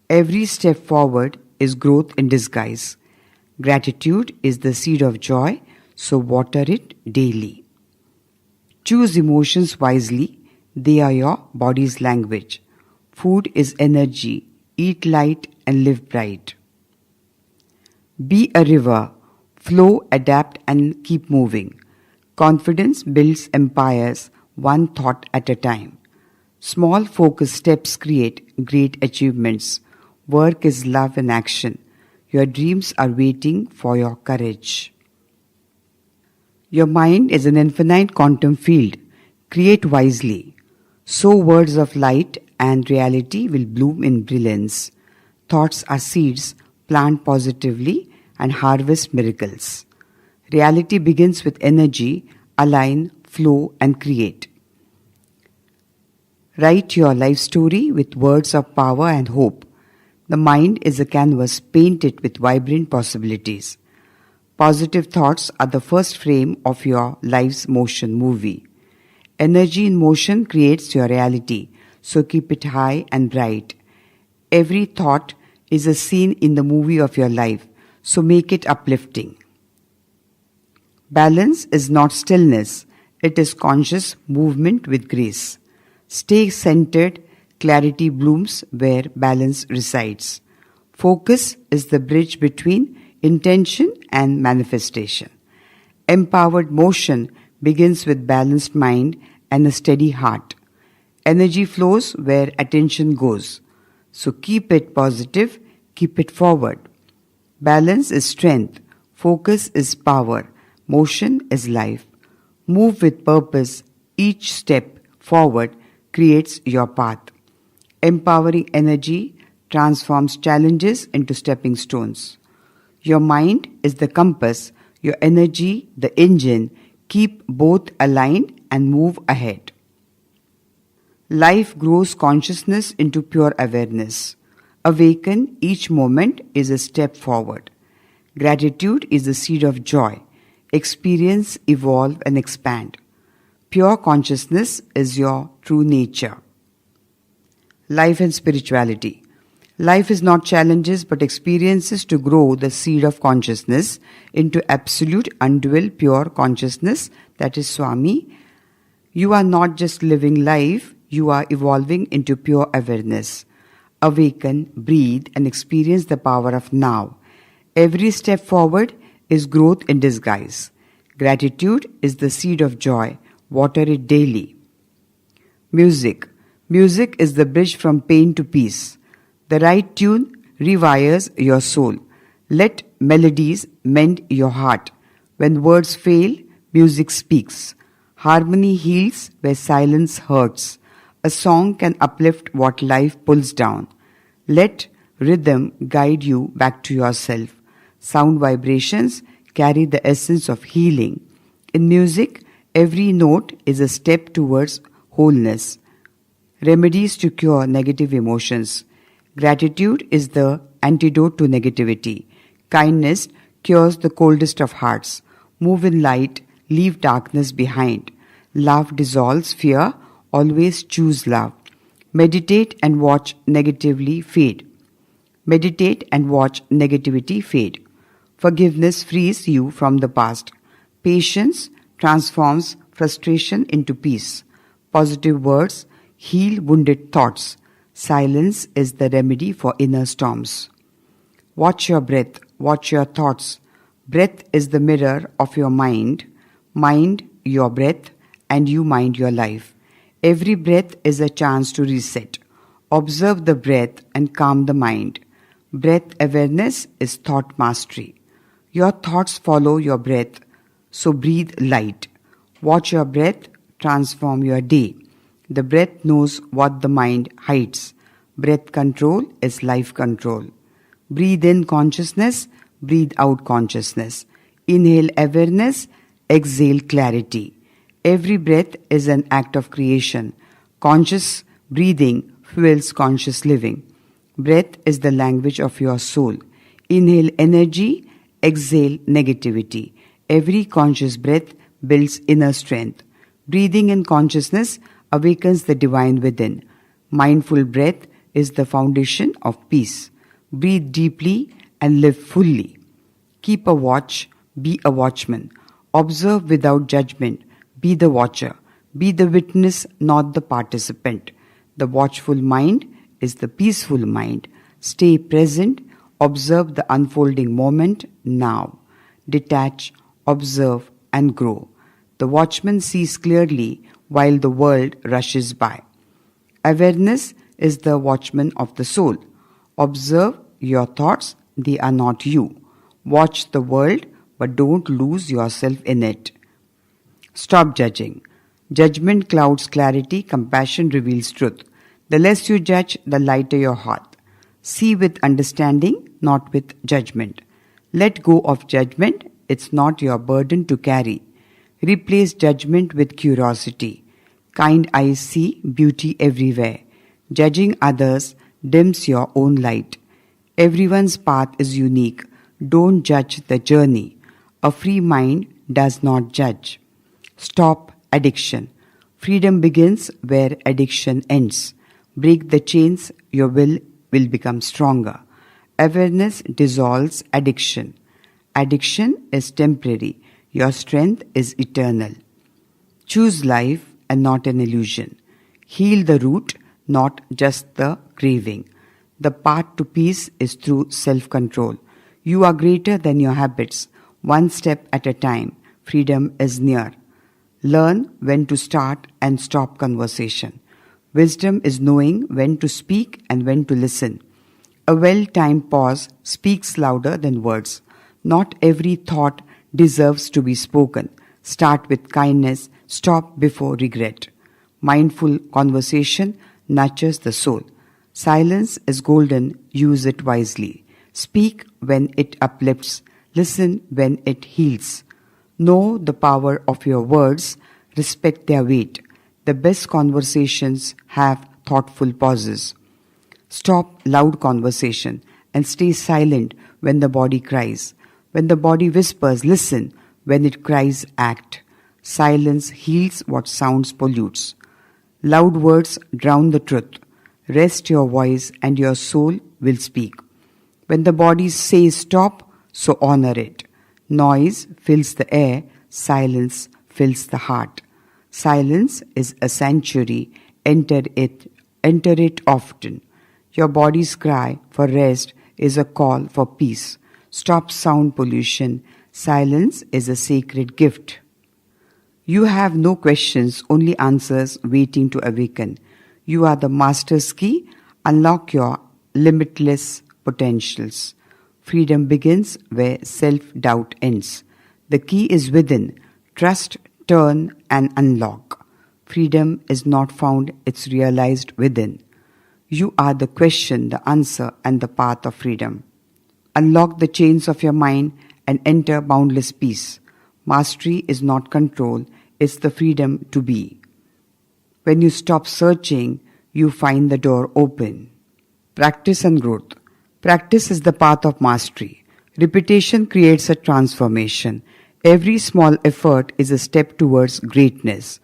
Every step forward is growth in disguise. Gratitude is the seed of joy, so water it daily. Choose emotions wisely. They are your body's language. Food is energy. Eat light and live bright. Be a river. Flow, adapt, and keep moving. Confidence builds empires, one thought at a time. Small focused steps create great achievements. Work is love in action. Your dreams are waiting for your courage. Your mind is an infinite quantum field. Create wisely. Sow words of light and reality will bloom in brilliance. Thoughts are seeds. Plant positively and harvest miracles. Reality begins with energy. Align, flow, and create. Write your life story with words of power and hope. The mind is a canvas. Paint it with vibrant possibilities. Positive thoughts are the first frame of your life's motion movie. Energy in motion creates your reality, so keep it high and bright. Every thought is a scene in the movie of your life, so make it uplifting. Balance is not stillness, it is conscious movement with grace. Stay centered, clarity blooms where balance resides. Focus is the bridge between intention and manifestation. Empowered motion begins with balanced mind and a steady heart. Energy flows where attention goes. So keep it positive, keep it forward. Balance is strength, focus is power, motion is life. Move with purpose, each step forward creates your path. Empowering energy transforms challenges into stepping stones. Your mind is the compass, your energy the engine. Keep both aligned and move ahead. Life grows consciousness into pure awareness. Awaken each moment is a step forward. Gratitude is the seed of joy. Experience, evolve and expand. Pure consciousness is your true nature. Life and spirituality. Life is not challenges but experiences to grow the seed of consciousness into absolute, undual, pure consciousness, that is Swami. You are not just living life, you are evolving into pure awareness. Awaken, breathe and experience the power of now. Every step forward is growth in disguise. Gratitude is the seed of joy. Water it daily. Music. Music is the bridge from pain to peace. The right tune rewires your soul. Let melodies mend your heart. When words fail, music speaks. Harmony heals where silence hurts. A song can uplift what life pulls down. Let rhythm guide you back to yourself. Sound vibrations carry the essence of healing. In music, every note is a step towards wholeness. Remedies to cure negative emotions. Gratitude is the antidote to negativity. Kindness cures the coldest of hearts. Move in light, leave darkness behind. Love dissolves fear, always choose love. Meditate and watch negativity fade. Meditate and watch negativity fade. Forgiveness frees you from the past. Patience transforms frustration into peace. Positive words heal wounded thoughts. Silence is the remedy for inner storms. Watch your breath, watch your thoughts. Breath is the mirror of your mind. Mind your breath and you mind your life. Every breath is a chance to reset. Observe the breath and calm the mind. Breath awareness is thought mastery. Your thoughts follow your breath, so breathe light. Watch your breath transform your day. The breath knows what the mind hides. Breath control is life control. Breathe in consciousness, breathe out consciousness. Inhale awareness, exhale clarity. Every breath is an act of creation. Conscious breathing fuels conscious living. Breath is the language of your soul. Inhale energy, exhale negativity. Every conscious breath builds inner strength. Breathing in consciousness awakens the divine within. Mindful breath is the foundation of peace. Breathe deeply and live fully. Keep a watch, be a watchman. Observe without judgment. Be the watcher. Be the witness, not the participant. The watchful mind is the peaceful mind. Stay present. Observe the unfolding moment now. Detach, observe, and grow. The watchman sees clearly while the world rushes by. Awareness is the watchman of the soul. Observe your thoughts, they are not you. Watch the world, but don't lose yourself in it. Stop judging. Judgment clouds clarity, compassion reveals truth. The less you judge, the lighter your heart. See with understanding, not with judgment. Let go of judgment, it's not your burden to carry. Replace judgment with curiosity. Kind eyes see beauty everywhere. Judging others dims your own light. Everyone's path is unique. Don't judge the journey. A free mind does not judge. Stop addiction. Freedom begins where addiction ends. Break the chains your will will become stronger. Awareness dissolves addiction. Addiction is temporary. Your strength is eternal. Choose life and not an illusion. Heal the root, not just the craving. The path to peace is through self-control. You are greater than your habits. One step at a time. Freedom is near. Learn when to start and stop conversation. Wisdom is knowing when to speak and when to listen. A well-timed pause speaks louder than words. Not every thought deserves to be spoken. Start with kindness, stop before regret. Mindful conversation nurtures the soul. Silence is golden, use it wisely. Speak when it uplifts, listen when it heals. Know the power of your words, respect their weight. The best conversations have thoughtful pauses. Stop loud conversation and stay silent when the body cries. When the body whispers, listen. When it cries, act. Silence heals what sounds pollutes. Loud words drown the truth. Rest your voice and your soul will speak. When the body says stop, so honor it. Noise fills the air, silence fills the heart. Silence is a sanctuary, enter it often. Your body's cry for rest is a call for peace. Stop sound pollution. Silence is a sacred gift. You have no questions, only answers waiting to awaken. You are the master's key. Unlock your limitless potentials. Freedom begins where self-doubt ends. The key is within. Trust, turn, and unlock. Freedom is not found, it's realized within. You are the question, the answer, and the path of freedom. Unlock the chains of your mind and enter boundless peace. Mastery is not control, it's the freedom to be. When you stop searching, you find the door open. Practice and growth. Practice is the path of mastery. Repetition creates a transformation. Every small effort is a step towards greatness.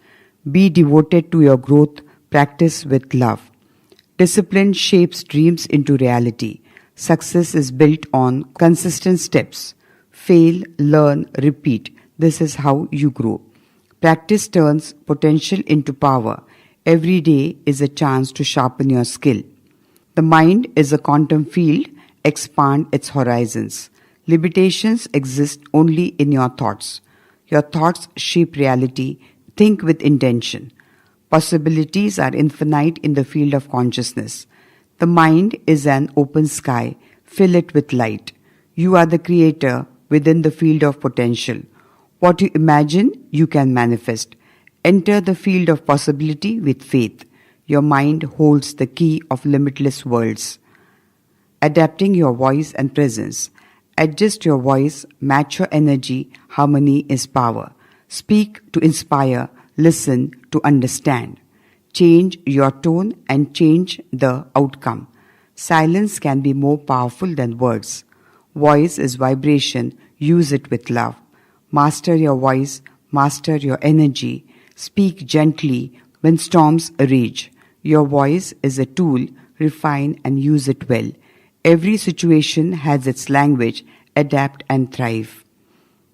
Be devoted to your growth. Practice with love. Discipline shapes dreams into reality. Success is built on consistent steps. Fail, learn, repeat. This is how you grow. Practice turns potential into power. Every day is a chance to sharpen your skill. The mind is a quantum field. Expand its horizons. Limitations exist only in your thoughts. Your thoughts shape reality. Think with intention. Possibilities are infinite in the field of consciousness. The mind is an open sky. Fill it with light. You are the creator within the field of potential. What you imagine, you can manifest. Enter the field of possibility with faith. Your mind holds the key of limitless worlds. Adapting your voice and presence. Adjust your voice, match your energy. Harmony is power. Speak to inspire, listen to understand. Change your tone and change the outcome. Silence can be more powerful than words. Voice is vibration, use it with love. Master your voice, master your energy. Speak gently when storms rage. Your voice is a tool, refine and use it well. Every situation has its language, adapt and thrive.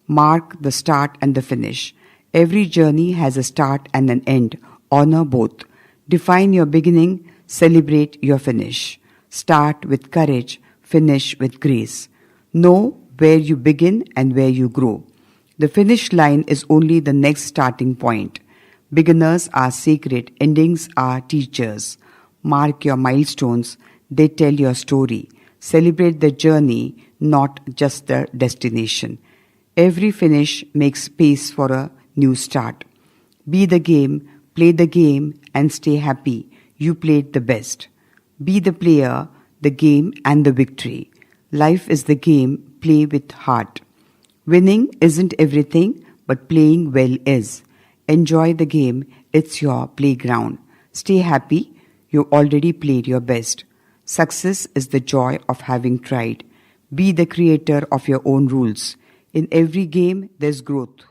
Mark the start and the finish. Every journey has a start and an end. Honor both. Define your beginning, celebrate your finish. Start with courage, finish with grace. Know where you begin and where you grow. The finish line is only the next starting point. Beginners are sacred, endings are teachers. Mark your milestones, they tell your story. Celebrate the journey, not just the destination. Every finish makes space for a new start. Be the game, play the game, and stay happy. You played the best. Be the player, the game, and the victory. Life is the game, play with heart. Winning isn't everything, but playing well is. Enjoy the game, it's your playground. Stay happy, you already played your best. Success is the joy of having tried. Be the creator of your own rules. In every game, there's growth.